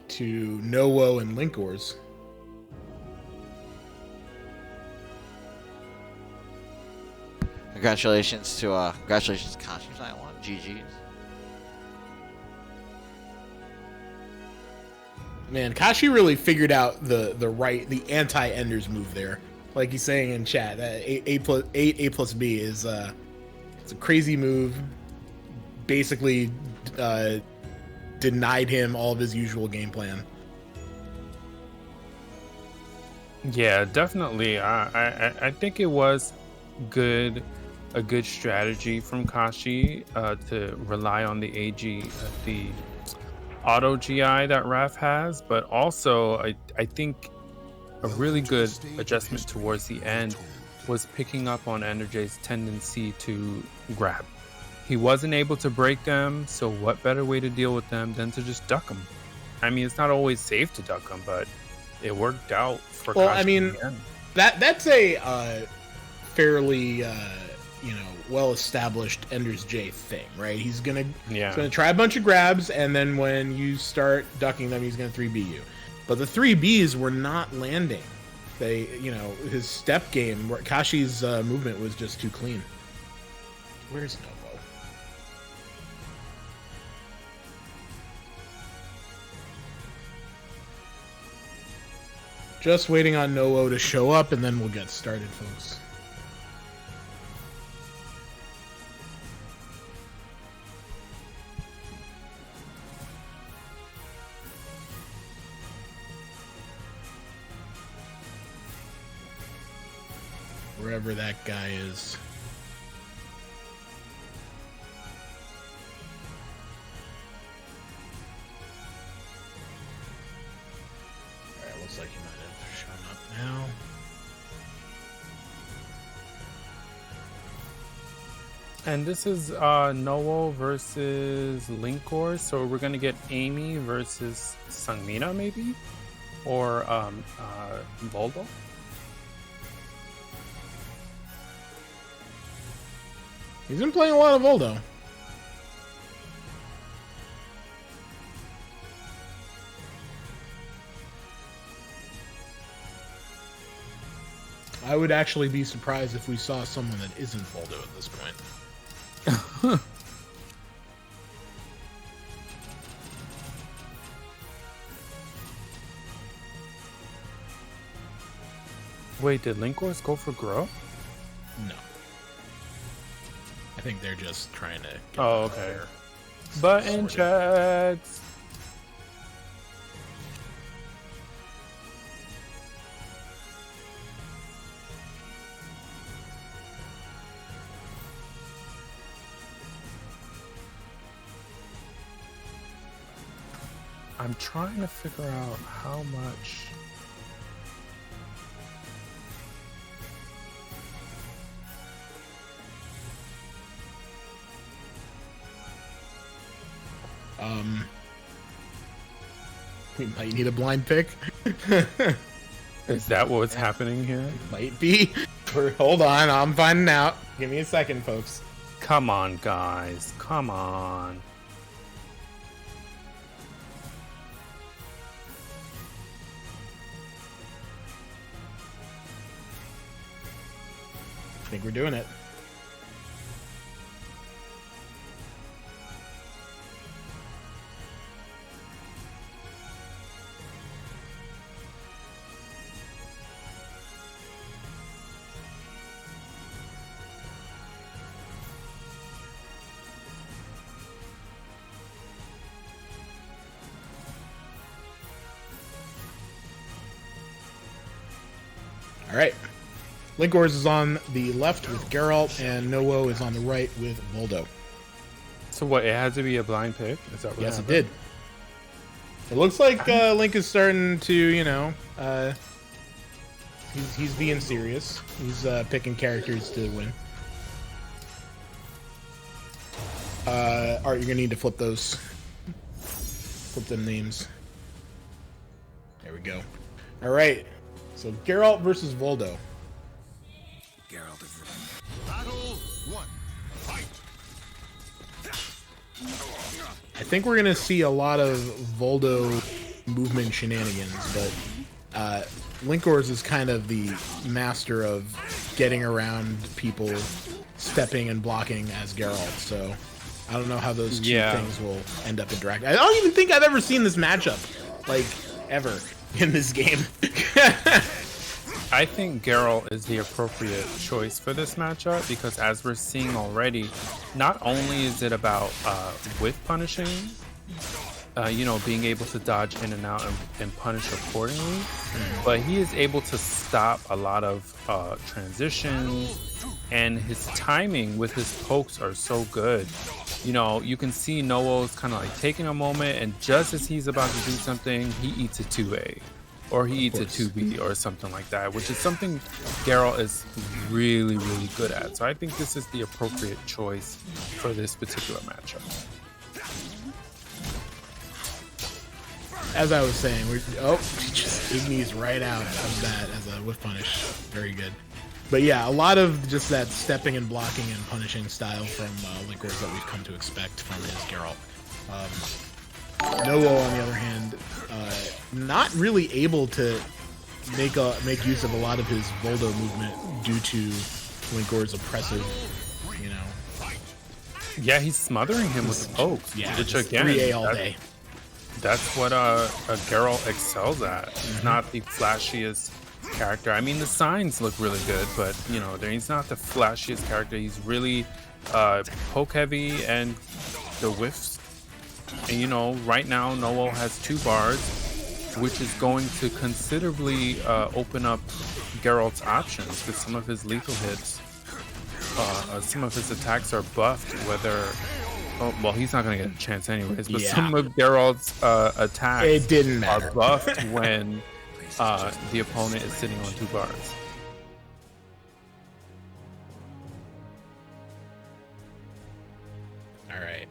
to Nowo and Linkorz. Congratulations to Kashi for that one. GG's. Man, Kashi really figured out the anti-Enders move there. Like he's saying in chat, that A plus B is it's a crazy move. Basically denied him all of his usual game plan. Yeah, definitely. I think it was a good strategy from Kashi to rely on the AG, the auto GI that Raph has, but also I think a really good adjustment towards the end was picking up on EndersJ's tendency to grab. He wasn't able to break them, so what better way to deal with them than to just duck them? I mean, it's not always safe to duck them, but it worked out for Kashi. Well, I mean, that's a fairly well-established EndersJ thing, right? He's gonna try a bunch of grabs, and then when you start ducking them, he's gonna 3B you. But the 3Bs were not landing. They, his step game, Kashi's movement was just too clean. Where's Nowo? Just waiting on Nowo to show up, and then we'll get started, folks. Wherever that guy is. Alright, looks like he might have shown up now. And this is Nowo versus Linkorz, so we're gonna get Amy versus Sangmina maybe? Or Voldo? He's been playing a lot of Voldo. I would actually be surprised if we saw someone that isn't Voldo at this point. Wait, did Linkorz go for Groh? No. I think they're just trying to get Oh, okay. Button checks. I'm trying to figure out how much. We might need a blind pick. Is that what's happening here? Might be. Hold on, I'm finding out. Give me a second, folks. Come on, guys. Come on. I think we're doing it. All right. Linkorz is on the left with Geralt, and Nowo is on the right with Voldo. So what? It had to be a blind pick. Is that what? Yes, it happened? did. It looks like Link is starting to, you know, he's being serious. He's picking characters to win. Art, you're gonna need to flip them names. There we go. All right. So Geralt versus Voldo. Geralt is ready. Battle 1. Fight. I think we're gonna see a lot of Voldo movement shenanigans, but Linkorz is kind of the master of getting around people, stepping and blocking as Geralt. So I don't know how those two things will end up interacting. I don't even think I've ever seen this matchup, like, ever in this game. I think Geralt is the appropriate choice for this matchup because, as we're seeing already, not only is it about whiff punishing, you know, being able to dodge in and out and punish accordingly, but he is able to stop a lot of transitions, and his timing with his pokes are so good. You know, you can see Nowo's kind of like taking a moment, and just as he's about to do something, he eats a 2A. Or he eats a 2B or something like that, which is something Geralt is really, really good at. So I think this is the appropriate choice for this particular matchup. As I was saying, he just ignites right out of that as a whiff punish. Very good. But yeah, a lot of just that stepping and blocking and punishing style from Linkorz that we've come to expect from his Geralt. Nowo, on the other hand, not really able to make use of a lot of his Voldo movement due to Linkorz's oppressive, you know. Yeah, he's smothering him with the pokes. Yeah, which just again, 3A all day. That's what a Geralt excels at. He's not the flashiest character. I mean, the signs look really good, but you know, he's not the flashiest character. He's really poke heavy and the whiffs. And you know, right now Nowo has 2 bars, which is going to considerably open up Geralt's options because some of his lethal hits, some of his attacks are buffed. Well, he's not going to get a chance anyways. But some of Geralt's attacks are buffed when the opponent is sitting on 2 bars. All right.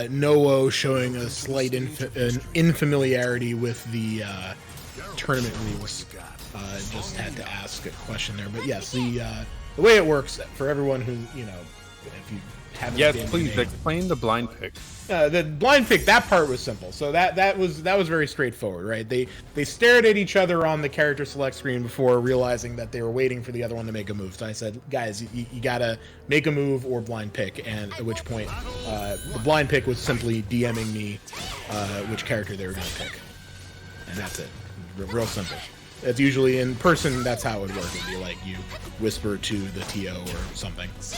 Nowo showing a slight infamiliarity with the tournament rules. Just had to ask a question there, but yes, the way it works for everyone who, you know, if you haven't. Yes, please explain the blind pick. The blind pick, that part was simple. So that was very straightforward, right? They stared at each other on the character select screen before realizing that they were waiting for the other one to make a move. So I said, guys, you gotta make a move or blind pick. And at which point, the blind pick was simply DMing me which character they were gonna pick, and that's it. Real simple. It's usually in person. That's how it would work. It'd be like you whisper to the TO or something, so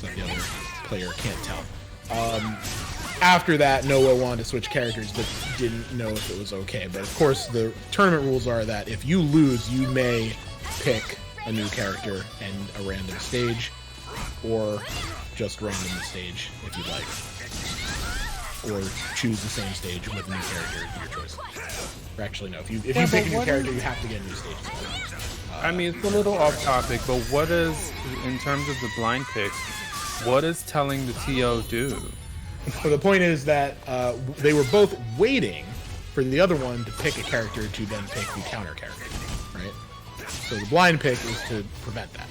the other player can't tell. after that, Noah wanted to switch characters, but didn't know if it was okay. But of course, the tournament rules are that if you lose, you may pick a new character and a random stage, or just random the stage if you'd like, or choose the same stage with a new character, your choice. Or actually, no. If you pick a new character, you have to get a new stage. I mean, it's a little off topic, but what is, in terms of the blind pick, what is telling the TO do? So the point is that they were both waiting for the other one to pick a character to then pick the counter character, right? So the blind pick is to prevent that.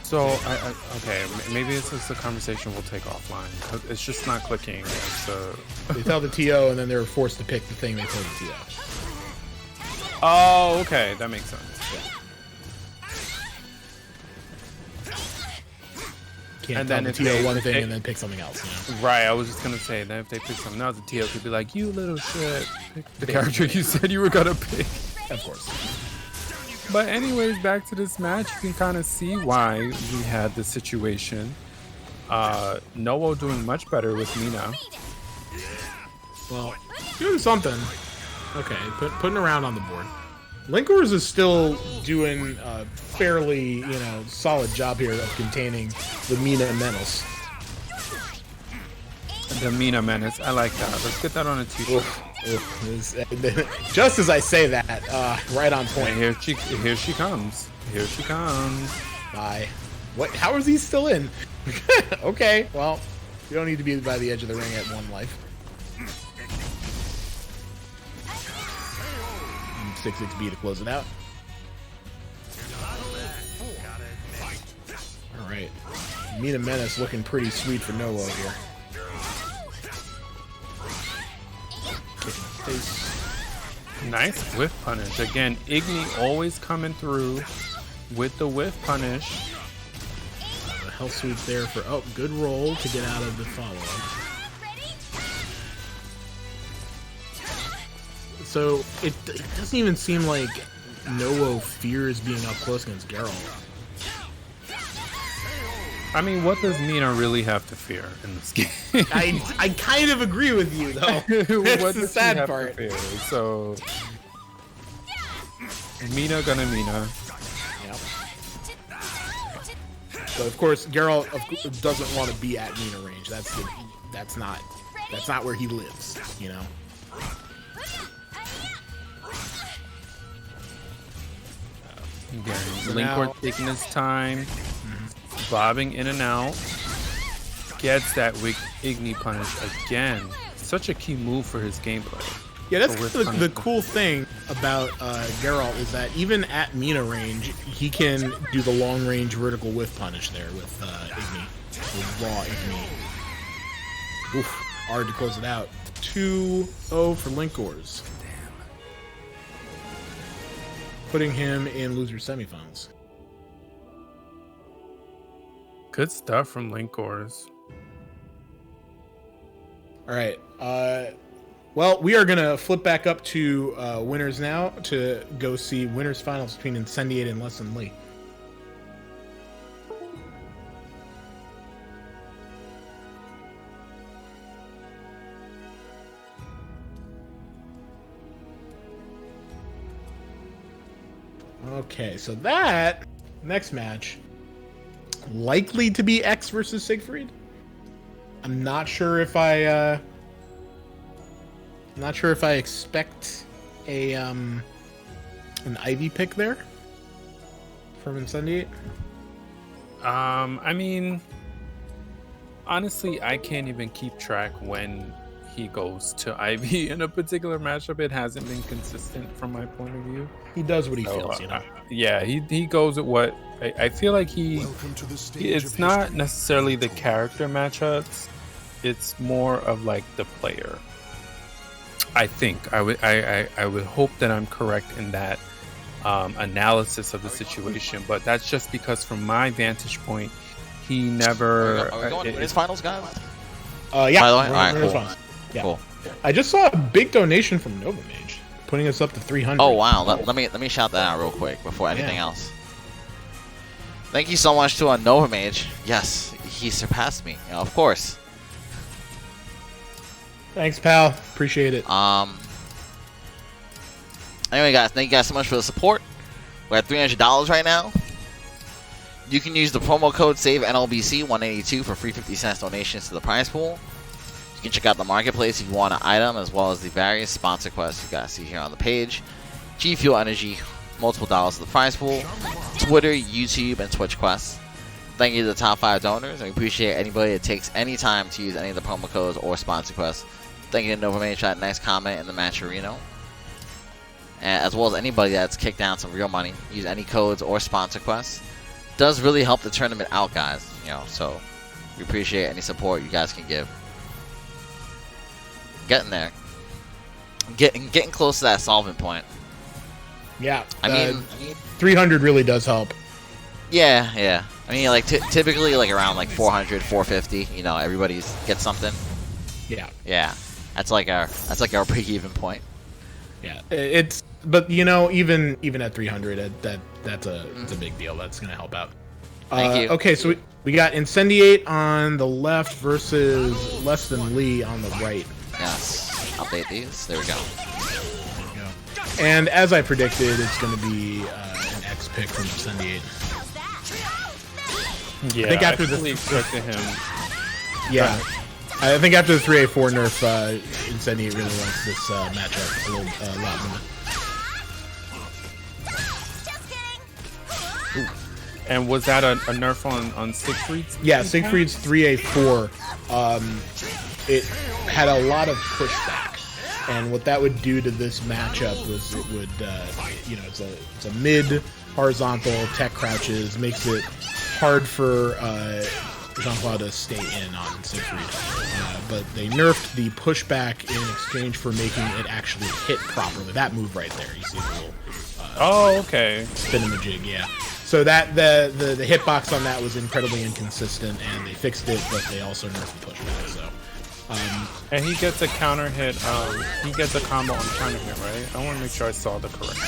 So, okay, maybe this is a conversation we'll take offline. 'Cause it's just not clicking. They tell the TO, and then they're forced to pick the thing they told the TO. Oh, okay, that makes sense. Can't And tell then the if TO they- one if thing they- and then pick something else. You know? Right, I was just gonna say that if they pick something else, the TO could be like, "You little shit, pick the character you said you were gonna pick." Of course. But anyways, back to this match, you can kind of see why we had this situation. Noah doing much better with Mina. Well, doing something. Okay, putting around on the board. Linkorz is still doing a fairly, solid job here of containing the Mina menace. The Mina menace, I like that. Let's get that on a t-shirt. Just as I say that, right on point. And here she comes. Here she comes. Bye. What? How is he still in? Okay, well, you don't need to be by the edge of the ring at one life. 6-6B to close it out. All right, Mina Menace looking pretty sweet for Noah here. Nice whiff punish. Again, Igni always coming through with the whiff punish. The health sweep there for, good roll to get out of the follow-up. So it doesn't even seem like Noah fears being up close against Geralt. I mean, what does Mina really have to fear in this game? I kind of agree with you, though. What That's the does she sad have to part. fear? So, Mina gonna Mina. Yep. So of course Geralt doesn't want to be at Mina range. That's not where he lives, you know. Again, So Linkorz now- taking his time, bobbing in and out, gets that Igni punish again. Such a key move for his gameplay. Yeah, that's With the punishment. cool thing about Geralt is that even at Mina range, he can do the long range vertical whiff punish there with Igni, the raw Igni. Oof, hard to close it out. 2-0 for Linkorz, putting him in loser semifinals. Good stuff from Linkorz. All right. Well, we are going to flip back up to winners now to go see winners finals between Incendiate and LessThanlee. Okay, so that next match likely to be X versus Siegfried. I'm not sure if I expect a an Ivy pick there from Incendiate. I mean, honestly, I can't even keep track when he goes to Ivy in a particular matchup. It hasn't been consistent from my point of view. He does what he So, feels, you know. Yeah, he goes at what I feel like Welcome to the stage it's of not history. necessarily the character matchups, it's more of like the player. I think I would hope that I'm correct in that analysis of the situation, but that's just because from my vantage point, he never. Are we going to his finals, guys? Yeah. By the way? we're- Alright, we're cool. fine. Yeah. Cool. I just saw a big donation from Nova Mage, putting us up to 300. Oh wow! Let me shout that out real quick before anything Yeah. else. Thank you so much to Nova Mage. Yes, he surpassed me. You know, of course. Thanks, pal. Appreciate it. Anyway, guys, thank you guys so much for the support. We're at $300 right now. You can use the promo code SAVENLBC182 for free 50 cents donations to the prize pool. You can check out the marketplace if you want an item, as well as the various sponsor quests you guys see here on the page. G Fuel Energy, multiple dollars to the prize pool, Twitter, YouTube, and Twitch quests. Thank you to the top 5 donors, and we appreciate anybody that takes any time to use any of the promo codes or sponsor quests. Thank you to Novamania for that nice comment in the match arena. And as well as anybody that's kicked down some real money, use any codes or sponsor quests. Does really help the tournament out, guys. You know, so we appreciate any support you guys can give. Getting there, getting close to that solvent point. Yeah, I mean, 300 really does help. Yeah. I mean, like typically like around like 400, 450. You know, everybody gets something. Yeah. That's like our break-even point. Yeah, but you know, even at 300, that's a big deal. That's gonna help out. Thank you. Okay, so we got Incendiate on the left versus lessthanlee on the right. Yes. Update these. There we go. And as I predicted, it's going to be an X pick from Incendiate. Yeah, I think after fully expected him. Yeah, I think after the 3A4 nerf, Incendiate really likes this matchup a lot more. Ooh. And was that a nerf on Siegfried's? Yeah, Siegfried's 3A4. It had a lot of pushback. And what that would do to this matchup was it would, you know, it's a mid horizontal tech crouches, makes it hard for Xianghua to stay in on Siegfried. But they nerfed the pushback in exchange for making it actually hit properly. That move right there, you see the little okay. spin-a-majig, yeah. So that the hitbox on that was incredibly inconsistent, and they fixed it, but they also nerfed the pushback. So. And he gets a counter hit. He gets a combo on counter hit, right? I want to make sure I saw the correct.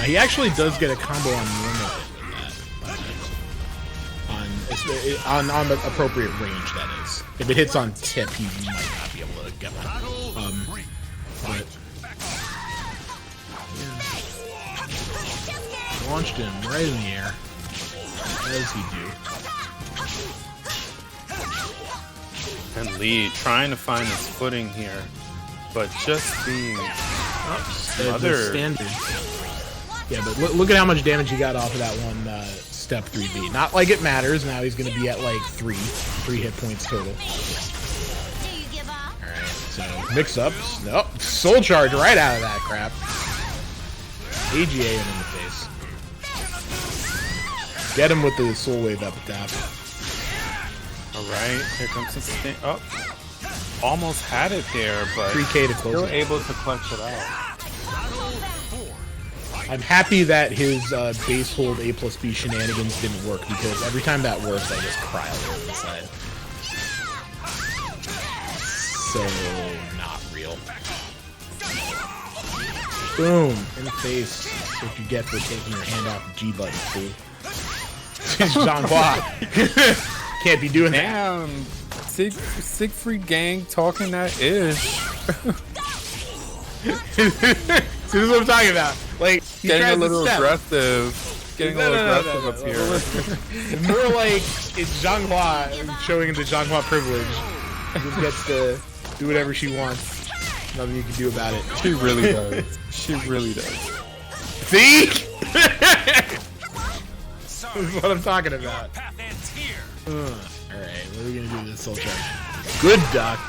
He actually does get a combo on normal hit with that. On the appropriate range, that is. If it hits on tip, he might not be able to get one. But yeah. Launched him right in the air. What does he do? And Lee trying to find his footing here, but just being the standard. Yeah, but look at how much damage he got off of that one step 3B. Not like it matters. Now he's going to be at like three hit points total. Alright, so mix ups. Nope. Soul charge right out of that crap. AGA him in the face. Get him with the soul wave up at top. Alright, here comes the spin. Oh, almost had it there, but 3K to close still it. able to clutch it out. I'm happy that his base hold A+B shenanigans didn't work, because every time that works, I just cry all over the side. So not real. Boom! In the face. That's what you get for taking your hand off the G button, fool. Xianghua. Can't be doing that. Damn, Siegfried gang talking that ish. See, this is what I'm talking about. Like, Getting a little aggressive. Getting a little aggressive up here. It's more like it's Xianghua showing the Xianghua privilege. She just gets to do whatever she wants. Nothing you can do about it. She really does. She really does. See? This is what I'm talking about. Alright, what are we gonna do with this soul charge? Good duck.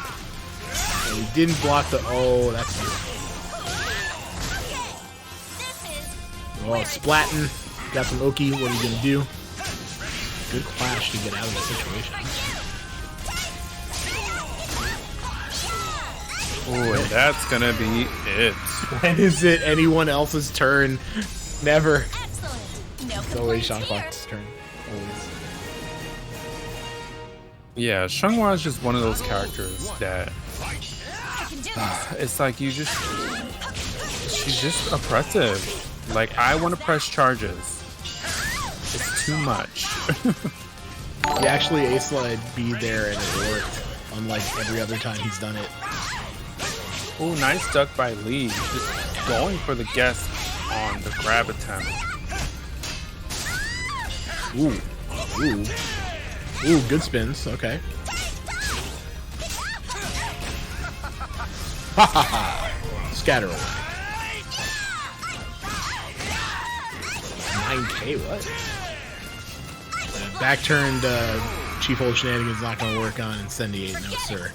And we didn't block the. Oh, that's good. Oh, splatting. Got some Oki. What are you gonna do? Good clash to get out of the situation. Oh, and that's gonna be it. When is it anyone else's turn? Never. Excellent. No It's always complaints here. Xianghua's turn. Always. Yeah, Xianghua is just one of those characters that I can do this. it's like she's just oppressive. Like, I want to press charges. It's too much. He actually A-slide B there and it worked, unlike every other time he's done it. Oh, nice duck by Lee. Just going for the guess on the grab attempt. Ooh. Ooh. Ooh, good spins. Okay. Ha ha ha. Scatter away. 9K, what? Back turned Chief Hold Shenanigans not going to work on Incendiate, no sir.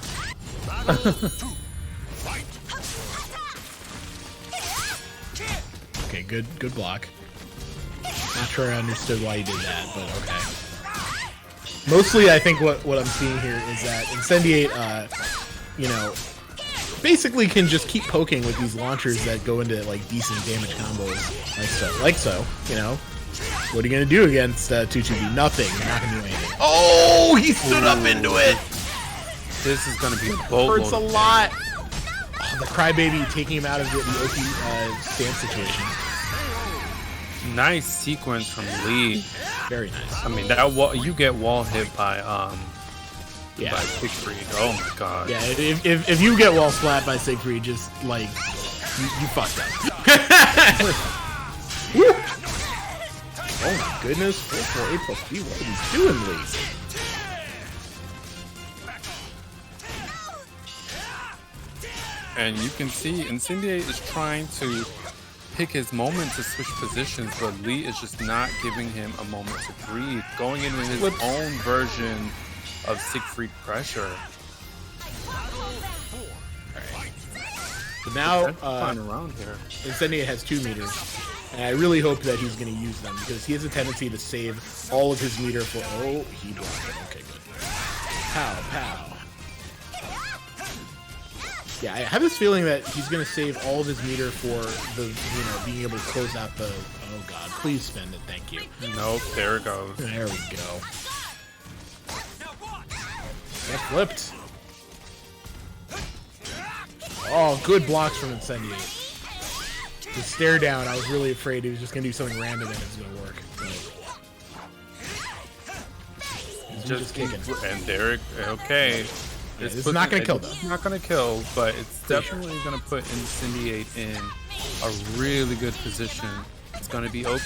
Okay, good block. Not sure I understood why he did that, but okay. Mostly I think what I'm seeing here is that Incendiate, you know, basically can just keep poking with these launchers that go into like decent damage combos, like so, you know. What are you gonna do against 2-2B? Nothing. You're not gonna do anything. Oh, he stood up into it. This is gonna be a boatload. Hurts a lot. Oh, the crybaby taking him out of the OP stance situation. Nice sequence from Lee. Very nice. I mean, that wall, you get wall hit by Yeah. by Siegfried. Oh my god. Yeah, if you get wall splat by Siegfried, just like you fucked up. Woo! Oh my goodness, 4-4-8+B, what are you doing, Lee? And you can see Incendiate is trying to pick his moment to switch positions, but Lee is just not giving him a moment to breathe, going in with his own version of Siegfried pressure. So now, around here. Incendiate has 2 meters, and I really hope that he's going to use them, because he has a tendency to save all of his meter for... Oh, he blocked it. Okay, good. Pow, pow. Yeah, I have this feeling that he's going to save all of his meter for the, you know, being able to close out the... Oh, God. Please spend it. Thank you. Nope, there it goes. There we go. That flipped. Oh, good blocks from Incendiate. The stare down, I was really afraid he was just going to do something random and it was going to work. He's just kicking. And Derek, okay. Yeah, this is not going to kill, though. It's not going to kill, but it's definitely going to put Incendiate in a really good position. It's going to be OP.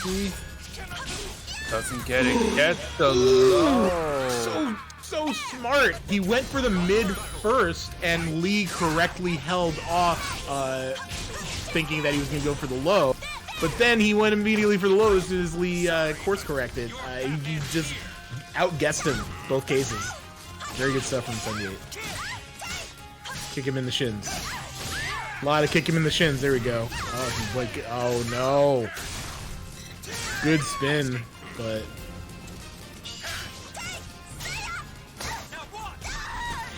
Doesn't get it. Gets the low. So smart. He went for the mid first, and Lee correctly held off, thinking that he was going to go for the low. But then he went immediately for the low as soon as Lee course corrected. He just outguessed him both cases. Very good stuff from Incendiate. Kick him in the shins. A lot of kick him in the shins. There we go. Oh, he's like, oh no. Good spin, but...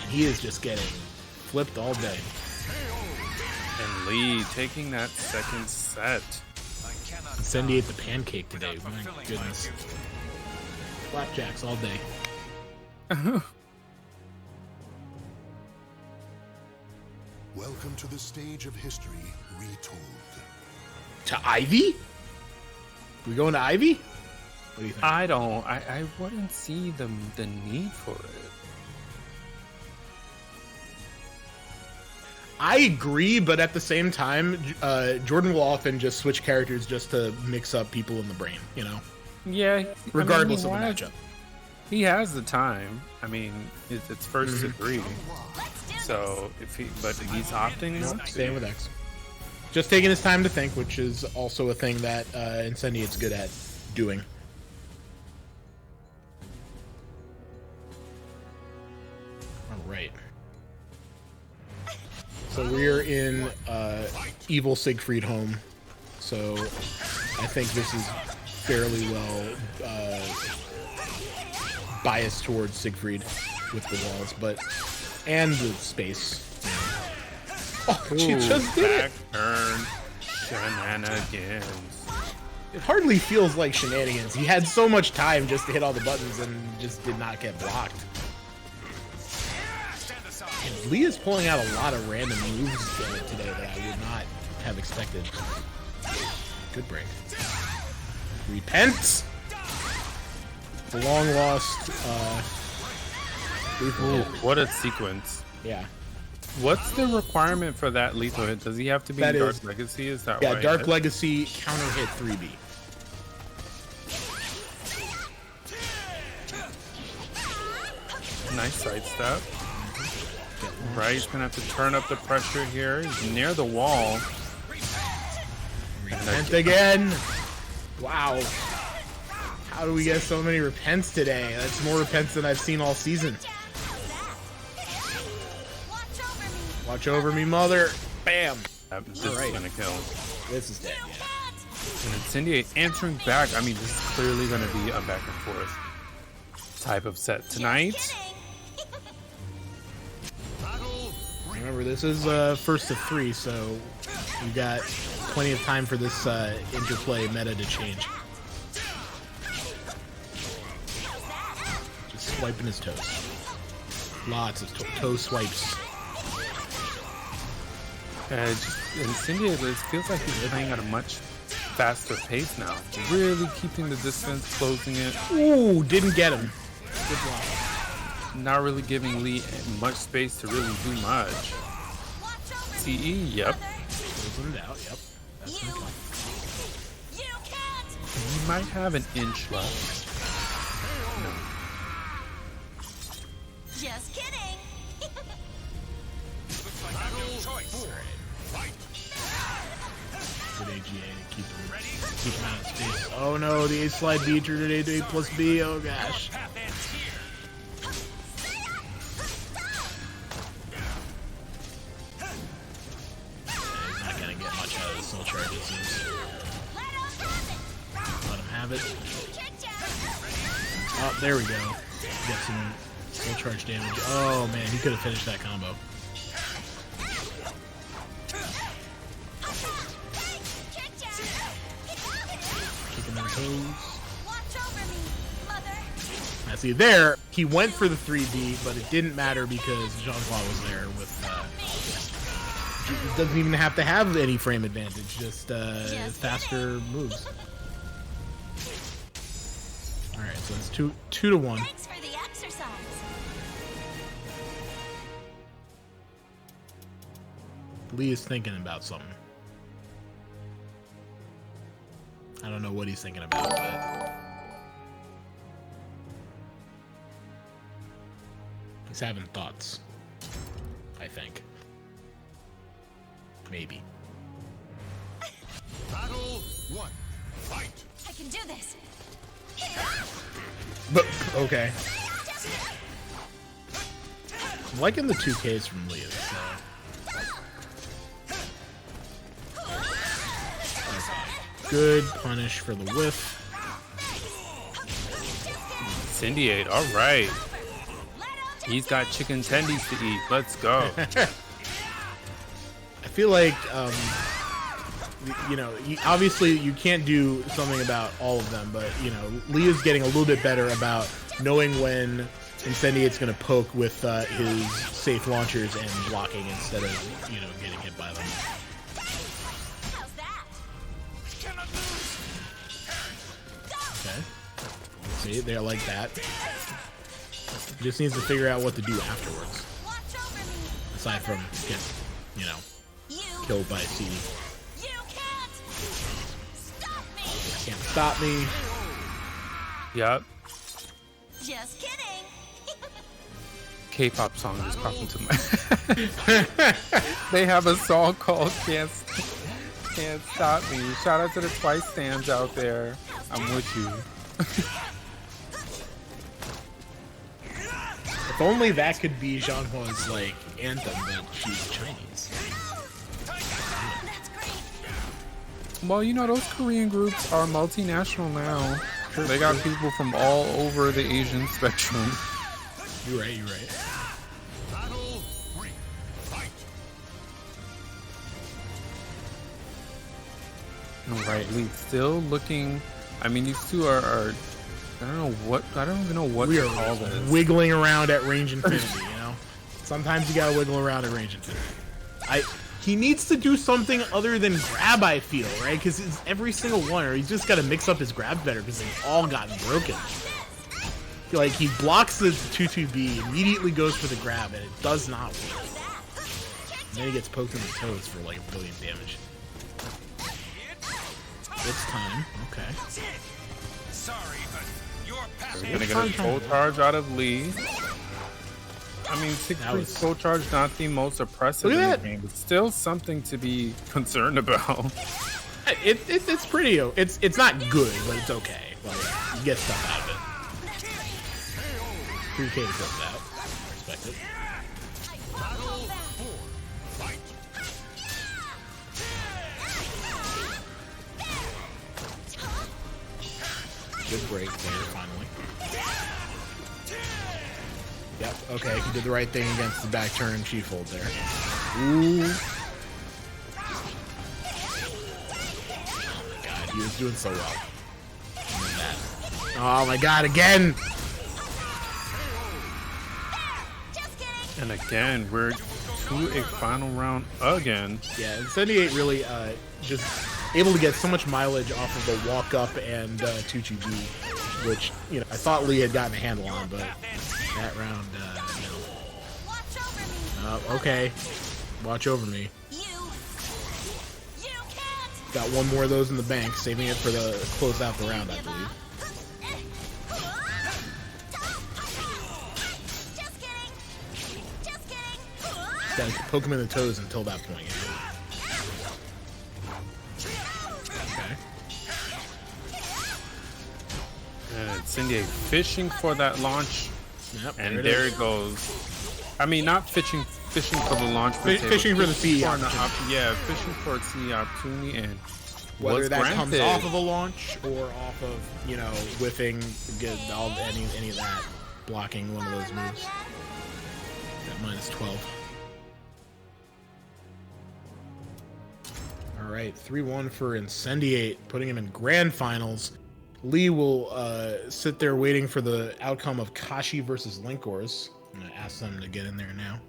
He is just getting flipped all day. And Lee taking that second set. Incendiate the pancake today. My goodness. Flapjacks all day. Welcome to the stage of history retold. To Ivy? We going to Ivy? What do you think? I wouldn't see the need for it. I agree, but at the same time, Jordan will often just switch characters just to mix up people in the brain, you know? Yeah. Regardless of the has, matchup. He has the time. I mean, it's first degree. So but he's opting not to. Staying with X. Just taking his time to think, which is also a thing that Incendiate's good at doing. All right. So we're in evil Siegfried home. So I think this is fairly well biased towards Siegfried with the walls, and the space. Oh, she just did it! Turn shenanigans. It hardly feels like shenanigans. He had so much time just to hit all the buttons and just did not get blocked. And Lee is pulling out a lot of random moves today that I would not have expected. Good break. Repent! The long lost. Lethal Ooh, hit. what a sequence. Yeah. What's the requirement for that lethal hit? Does he have to be That in Dark is- Legacy? Is that Yeah, why? Dark Legacy counter hit 3B. Nice sidestep. Right, he's gonna have to turn up the pressure here. He's near the wall. Repent again. Wow. How do we get so many repents today? That's more repents than I've seen all season. Watch over me, mother. Bam. This Alright. is gonna kill. This is dead, yeah. And Incendiate answering back. I mean, this is clearly gonna be a back and forth type of set tonight. Remember, this is first of 3, so you got plenty of time for this interplay meta to change. Just swiping his toes. Lots of toe swipes. Just Incendiate, it feels like he's playing at a much faster pace now. Really keeping the distance, closing it. Ooh, didn't get him. Good block. Not really giving Lee much space to really do much. CE, yep. Closing it out, yep. That's gonna come. He might have an inch left. Just kidding. Good AGA to keep him out of space. Oh no, the A slide feature today to A plus B. Oh gosh. He's not gonna get much out of the soul charge, it seems. Let him have it. Oh, there we go. Get some soul charge damage. Oh man, he could have finished that combo. Kicking their toes. Now see there, he went for the 3D, but it didn't matter because Xianghua was there with he doesn't even have to have any frame advantage, just faster moves. Alright, so it's 2 to 1. Thanks for the exercise. Lee is thinking about something. I don't know what he's thinking about, but he's having thoughts, I think. Maybe. Battle 1. Fight. I can do this. But okay. I'm liking the 2Ks from Lee. Good punish for the whiff. Incendiate, alright. He's got chicken tendies to eat. Let's go. I feel like, obviously you can't do something about all of them, but, Lee is getting a little bit better about knowing when Incendiate's going to poke with his safe launchers and blocking instead of, getting hit by them. How's that? Okay. See, they're like that. He just needs to figure out what to do afterwards. Watch over me. Aside from get, killed by CD. You can't stop me. Can't stop me. Yep. Just kidding. K-pop song just popped into my. They have a song called "Can't Stop Me." Shout out to the Twice stands out there. I'm with you. If only that could be Xianghua's anthem, but she's Chinese. That's great. Well, those Korean groups are multinational now. They got people from all over the Asian spectrum. You're right. Battle 3. Fight. All right, Lee still looking. I mean, these two are I don't even know what We to are call this. wiggling around at range infinity, Sometimes you gotta wiggle around at range infinity. He needs to do something other than grab, I feel, right? Because it's every single one, or he's just gotta mix up his grabs better because they've all gotten broken. Like, he blocks the 2-2B, immediately goes for the grab, and it does not work. And then he gets poked in the toes for like 1 billion damage. It's time. Okay. Sorry, but your We're gonna get a full charge out of Lee. I mean, Siegfried's full charge not the most oppressive in the game, but still something to be concerned about. It's pretty. It's not good, but it's okay. Like, you get stuff out of it. 3K to go that. Respect it. Good break there, finally. Yep, okay, he did the right thing against the back turn chief hold there. Ooh. Oh my god, he was doing so well. Oh my god, again! And again, we're to a final round again. Yeah, Incendiate really just able to get so much mileage off of the walk up and 2-2B, which, you know, I thought Lee had gotten a handle on, but that round, okay. Watch over me. Got one more of those in the bank, saving it for the close out the round, I believe. Gotta poke him in the toes until that point. Okay. And Incendiate fishing for that launch. Yep, and there it goes. I mean, not fishing for the launch. Fishing for the CE opportunity. Yeah, fishing for a CE opportunity, and whether that granted. comes off of a launch or off of, you know, whiffing, any of that, blocking one of those moves. At minus 12. All right, 3-1 for Incendiate, putting him in grand finals. Lee will sit there waiting for the outcome of Kashi versus Linkorz. I'm gonna ask them to get in there now.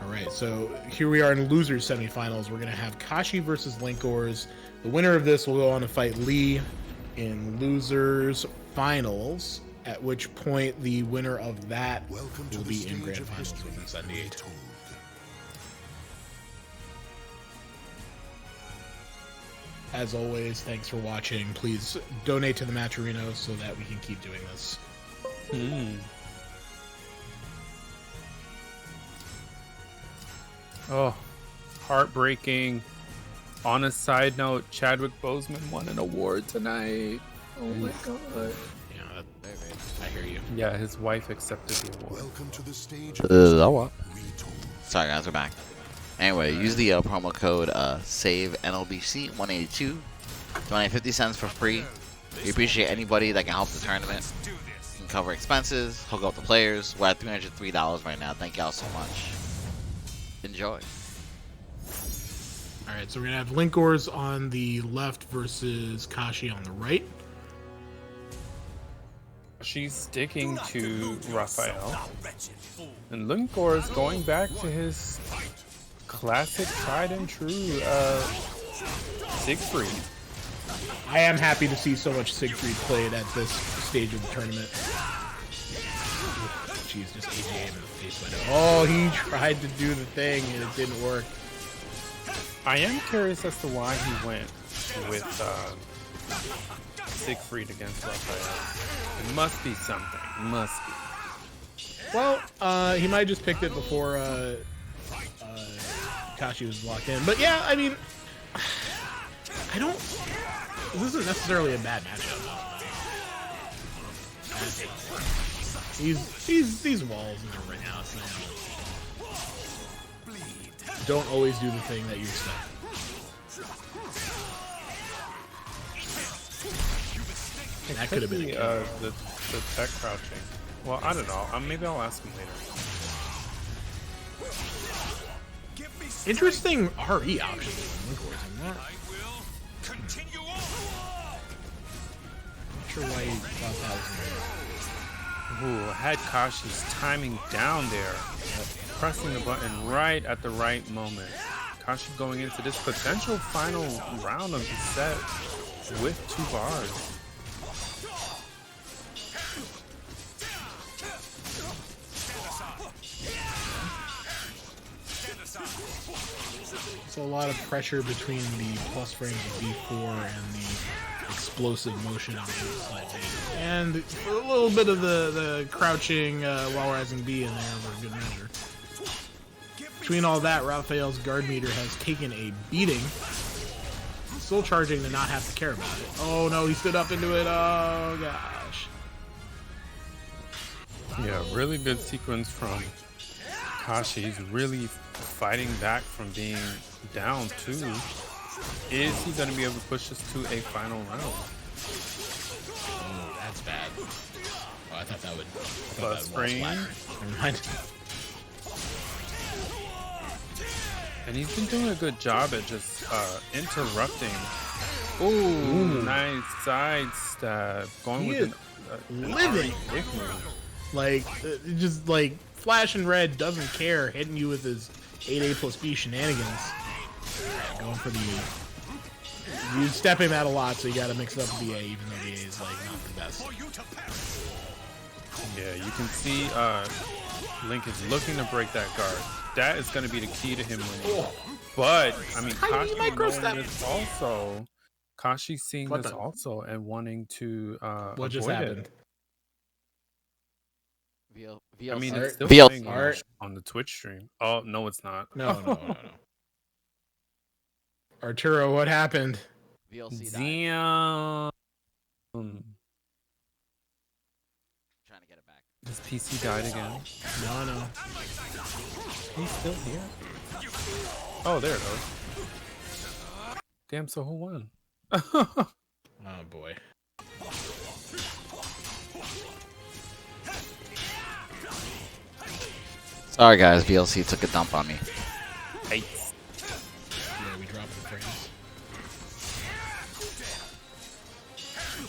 All right, so here we are in losers semifinals. We're gonna have Kashi versus Linkorz. The winner of this will go on to fight Lee in losers finals, at which point the winner of that will be in grand finals with Incendiate. As always, thanks for watching. Please donate to the Matcherino so that we can keep doing this. Oh, heartbreaking. On a side note, Chadwick Boseman won an award tonight. Oh my god. Yeah, I hear you. Yeah, his wife accepted the award. Welcome to the stage. Sorry guys, we're back. Anyway, use the promo code SAVE NLBC 182. Donate 50 cents for free. We appreciate anybody that can help the tournament. You can cover expenses, hook up the players. We're at $303 right now. Thank y'all so much. Enjoy. All right, so we're gonna have Linkorz on the left versus Kashi on the right. She's sticking to Raphael. And Linkorz going back to his classic tried and true Siegfried. I am happy to see so much Siegfried played at this stage of the tournament. Jeez, just AJ in the face window. Oh, he tried to do the thing and it didn't work. I am curious as to why he went with Siegfried against Raphael. It must be something. It must be. Well, he might have just picked it before Kashi was locked in. But yeah, I mean, I don't. This isn't necessarily a bad matchup. These walls in the ring house now don't always do the thing that you expect. That could have been the tech crouching. Well, I don't know. Maybe I'll ask him later. Interesting RE option in Linkorz. I'm not sure why he thought that was Ooh, had Kashi's timing down there. pressing the button right at the right moment. Kashi going into this potential final round of the set with 2 bars. So a lot of pressure between the plus frames of B4 and the explosive motion of the side B. And a little bit of the crouching while rising B in there for good measure. Between all that, Raphael's guard meter has taken a beating. Still charging to not have to care about it. Oh no, he stood up into it. Oh gosh. Yeah, really good sequence from Kashi. He's really fighting back from being down 2. Is he going to be able to push this to a final round? Oh, that's bad. Oh, I thought that would. Plus frame. Never mind. And he's been doing a good job at just interrupting. Ooh, nice side stab. Going He with is living. Like, just like Flash and Red doesn't care, hitting you with his 8A plus B shenanigans. Alright, going for the E. You step him out a lot, so you gotta mix it up with the A, even though the A is like not the best. Yeah, you can see Link is looking to break that guard. That is going to be the key to him winning. But, I mean, Kashi knowing this also. Kashi's seeing this also and wanting to what just avoid happened? I mean, it's still VL playing on the Twitch stream. Oh, no, it's not. No. Arturo, what happened? VLC died. Damn. Trying to get it back. His PC died again. No. He's still here? Oh, there it goes. Damn, so who won? Oh boy. Sorry guys, VLC took a dump on me. Hey. Yeah, we dropped the frames.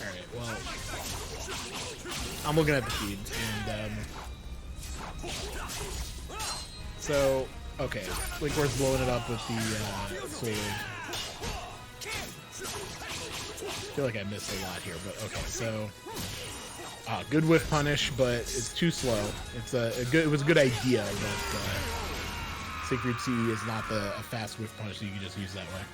Alright, well, I'm looking at the feed, and so, okay, Linkorz blowing it up with the sword. I feel like I missed a lot here, but okay, so good whiff punish, but it's too slow. It's it was a good idea, but Siegfried C is not a fast whiff punish that you can just use that way.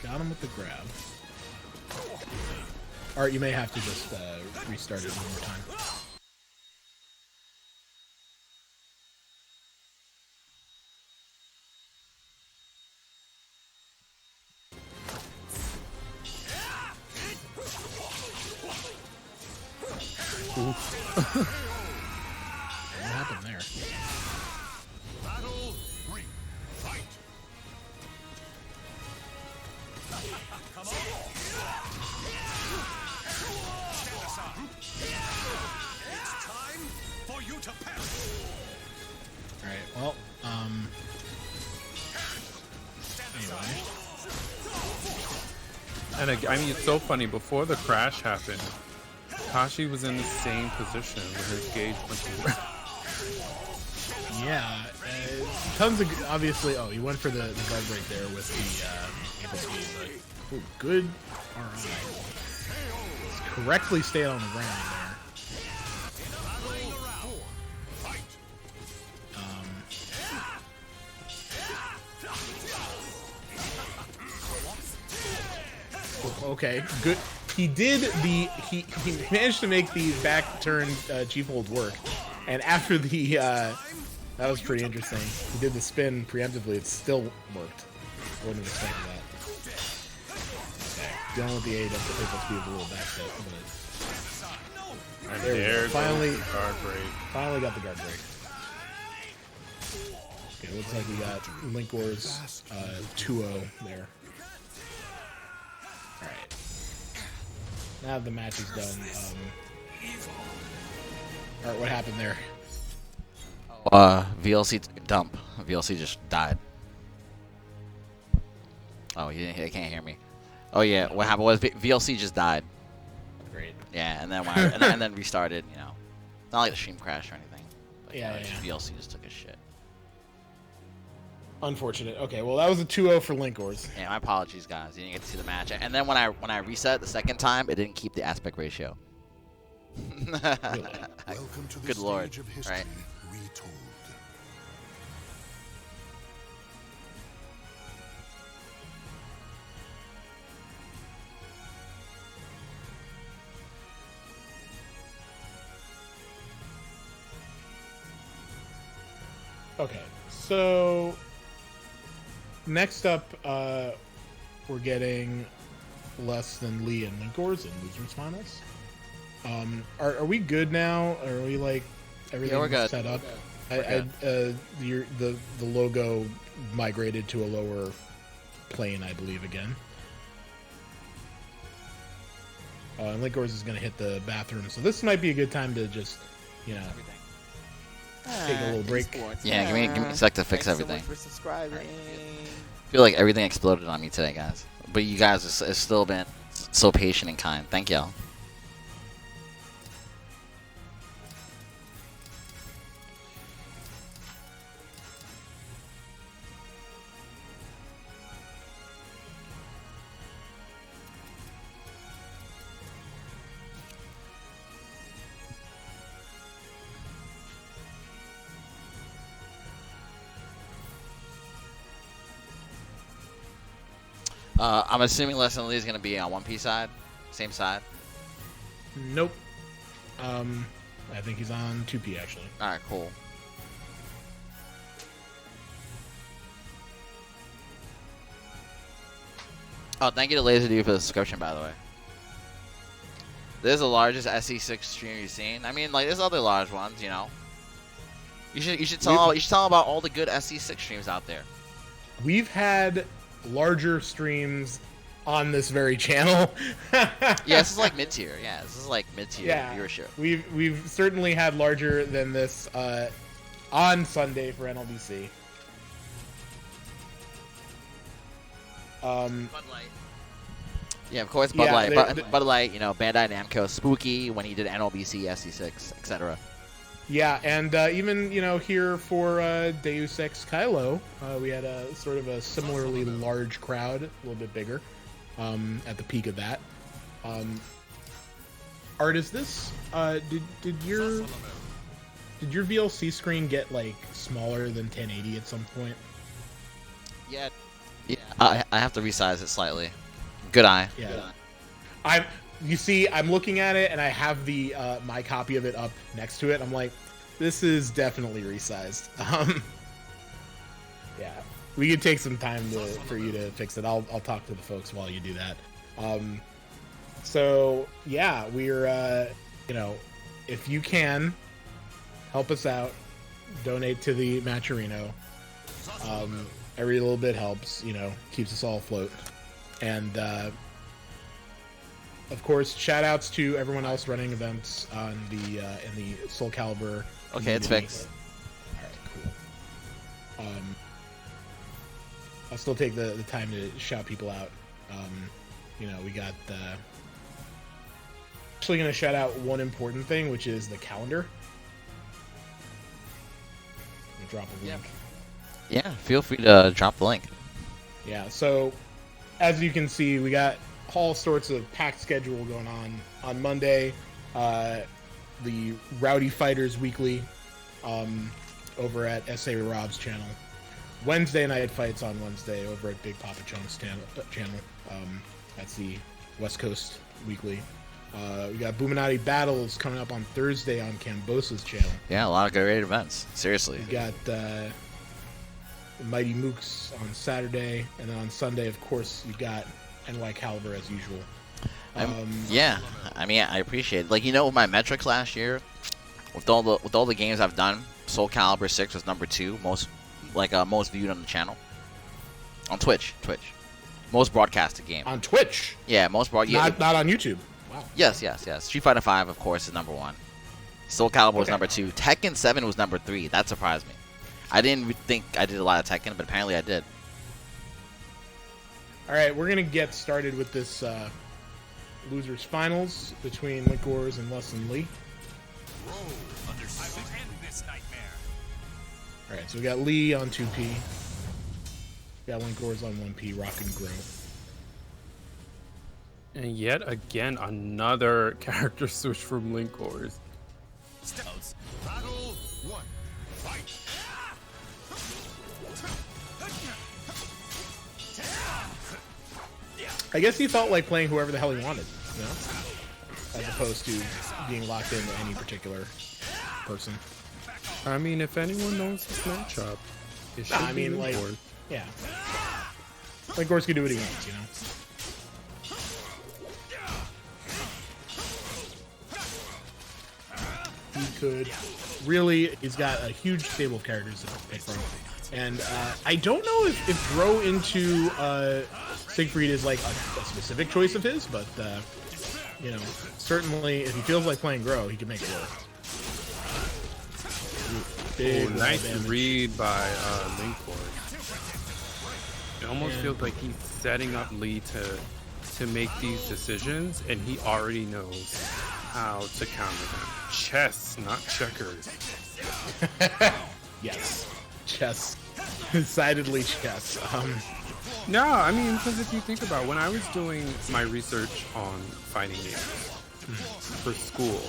Got him with the grab. Art, you may have to just restart it one more time. What happened there? Alright, well, anyway. And I mean, it's so funny. Before the crash happened, Kashi was in the same position with his gauge punching. Yeah, tons of, obviously, he went for the guard break there with the able speed, but good RI. Correctly stayed on the ground there. Okay, good. He managed to make the back turn chief hold work, and after the that was pretty interesting. He did the spin preemptively. It still worked. I wouldn't have expected that. Okay, dealing with the A doesn't supposed to be a little back step, but And there we go. Finally, goes the guard break. finally got the guard break. Okay, looks like we got Linkorz 2-0 there. Alright. Now that the match is done, alright, what happened there? VLC took a dump. VLC just died. Oh, he can't hear me. Oh yeah, what happened was VLC just died. Great. Yeah, and then when and then restarted. You know, not like the stream crashed or anything. But, Yeah, VLC just took a shit. Unfortunate. Okay, well that was a 2-0 for Linkorz. Yeah, my apologies, guys. You didn't get to see the match. And then when I reset the second time, it didn't keep the aspect ratio. Welcome to the Good lord, stage of history right? retold. Okay, so next up, we're getting lessthanlee and Linkorz in losers finals. Are we good now? Are we like everything we're good. set up? We're The logo migrated to a lower plane, I believe, again. And Linkorz is going to hit the bathroom, so this might be a good time to just, you know, take a little break. Yeah, give me a sec to fix everything. So much for subscribing. I feel like everything exploded on me today, guys. But you guys have still been so patient and kind. Thank y'all. I'm assuming lessthanlee is going to be on 1P side, same side. Nope. I think he's on 2P actually. All right, cool. Oh, thank you to LaserDude for the subscription, by the way. This is the largest SE6 stream you've seen. I mean, like, there's other large ones, you know. You should tell them about all the good SE6 streams out there. We've had larger streams on this very channel. Yeah, this is like mid-tier. Yeah, this is like mid-tier viewership. We've certainly had larger than this on Sunday for NLBC. Bud Light. Yeah, of course, Bud Light. Bud Light, you know, Bandai Namco, Spooky when he did NLBC, SE6, etc. Yeah, and even, you know, here for Deus Ex Kylo, we had a sort of a similarly large crowd, a little bit bigger, at the peak of that. Art, is this, did your VLC screen get, like, smaller than 1080 at some point? Yeah, I have to resize it slightly. Good eye. Yeah. Good eye. You see, I'm looking at it, and I have the my copy of it up next to it. I'm like, this is definitely resized. Yeah, we could take some time for you to fix it. I'll talk to the folks while you do that. So yeah, we're you know, if you can help us out, donate to the Matcherino. Every little bit helps. You know, keeps us all afloat. And of course, shout outs to everyone else running events on the in the Soul Calibur. Okay, it's fixed. Alright, cool. I'll still take the time to shout people out. You know, we got actually going to shout out one important thing, which is the calendar. I'll drop a link. Yeah, feel free to drop the link. Yeah, so as you can see, we got all sorts of packed schedule going on. On Monday, the Rowdy Fighters Weekly over at SA Rob's channel. Wednesday night fights on Wednesday over at Big Papa Chunk's channel. That's the West Coast Weekly. We got Boominati Battles coming up on Thursday on Cambosa's channel. Yeah, a lot of great events. Seriously. We got Mighty Mooks on Saturday, and then on Sunday, of course, you got NY Calibur as usual. Yeah, I mean, I appreciate it. Like, you know, with my metrics last year, with all the games I've done, Soul Calibur 6 was number 2 most viewed on the channel on Twitch. Most broadcasted game On Twitch, Yeah, not on YouTube. Wow. Yes. Street Fighter 5, of course, is number 1. Soul Calibur was number 2. Tekken 7 was number 3. That surprised me. I didn't think I did a lot of Tekken, but apparently I did. All right, we're gonna get started with this losers finals between Linkorz and lessthanlee. I will end this nightmare. All right, so we got Lee on 2P. We got Linkorz on 1P, rocking Groh. And yet again, another character switch from Linkorz. Battle 1. Fight. I guess he felt like playing whoever the hell he wanted, you know, as opposed to being locked into any particular person. I mean, if anyone knows this matchup, it should I be mean, like, Linkorz. yeah, Linkorz can do what he wants, you know. He could really. He's got a huge stable of characters to pick from, and I don't know if Groh into Siegfried is like a specific choice of his, but you know, certainly if he feels like playing Groh, he can make it work. Big Nice damage. read by Linkorz. It almost feels like he's setting up Lee to make these decisions, and he already knows how to counter them. Chess, not checkers. Yes, chess, decidedly chess. No, I mean, because if you think about when I was doing my research on fighting games for school,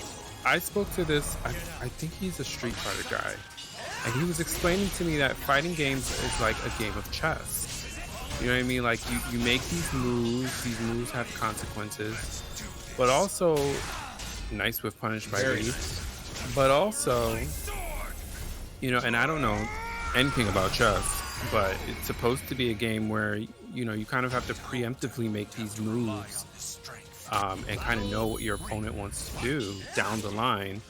I spoke to this, I think he's a Street Fighter guy, and he was explaining to me that fighting games is like a game of chess. You know what I mean? Like, you make these moves have consequences, but also, nice with punish by Lee, but also, you know, and I don't know anything about chess, but it's supposed to be a game where, you know, you kind of have to preemptively make these moves and kind of know what your opponent wants to do down the line.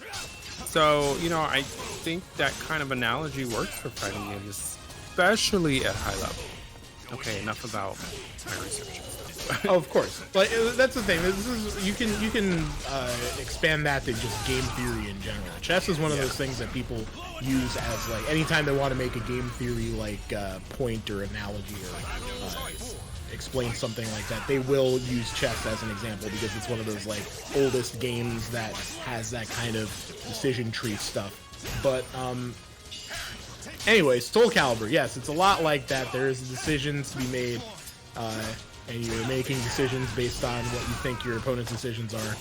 So, you know, I think that kind of analogy works for fighting games, especially at high level. Okay, enough about my research. Oh, of course. Like that's the thing. This is you can expand that to just game theory in general. Chess is one of those things that people use as like anytime they want to make a game theory like point or analogy or explain something like that, they will use chess as an example because it's one of those like oldest games that has that kind of decision tree stuff. But anyway, Soul Calibur, yes, it's a lot like that. There's decisions to be made. And you're making decisions based on what you think your opponent's decisions are,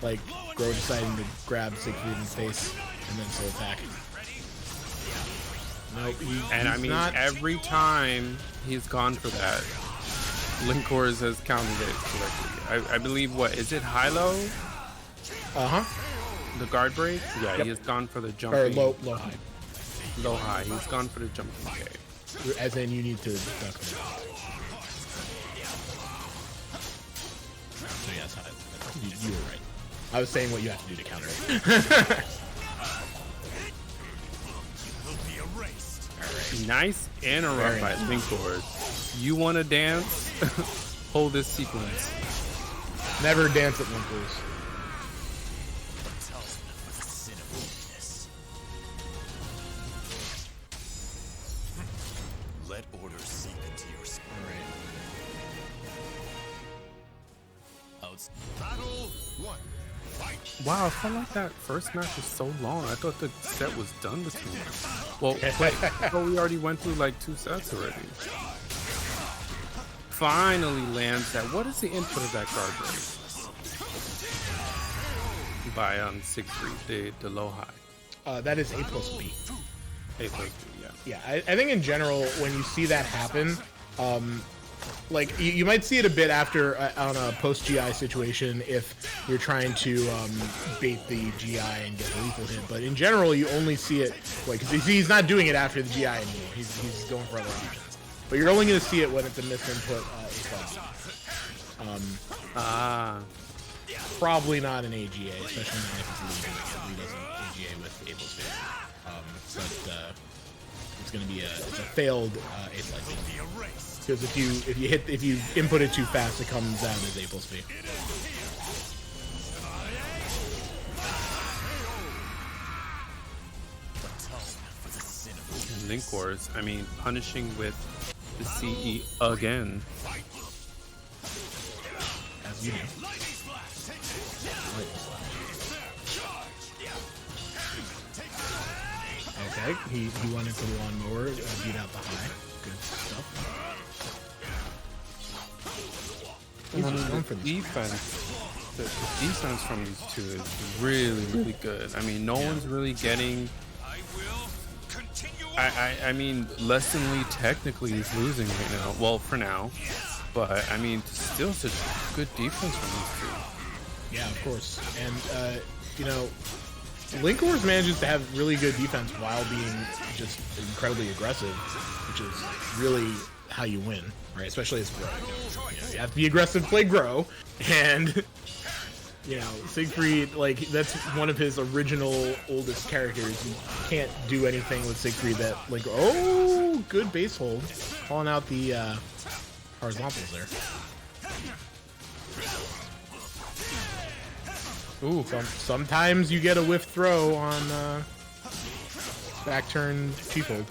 like Groh deciding to grab Siegfried in the face and then soul attack. Nope, and I mean, not... every time he's gone for that, Linkorz has countered it correctly. I believe, what is it, high-low? The guard break? Yeah, Yep. he has gone for the jumping. Or low-high. Low-high, he's gone for the jumping kick. As in, you need to duck them. So yes, you were right. I was saying what you have to do to counter it. Alright. Nice interrupt by Linkorz. You want to dance? Hold this sequence. Never dance at Linkorz. Let order seep into your spirit. Battle 1. Fight. Wow, I felt like that first match was so long. I thought the set was done between them. Well, wait, but we already went through like 2 sets already. Finally lands that. What is the input of that card break? By Siegfried, the low high. That is A plus B. A plus B, yeah. Yeah, I think in general, when you see that happen, like you might see it a bit after on a post GI situation if you're trying to bait the GI and get the lethal hit. But in general, you only see it like because he's not doing it after the GI anymore. He's going for other options. But you're only going to see it when it's a misinput probably not an AGA, especially not if it's Lee doesn't AGA with A plus B. But it's going to be it's a failed A plus B. Because if you input it too fast, it comes out as A plus B. Linkorz, I mean, punishing with the CE again. You do. Okay, he went into the lawnmower, beat out the high. Good stuff. And I mean, the defense from these two is really, really good. I mean, no one's really getting. I mean, lessthanlee technically is losing right now. Well, for now, but I mean, still such good defense from these two. Yeah, of course. And you know, Linkorz manages to have really good defense while being just incredibly aggressive, which is really how you win, right? Especially as Groh. You have to be aggressive, play Groh, and you know, Siegfried, like, that's one of his original oldest characters. You can't do anything with Siegfried that, like, oh, good base hold. Calling out the horizontals there. Ooh, sometimes you get a whiff throw on back turn cheap hold.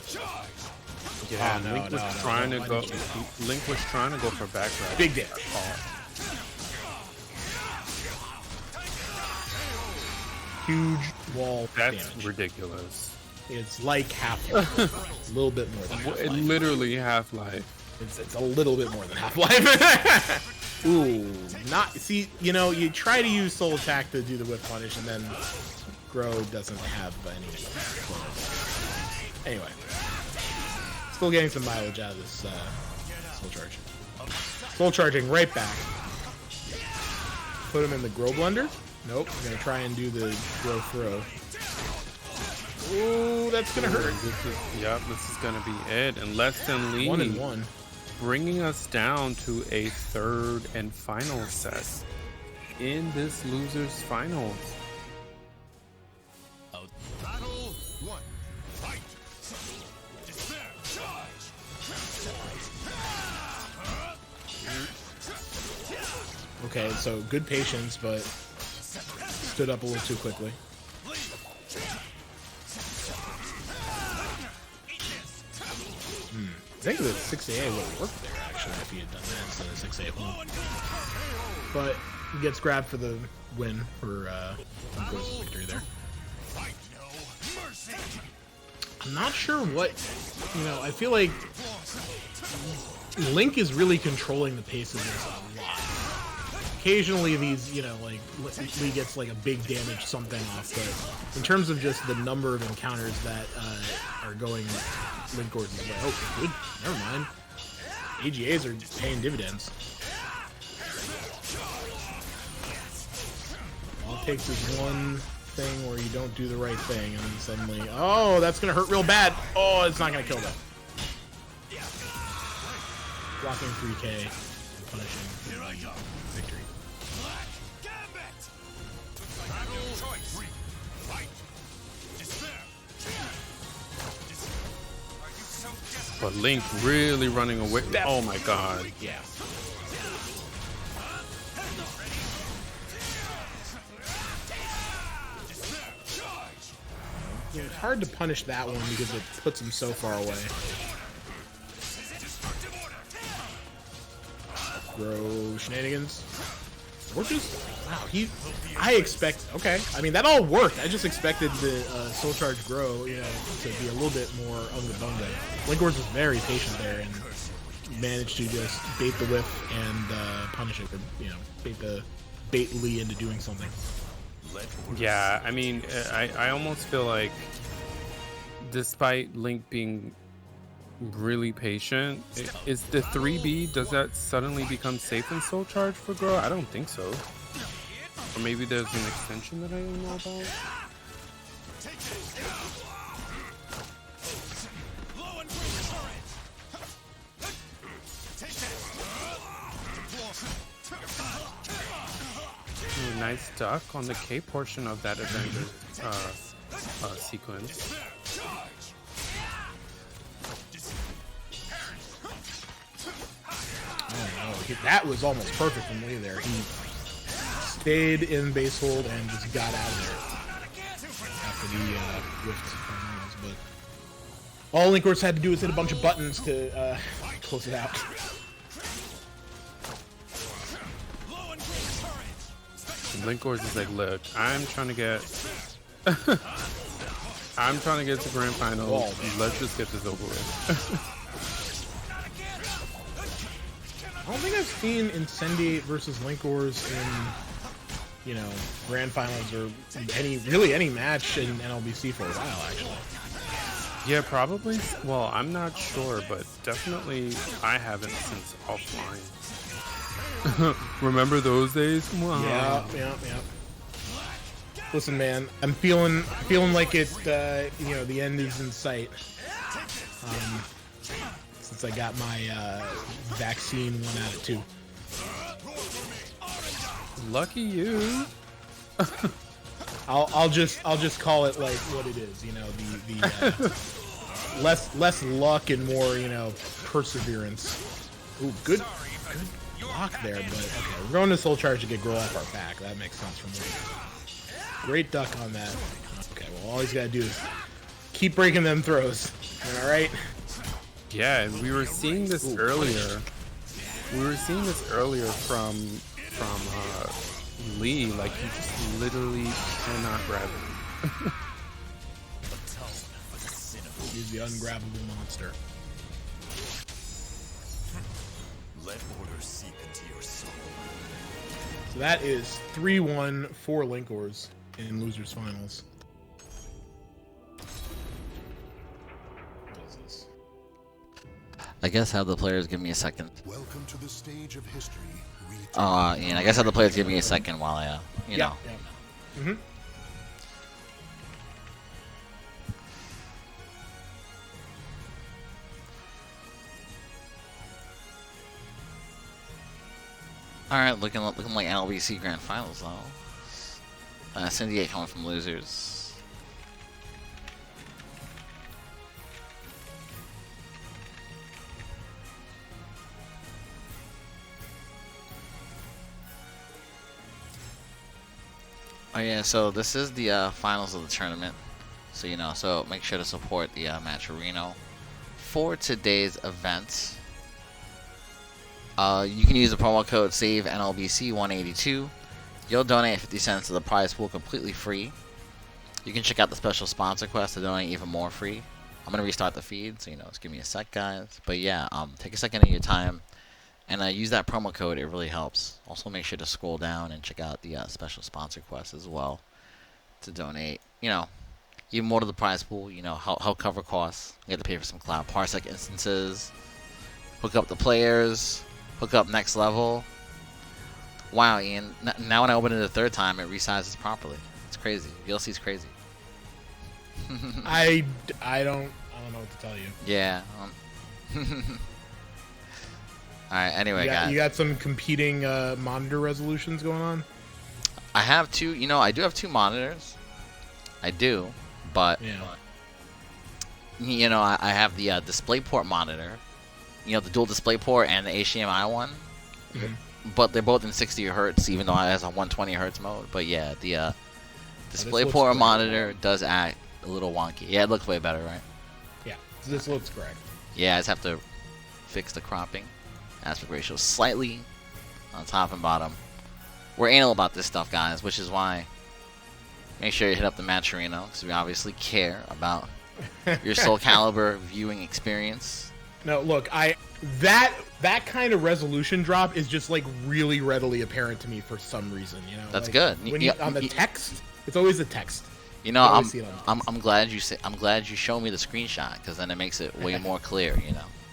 Yeah, Link was trying to go. Link was trying to go for back grab. Big damage. Huge wall That's damage. Ridiculous. It's like Half-Life. A little bit more than Half-Life. Literally Half-Life. It's a little bit more than Half-Life. Ooh, not see. You know, you try to use Soul Attack to do the whip punish, and then Groh doesn't have any. Anyway, still getting some mileage out of this Soul Charge. Soul Charging right back. Put him in the Groh Blender. Nope, I'm gonna try and do the Groh throw. Ooh, that's gonna hurt. This is gonna be it. And lessthanlee 1-1. Bringing us down to a third and final set in this losers finals. Battle 1. Fight. Okay, so good patience, but stood up a little too quickly. I think the 6AA would have worked there, actually, if he had done that instead of 6A hold. But he gets grabbed for the win for Linkorz's victory there. I'm not sure what, you know, I feel like Link is really controlling the pace of this a lot. Occasionally these, you know, like, Lee gets like a big damage something off, but in terms of just the number of encounters that are going Linkorz is like, oh, good, never mind. AGAs are paying dividends. All it takes is one thing where you don't do the right thing, and then suddenly, oh, that's gonna hurt real bad. Oh, it's not gonna kill them. Blocking 3K, punishing victory. But Link really running away. Oh my god. Yeah. Yeah, it's hard to punish that one because it puts him so far away. Groh shenanigans. Or just, wow, I expect, okay. I mean, that all worked. I just expected the Soul Charge Groh, you know, to be a little bit more unga bunga. Linkorz was very patient there and managed to just bait the whip and punish it, or, you know, bait Lee into doing something. Yeah, I mean, I almost feel like despite Link being really patient, is the 3B, does that suddenly become safe in Soul Charge for Groh? I don't think so. Or maybe there's an extension that I don't know about. Ooh, nice duck on the K portion of that Avenger sequence. That was almost perfect from Lee there. He stayed in base hold and just got out of there after the rift. But all Linkorz had to do was hit a bunch of buttons to close it out. Linkorz is like, look, I'm trying to get I'm trying to get to grand finals. Let's just get this over with. I don't think I've seen Incendiate versus Linkorz in, grand finals or any match in NLBC for a while, actually. Yeah, probably. Well, I'm not sure, but definitely I haven't since offline. Remember those days? Wow. Yeah. Listen, man, I'm feeling like it. The end is in sight. Since I got my vaccine 1 out of 2. Lucky you. I'll just call it like what it is. The less luck and more perseverance. Ooh, good block there, but okay, we're going to Soul Charge to get Groh off our back. That makes sense from me. Great duck on that. Okay, well, all he's got to do is keep breaking them throws. All right. Yeah, and we were seeing this earlier. We were seeing this earlier from Lee. Like, you just literally cannot grab him. He's the ungrabbable monster. Let order seep into your soul. So that is 3-1 for Linkorz in Losers Finals. What is this? I guess have the players give me a second. Welcome to the stage of history. And I guess have the players give me a second while I, know. Yeah. Mm-hmm. All right, looking like NLBC Grand Finals though. Incendiate coming from Losers. Oh yeah, so this is the finals of the tournament. So so make sure to support the Matcherino for today's event. You can use the promo code SAVENLBC182. You'll donate 50 cents to the prize pool completely free. You can check out the special sponsor quest to donate even more free. I'm gonna restart the feed, so just give me a sec, guys. But yeah, take a second of your time and use that promo code. It really helps. Also, make sure to scroll down and check out the special sponsor quest as well to donate. Even more to the prize pool. Help cover costs. You have to pay for some cloud parsec instances. Hook up the players. Hook up next level. Wow, Ian. Now when I open it a third time, it resizes properly. It's crazy. VLC's crazy. I don't know what to tell you. Yeah. Alright, anyway, guys. You got some competing monitor resolutions going on? I have two. I do have 2 monitors. I do. But, I have the DisplayPort monitor. The dual DisplayPort and the HDMI one. Mm-hmm. But they're both in 60 hertz, even though it has a 120 hertz mode. But yeah, the DisplayPort monitor does act a little wonky. Yeah, it looks way better, right? Yeah, this looks correct. Yeah, I just have to fix the cropping. Aspect ratio slightly on top and bottom. We're anal about this stuff, guys, which is why make sure you hit up the Matcherino, because we obviously care about your Soul Calibur viewing experience. No, look, that kind of resolution drop is just like really readily apparent to me for some reason. That's like, good. When on the text, it's always the text. I'm glad you show me the screenshot, because then it makes it way more clear.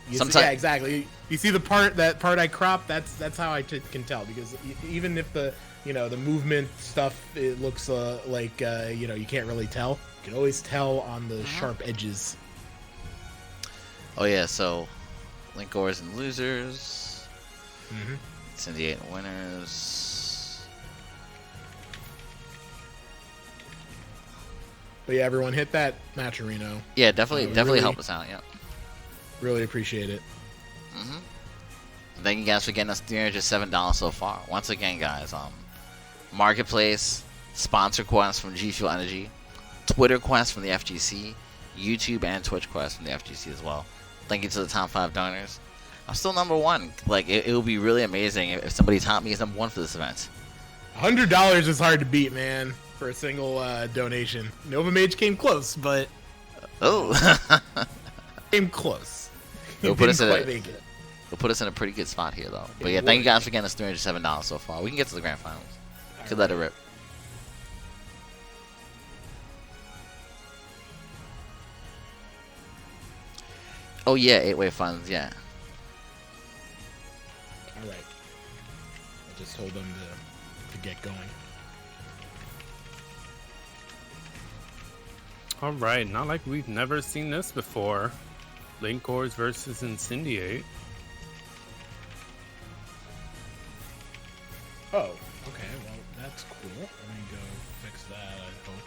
Yeah, exactly. You see the part I cropped. That's how I can tell, because even if the the movement stuff, it looks like you can't really tell. You can always tell on the sharp edges. Oh yeah, so Linkorz and Losers, Incendiate and winners. But yeah, everyone hit that Matcherino. Yeah, definitely really help us out. Yeah, really appreciate it. Thank you guys for getting us $307 so far. Once again, guys, Marketplace, sponsor quest from G Fuel Energy, Twitter quest from the FGC, YouTube and Twitch quest from the FGC as well. Thank you to the top 5 donors. I'm still number 1. Like, it would be really amazing if somebody topped me as number 1 for this event. $100 is hard to beat, man, for a single donation. Nova Mage came close, but Oh. came close. It'll He put us didn't in quite make it. It'll put us in a pretty good spot here, though. But It yeah, thank you would. guys for getting us $307 so far. We can get to the grand finals. Could let it rip. Oh yeah, 8-way funds, yeah. All right. I just told them to get going. All right, not like we've never seen this before. Linkorz versus Incendiate. Oh, okay. Well, that's cool. Let me go fix that, I hope.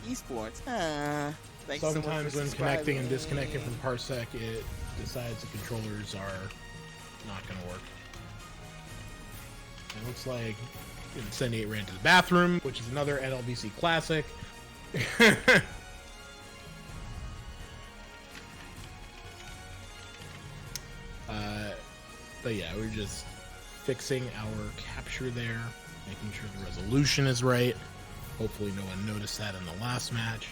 Esports. Sometimes when connecting and disconnecting from Parsec, it decides the controllers are not going to work. It looks like Incendiate ran to the bathroom, which is another NLBC classic. But yeah, we're just fixing our capture there, making sure the resolution is right. Hopefully no one noticed that in the last match.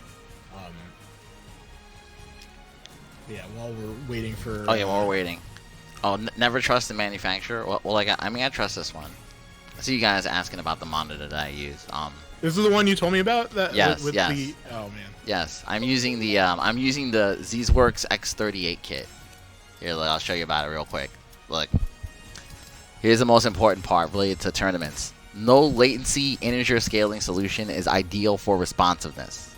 Yeah, while we're waiting for... Oh yeah, while we're waiting. Oh, never trust the manufacturer. Well, I mean, I trust this one. I see you guys asking about the monitor that I use. This is the one you told me about. That Yes, with yes. The, oh man. Yes, I'm using the Zworks X38 kit. Here, look, I'll show you about it real quick. Look, here's the most important part related to tournaments. No latency integer scaling solution is ideal for responsiveness.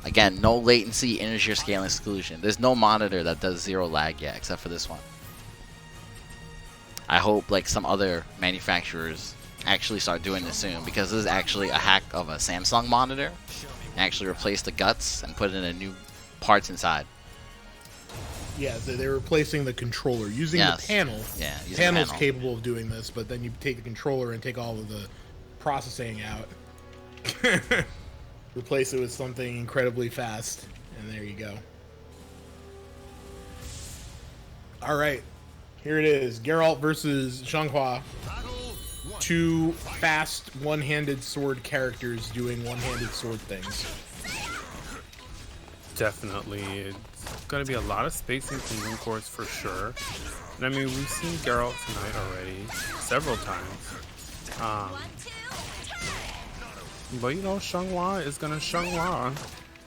Again, no latency integer scaling solution. There's no monitor that does 0 lag yet, except for this one. I hope like some other manufacturers actually start doing this soon, because this is actually a hack of a Samsung monitor. Actually replace the guts and put in a new parts inside. Yeah, they're replacing the controller using the panel. Yeah, the using panel's the panel. capable of doing this, but then you take the controller and take all of the processing out. Replace it with something incredibly fast, and there you go. All right, here it is: Geralt versus Xianghua. Two fast, one-handed sword characters doing one-handed sword things. Definitely. It's going to be a lot of spacing from Linkorz for sure. And I mean, we've seen Geralt tonight already several times. But you know, Xianghua is going to Xianghua.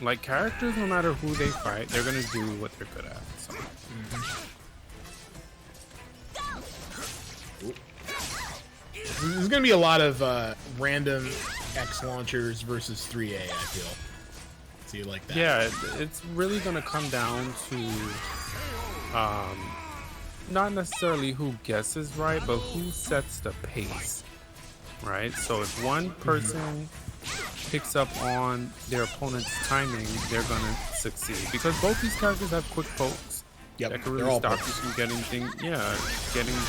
Like, characters, no matter who they fight, they're going to do what they're good at. So. There's going to be a lot of random X launchers versus 3A, I feel. So you like that? Yeah, it's really going to come down to not necessarily who guesses right, but who sets the pace, right? So if one person picks up on their opponent's timing, they're going to succeed. Because both these characters have quick pokes that can really stop you from getting getting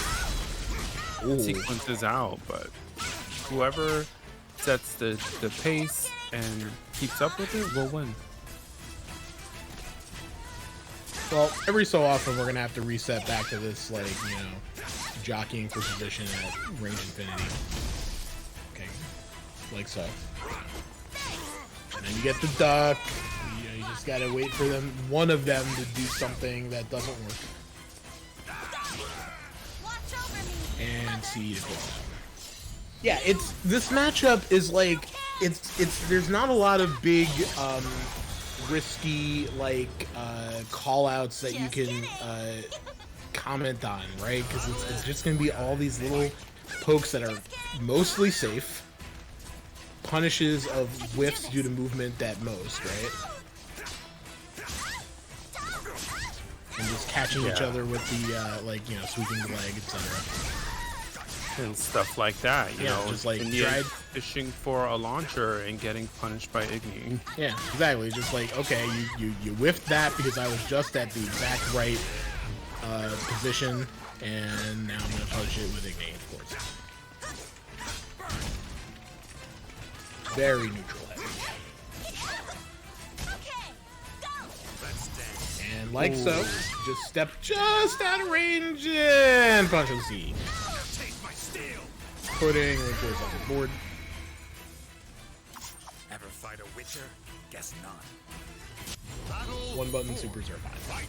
sequences out. But whoever sets the pace and keeps up with it will win. Well, every so often we're gonna have to reset back to this, like, you know, jockeying for position at range infinity. Okay, like so. And then you get the duck. You know, you just gotta wait for one of them to do something that doesn't work. And see it goes down. Yeah, this matchup is like there's not a lot of big risky like call outs that you can comment on, right? Because it's just gonna be all these little pokes that are mostly safe, punishes of whiffs due to movement at most, right? And just catching each other with the like, you know, sweeping the leg, etc. And stuff like that, you know, just like fishing for a launcher and getting punished by Igni. Yeah, exactly. Just like, okay, you whiffed that because I was just at the exact right position, and now I'm gonna punish it with Igni, of course. Very neutral heavy. And like so, just step just out of range and punch him C. Putting Linkorz on the board. Ever fight a witcher? Guess not. One button supers are fine.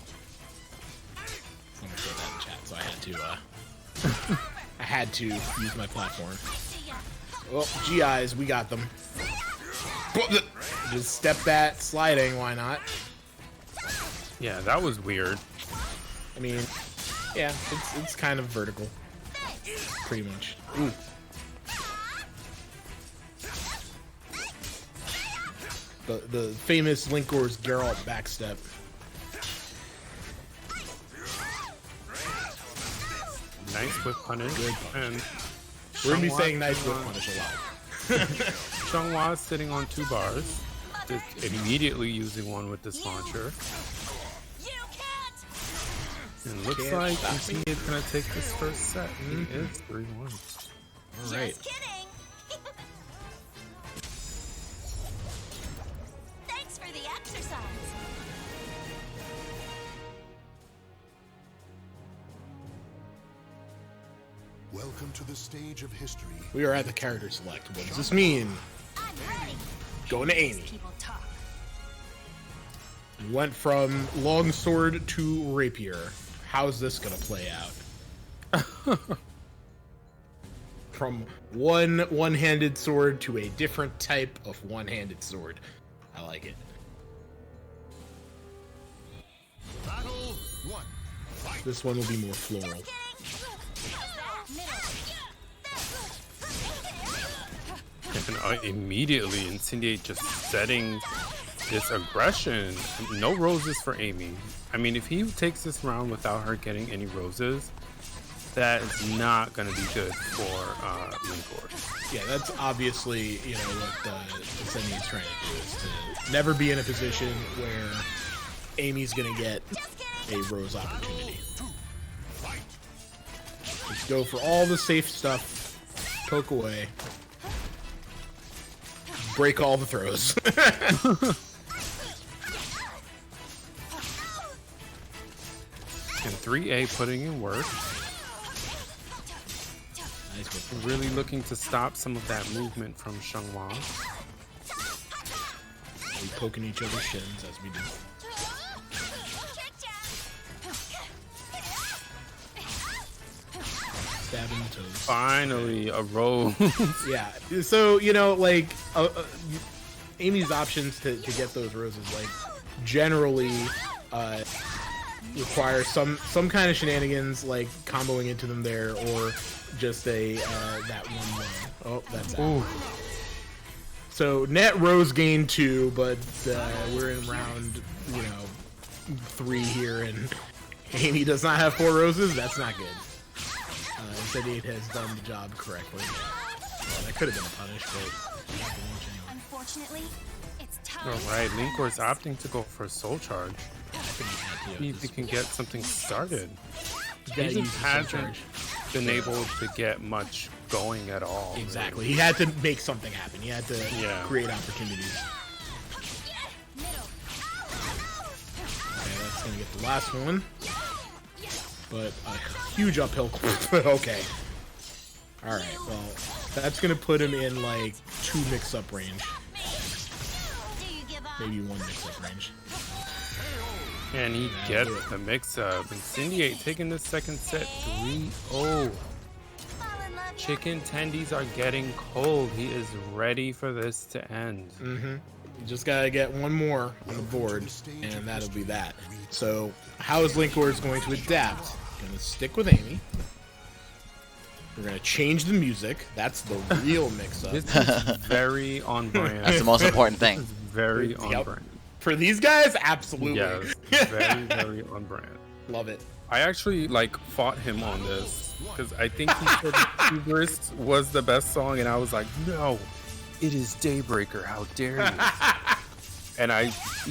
I'm gonna say that in chat, so I had to use my platform. Well, GIs, we got them. Just step that, sliding, why not? Yeah, that was weird. I mean, yeah, it's kind of vertical. Pretty much. Ooh. The famous Linkorz Geralt backstep. Nice whip punish. And We're gonna be Xianghua saying nice sitting whip on- punish a lot. Xianghua sitting on 2 bars. Just immediately using one with this launcher. And looks Can't like stop me. Incendiate is gonna take this first set. He is 3-1. All right. Just kidding. Thanks for the exercise. Welcome to the stage of history. We are at the character select. What does this mean? I'm ready. Going to Amy. People talk. Went from longsword to rapier. How's this gonna play out? From one-handed sword to a different type of one-handed sword. I like it. Battle 1. Fight. This one will be more floral. And immediately Incendiate just setting this aggression. No roses for Amy. I mean, if he takes this round without her getting any roses, that is not going to be good for Linkorz. Yeah, that's obviously, you know, what Incendiate's trying to do is to never be in a position where Amy's gonna get a rose opportunity. Just go for all the safe stuff, poke away, break all the throws. And 3A putting in work. Nice whip. Really looking to stop some of that movement from Xianghua. We poking each other's shins as we do. Stabbing the toes. Finally, a rose. Yeah. So, you know, like, Amy's options to get those roses, like, generally require some kind of shenanigans, like comboing into them there, or just a that 1-1. Oh, that's out. Ooh. So net rose gain 2, but we're in round, 3 here, and Amy does not have 4 roses. That's not good. Incendiate has done the job correctly. That could have been a punish, but not the launch anyway. Unfortunately, it's time. All right, Linkorz opting to go for a soul charge. I think he had to. See if he can get something started. Yeah, He use just the soul hasn't charge. been able to get much going at all. really. Exactly. He had to make something happen. He had to Yeah. create opportunities. Okay, that's gonna get the last one. But a huge uphill. Okay. Alright, well, that's gonna put him in like 2 mix-up range. Do you give up? Maybe 1 mix-up range. And he gets the mix-up. Incendiate taking the second set 3-0. Fall in love yet? Chicken tendies are getting cold. He is ready for this to end. You just gotta get 1 more on the board, and that'll be that. So, how is Linkorz going to adapt? Gonna stick with Amy. We're gonna change the music. That's the real mix-up. This is very on brand. That's the most important thing. Very on Yep. brand. For these guys, absolutely. Yes, very, very on brand. Love it. I actually fought him on this because I think he said Hubris was the best song, and I was like, no, it is Daybreaker. How dare you? And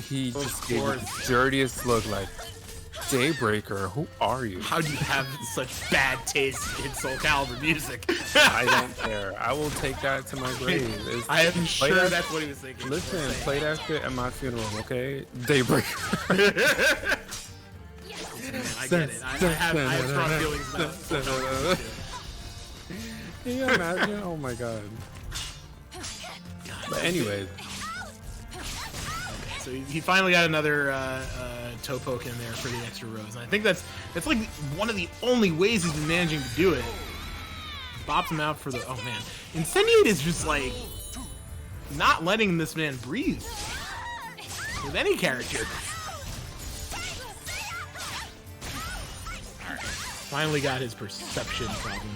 he just gave me the dirtiest look, like, Daybreaker, who are you? How do you have such bad taste in Soul Calibur music? I don't care. I will take that to my grave. I am play sure that- that's what he was thinking. Listen, play that shit at my funeral, okay? Daybreaker. I get it. I have strong feelings about Soul Calibur too. Can you imagine? Oh my god. But anyways, So he finally got another toe poke in there for the extra rose, and I think that's like one of the only ways he's been managing to do it. Bops him out for the oh man, Incendiate is just like not letting this man breathe with any character. Alright, finally got his perception problem.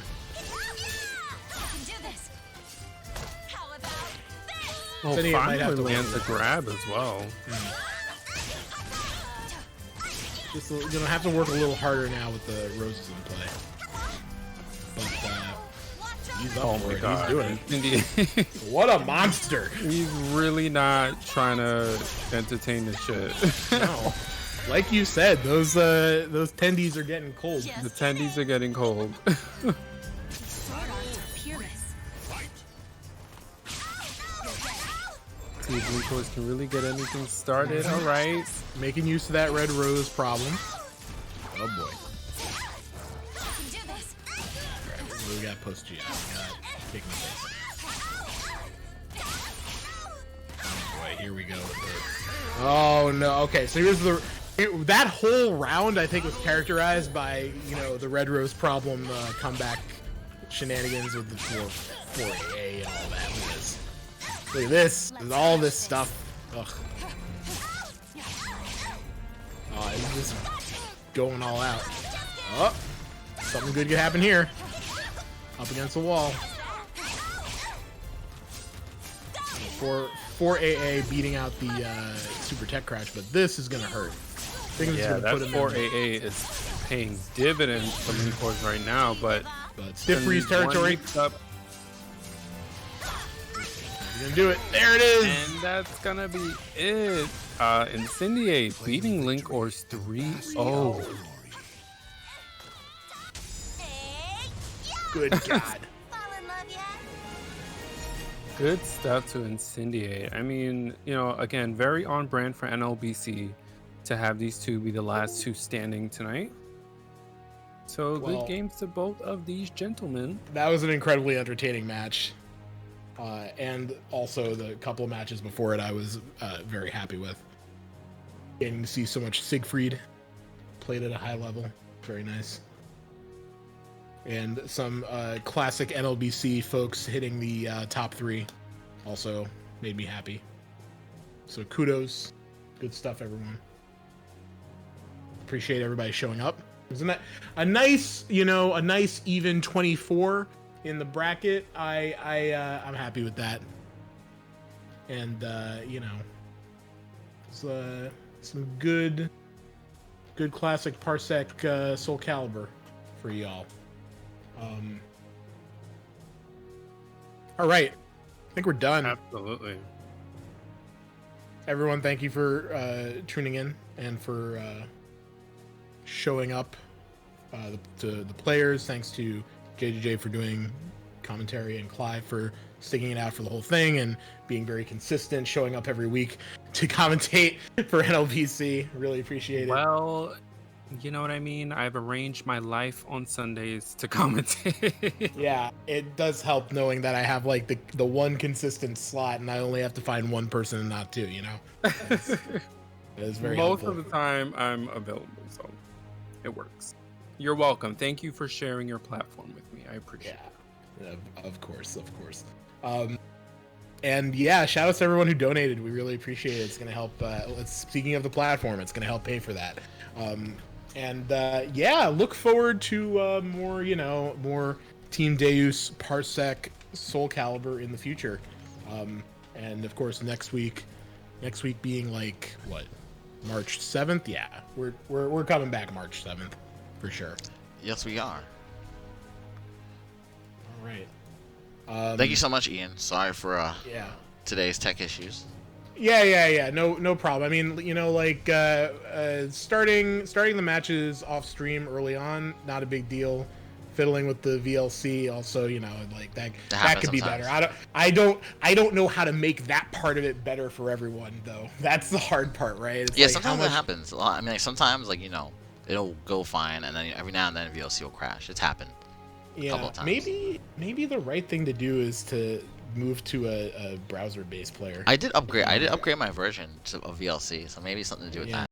well, Incendiate might have finally to lands a grab as well. Just gonna have to work a little harder now with the roses in play. But he's up Oh for my it. god. He's doing Indeed. it. What a monster! He's really not trying to entertain the shit. No. Like you said, those tendies are getting cold. The tendies are getting cold. See if Linkorz can really get anything started. All right. Making use of that red rose problem. Oh boy. Alright, what do we got post GI? We got kick in the face. Oh boy, here we go. Oh no, okay, so here's that whole round I think was characterized by, you know, the red rose problem comeback shenanigans with the 4AA and all that was. Look at this, and all this stuff. Ugh. Oh, it's just going all out. Oh, something good could happen here. Up against the wall. 4AA beating out the super tech crash, but this is gonna hurt. I think it's Yeah, gonna that put him 4AA is paying dividends for Linkorz right now, but stiff freeze one territory. mix-up, We're gonna do it. There it is. and that's gonna be it. Incendiate beating Linkorz 3-0. Good God. Fall in love yet? Good stuff to Incendiate. I mean, you know, again, very on brand for NLBC to have these two be the last two standing tonight. So Well, good games to both of these gentlemen. That was an incredibly entertaining match. And also the couple of matches before it I was very happy with. Getting to see so much Siegfried played at a high level. Very nice. And some classic NLBC folks hitting the top 3 also made me happy. So kudos. Good stuff, everyone. Appreciate everybody showing up. Isn't that a nice, you know, a nice even 24 in the bracket? I'm happy with that. And you know, it's some good classic Parsec Soul Calibur for y'all. All right, I think we're done. Absolutely. Everyone, thank you for tuning in and for showing up to the players. Thanks to JJJ for doing commentary and Clive for sticking it out for the whole thing and being very consistent, showing up every week to commentate for NLBC. Really appreciate it. Well, you know what I mean? I've arranged my life on Sundays to commentate. Yeah, it does help knowing that I have like the one consistent slot and I only have to find one person and not two, you know? It is very Most helpful. of the time I'm available, so it works. You're welcome. Thank you for sharing your platform with me. I appreciate Yeah, of course. And yeah, shout out to everyone who donated. We really appreciate it. It's gonna help. Speaking of the platform, it's gonna help pay for that. Yeah, look forward to more Team DEUS Parsec Soul Calibur in the future. And of course next week being like what, March 7th? Yeah, we're coming back March 7th for sure. Yes, we are. All right. Thank you so much, Ian. Sorry for Yeah. today's tech issues. Yeah. No problem. I mean, you know, like starting the matches off stream early on, not a big deal. Fiddling with the VLC, also, you know, like that could be sometimes. better. I don't know how to make that part of it better for everyone, though. That's the hard part, right? It's Yeah, like, sometimes it happens a lot. I mean, like sometimes, like, you know, it'll go fine, and then every now and then VLC will crash. It's happened a couple of times. Maybe the right thing to do is to move to a browser-based player. I did upgrade my version of VLC, so maybe something to do with Yeah. that.